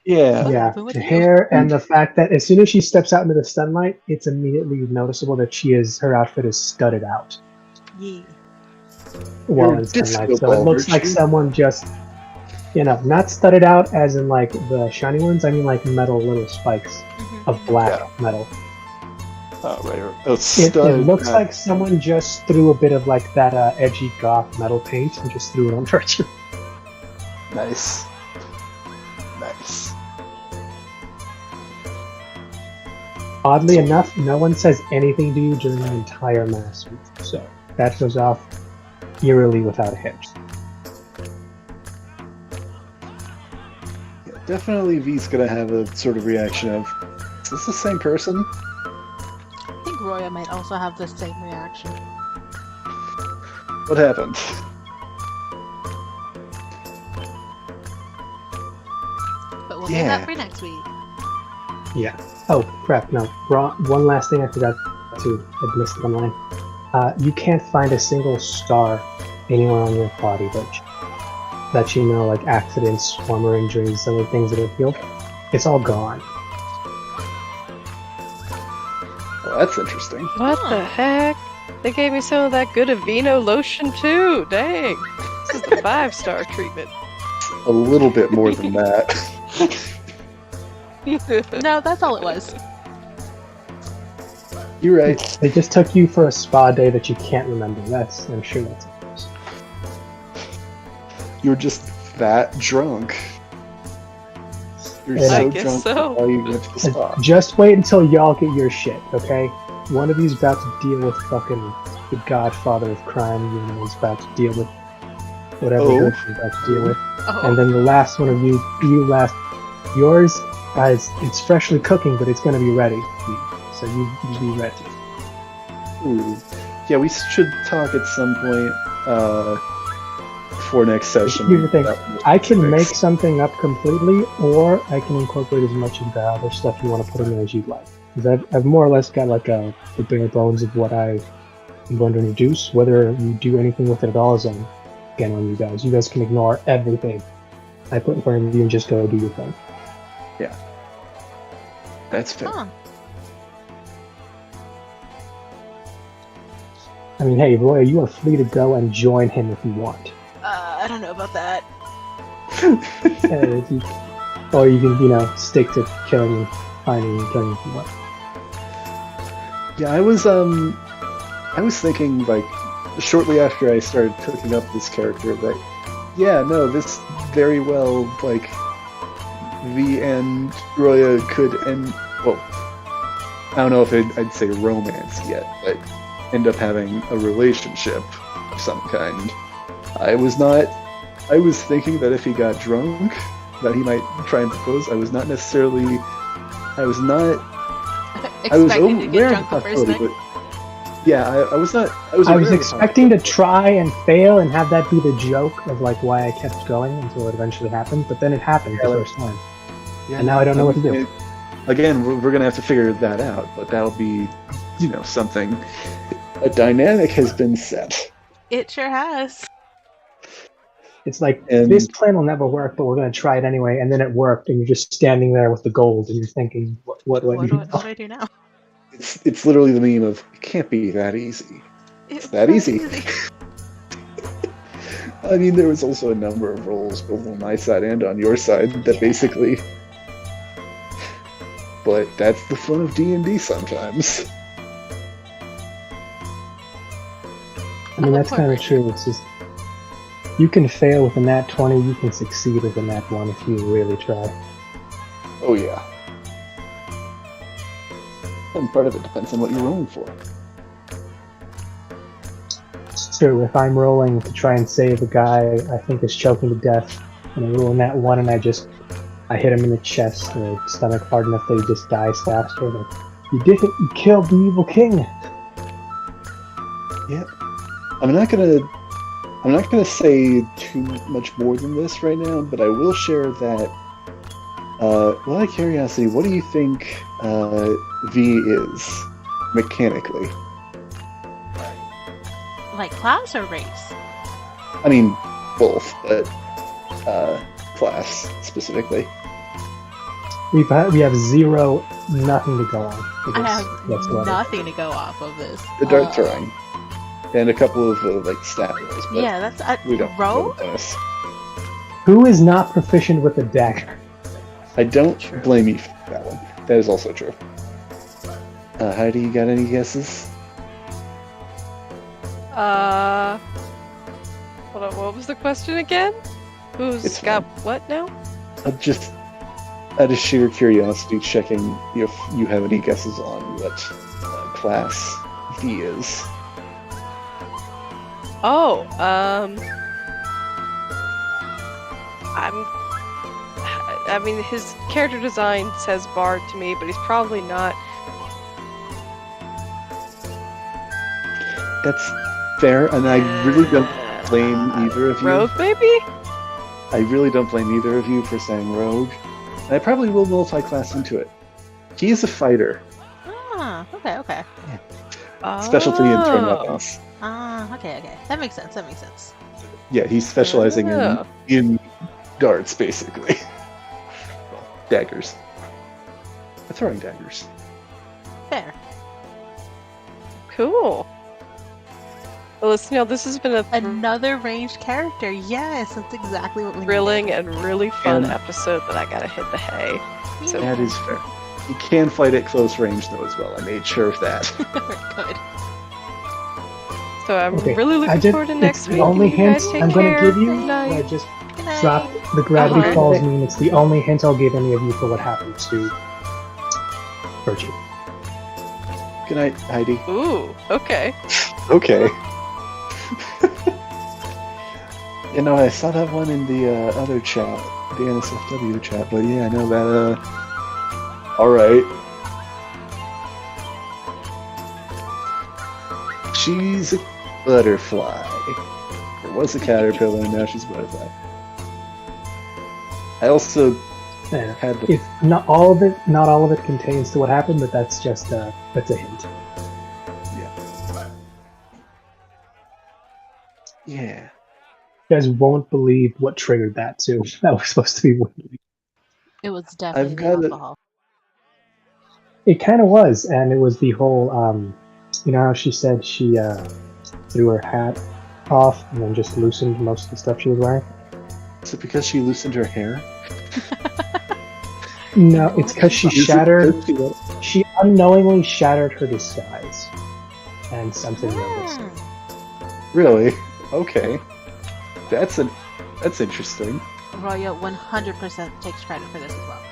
Yeah. What Yeah, happened with the you? hair and the fact that as soon as she steps out into the sunlight, it's immediately noticeable that her outfit is studded out Yeah. while You're in a disco sunlight. So it ball, looks like Virtue. someone just, not studded out as in like the shiny ones. I mean like metal little spikes Mhm, of mhm. black metal. Oh, right. Oh, It stud. looks like someone just threw a bit of like that edgy goth metal paint and just threw it on Virtue. Nice. Nice. Oddly enough, no one says anything to you during the entire mass week, so that goes off eerily without a hitch. Yeah, definitely V's gonna have a sort of reaction of, is this the same person? I think Roya might also have the same reaction. What happened? But we'll leave that for next week. Yeah. Oh, crap, no. One last thing I forgot to have listed online. You can't find a single star anywhere on your body that you know, like accidents, former injuries, other things that have healed. It's all gone. Well, that's interesting. What the heck? They gave me some of that good Aveeno lotion too. Dang. This is the 5-star treatment. A little bit more than that. No, that's all it was. You're right. They just took you for a spa day that you can't remember. I'm sure that's it. You're just that drunk. You're I so guess drunk so. while you get to the spa. Just wait until y'all get your shit, okay? One of you's about to deal with fucking the godfather of crime, the other one's about to deal with whatever you're about to deal with. Oh, And then the last one of you last. Yours, guys, it's freshly cooking, but it's gonna be ready. So you be ready. Ooh. Yeah, we should talk at some point before next session. Here's the thing. I can Fix. make something up completely, or I can incorporate as much of the other stuff you want to put in there as you'd like. Because I've more or less got like the bare bones of what I'm going to introduce. Whether you do anything with it at all is again on you guys. You guys can ignore everything I put in front of you and just go do your thing. That's fair. huh. I mean, hey, Roy, you are free to go and join him if you want. I don't know about that. Or you can, stick to killing and finding and killing if you want. Yeah, I was thinking, like, shortly after I started cooking up this character that, yeah, no, this very well, like, V and Roya could end, well, I don't know if I'd say romance yet, but end up having a relationship of some kind. I was thinking that if he got drunk, that he might try and propose. I was Expecting to get drunk the first night. but yeah, I was not. I was I was aware of the expecting to possibility. try and fail and have that be the joke of like why I kept going until it eventually happened, but then it happened the first time. Yeah, And now I don't know what to do. Again, we're gonna have to figure that out, but that'll be, something. A dynamic has been set. It sure has. It's like, And- this plan will never work, but we're going to try it anyway, and then it worked, and you're just standing there with the gold, and you're thinking, what do I do? What do I do now? It's literally the meme of, it can't be that easy. It's that easy. I mean, there was also a number of roles, both on my side and on your side, that basically... But that's the fun of D&D sometimes. I mean, that's kind of true. It's just, you can fail with a nat 20, you can succeed with a nat 1 if you really try. Oh yeah. And part of it depends on what you're rolling for. It's true, if I'm rolling to try and save a guy I think is choking to death, and I roll a nat 1 and I hit him in the chest or stomach hard enough that he just dies faster, like, you did it, you killed the evil king! Yeah. I'm not gonna say too much more than this right now, but I will share that. Out of curiosity, what do you think V is mechanically? Like class or race? I mean, both, but class specifically. We have nothing to go on. I have whatsoever. nothing to go off of this. The dart throwing, and a couple of stat rolls. But Yeah, that's we don't row. bonus. Who is not proficient with a dagger? I don't blame you for that one. That is also true. Heidi, you got any guesses? Hold on, what was the question again? Who's It's got fine. what now? Just out of sheer curiosity, checking if you have any guesses on what class he is. Oh, I mean, his character design says bard to me, but he's probably not. That's fair, and I really don't blame either of you. Rogue, maybe? I really don't blame either of you for saying rogue. And I probably will multi-class into it. He is a fighter. Okay. Specialty in turn weapons. Okay. That makes sense. Yeah, he's specializing in darts, basically. Well, daggers. Throwing daggers. Fair. Cool. Well, listen, this has been Another ranged character. Yes, that's exactly what we thrilling needed. and really fun And- episode, but I gotta hit the hay. So That is fair. He can fight at close range, though, as well. I made sure of that. Good. So I'm Okay, really looking forward to next it's week. the only You guys hint take I'm going to care. give you. Good night. I just Good night. dropped the Gravity Uh-huh. Falls meme. It's the only hint I'll give any of you for what happens to Virtue. Good night, Heidi. Ooh, okay. Okay. I saw that one in the other chat, the NSFW chat, but yeah, I know that, alright. She's a butterfly. It was a caterpillar, and now she's a butterfly. I also Yeah. had the... If not all of it contains to what happened, but that's just that's a hint. Yeah. You guys won't believe what triggered that too. That was supposed to be weird. It was definitely I've the got it. alcohol. It kind of was, and it was the whole. You know how she said she threw her hat off and then just loosened most of the stuff she was wearing. Is it because she loosened her hair? No, it's because she Is it shattered. because She unknowingly shattered her disguise, and something noticed. Really? Okay. That's interesting. Roya 100% takes credit for this as well.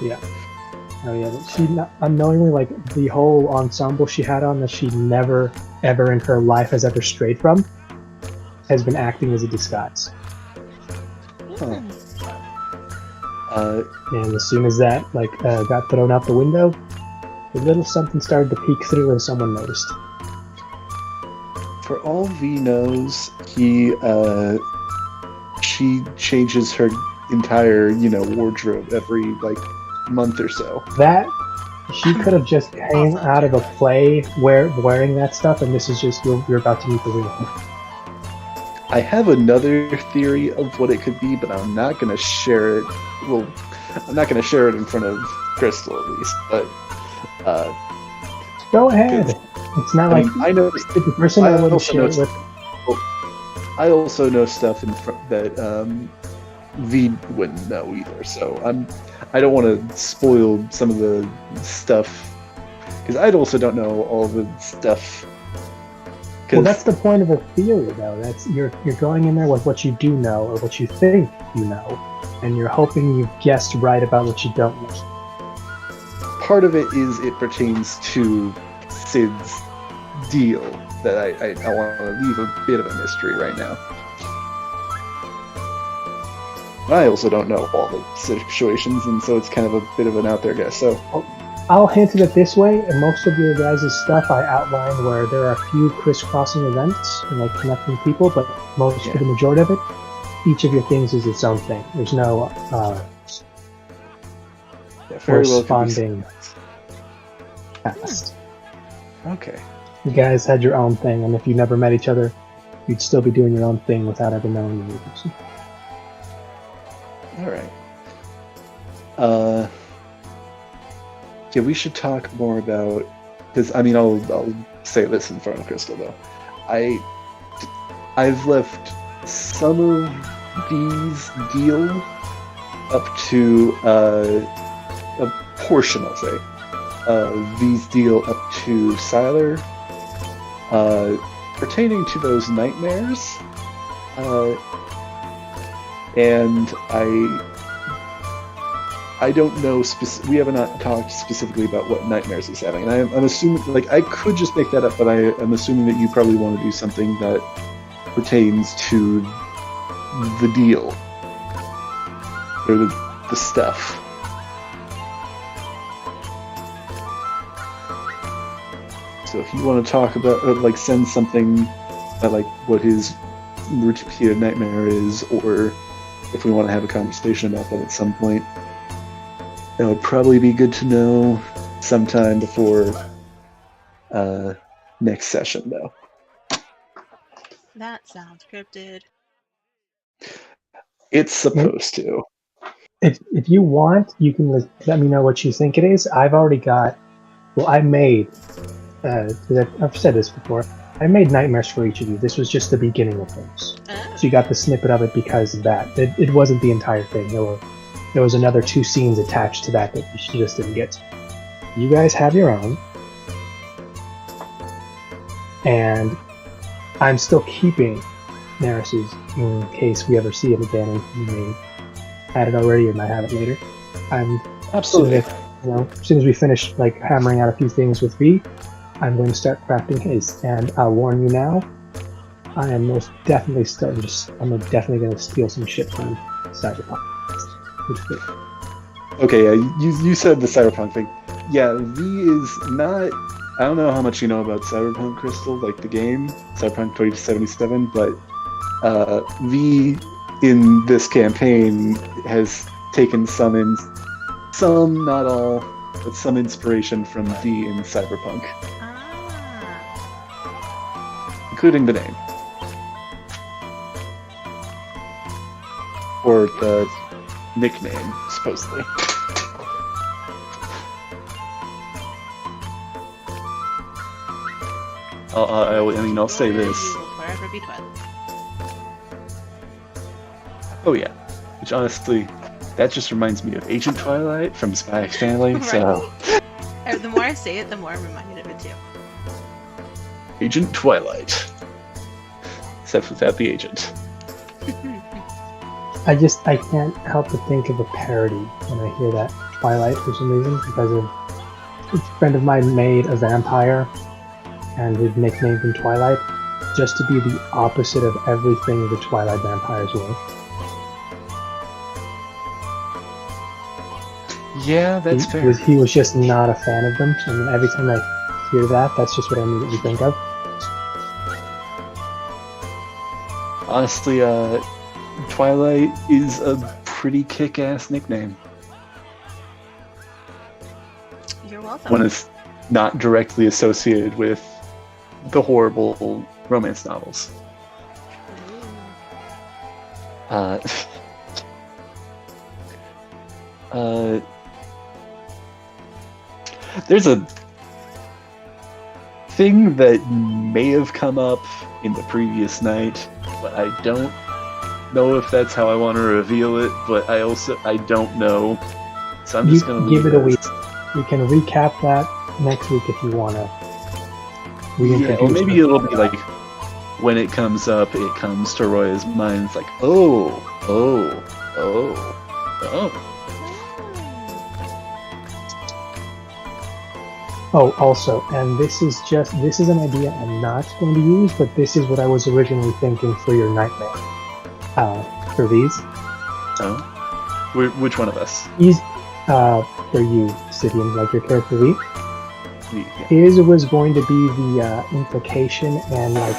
Yeah. Oh yeah, but she unknowingly, like, the whole ensemble she had on that she never ever in her life has ever strayed from has been acting as a disguise. Huh. And as soon as that got thrown out the window, a little something started to peek through and someone noticed. For all V knows, she changes her entire, wardrobe every month or so. That she could have just came out of a play wearing that stuff, and this is just you're about to meet the real. I have another theory of what it could be, but I'm not gonna share it. Well, I'm not gonna share it in front of Crystal at least. But Go ahead. It's not like I know the person I wouldn't also share know it with. I also know stuff that V wouldn't know either. So I don't want to spoil some of the stuff because I also don't know all the stuff. Well, that's the point of a theory, though. That's you're going in there with what you do know or what you think you know, and you're hoping you've guessed right about what you don't know. Part of it is it pertains to Sid's deal that I want to leave a bit of a mystery right now. I also don't know all the situations, and so it's kind of a bit of an out there guess. So I'll hint it this way: in most of your guys' stuff, I outlined where there are a few crisscrossing events and connecting people, but for the majority of it, each of your things is its own thing. There's no very well corresponding past. Okay. You guys had your own thing, and if you never met each other, you'd still be doing your own thing without ever knowing the other person. All right. Yeah, we should talk more about because I'll say this in front of Crystal though. I've left some of these deal up to a portion, I'll say, V's deal up to Siler, pertaining to those nightmares, and I don't know. We have not talked specifically about what nightmares he's having, and I'm assuming, like, I could just make that up, but I'm assuming that you probably want to do something that pertains to the deal or the stuff. So if you want to talk about, like, send something about, like, what his repeated nightmare is, or if we want to have a conversation about that at some point, it would probably be good to know sometime before next session, though. That sounds cryptid. It's supposed to. If you want, you can let me know what you think it is. I've already got. Well, I made. I've said this before. I made nightmares for each of you. This was just the beginning of things. Oh. So you got the snippet of it because of that. It wasn't the entire thing. There was another 2 scenes attached to that you just didn't get to. You guys have your own. And I'm still keeping Neris's in case we ever see it again, and you may had it already or might have it later. I'm Absolutely. as soon as we finish like hammering out a few things with V, I'm going to start crafting his. And I'll warn you now, I am most definitely I'm definitely going to steal some shit from Cyberpunk. Okay, yeah, you said the Cyberpunk thing. Yeah, V is not. I don't know how much you know about Cyberpunk, Crystal, like the game, Cyberpunk 2077, but V in this campaign has taken some, not all, but some inspiration from V in Cyberpunk. Including the name. Or the nickname, supposedly. I'll say this. You will forever be Twilight. Oh yeah, which honestly, that just reminds me of Agent Twilight from Spy X Family. Right. So, The more I say it, the more I'm reminded of it too. Agent Twilight, except without the agent. I can't help but think of a parody when I hear that Twilight for some reason, because a friend of mine made a vampire and his nickname from Twilight, just to be the opposite of everything the Twilight vampires were. Yeah, that's fair. He was just not a fan of them, and every time I hear that, that's just what I immediately think of. Honestly, Twilight is a pretty kick-ass nickname. You're welcome. When it's not directly associated with the horrible romance novels. There's a thing that may have come up in the previous night, but I don't know if that's how I want to reveal it, but I don't know. So I'm just going to give it a week. We can recap that next week if you want to. Yeah, or maybe it'll be like, when it comes up, it comes to Roya's mind. It's like, oh. Oh, also, and this is an idea I'm not going to use, but this is what I was originally thinking for your nightmare. For these. Oh? Which one of us? He's, for you, Sidian, like your character Lee. Yeah. His was going to be the implication and like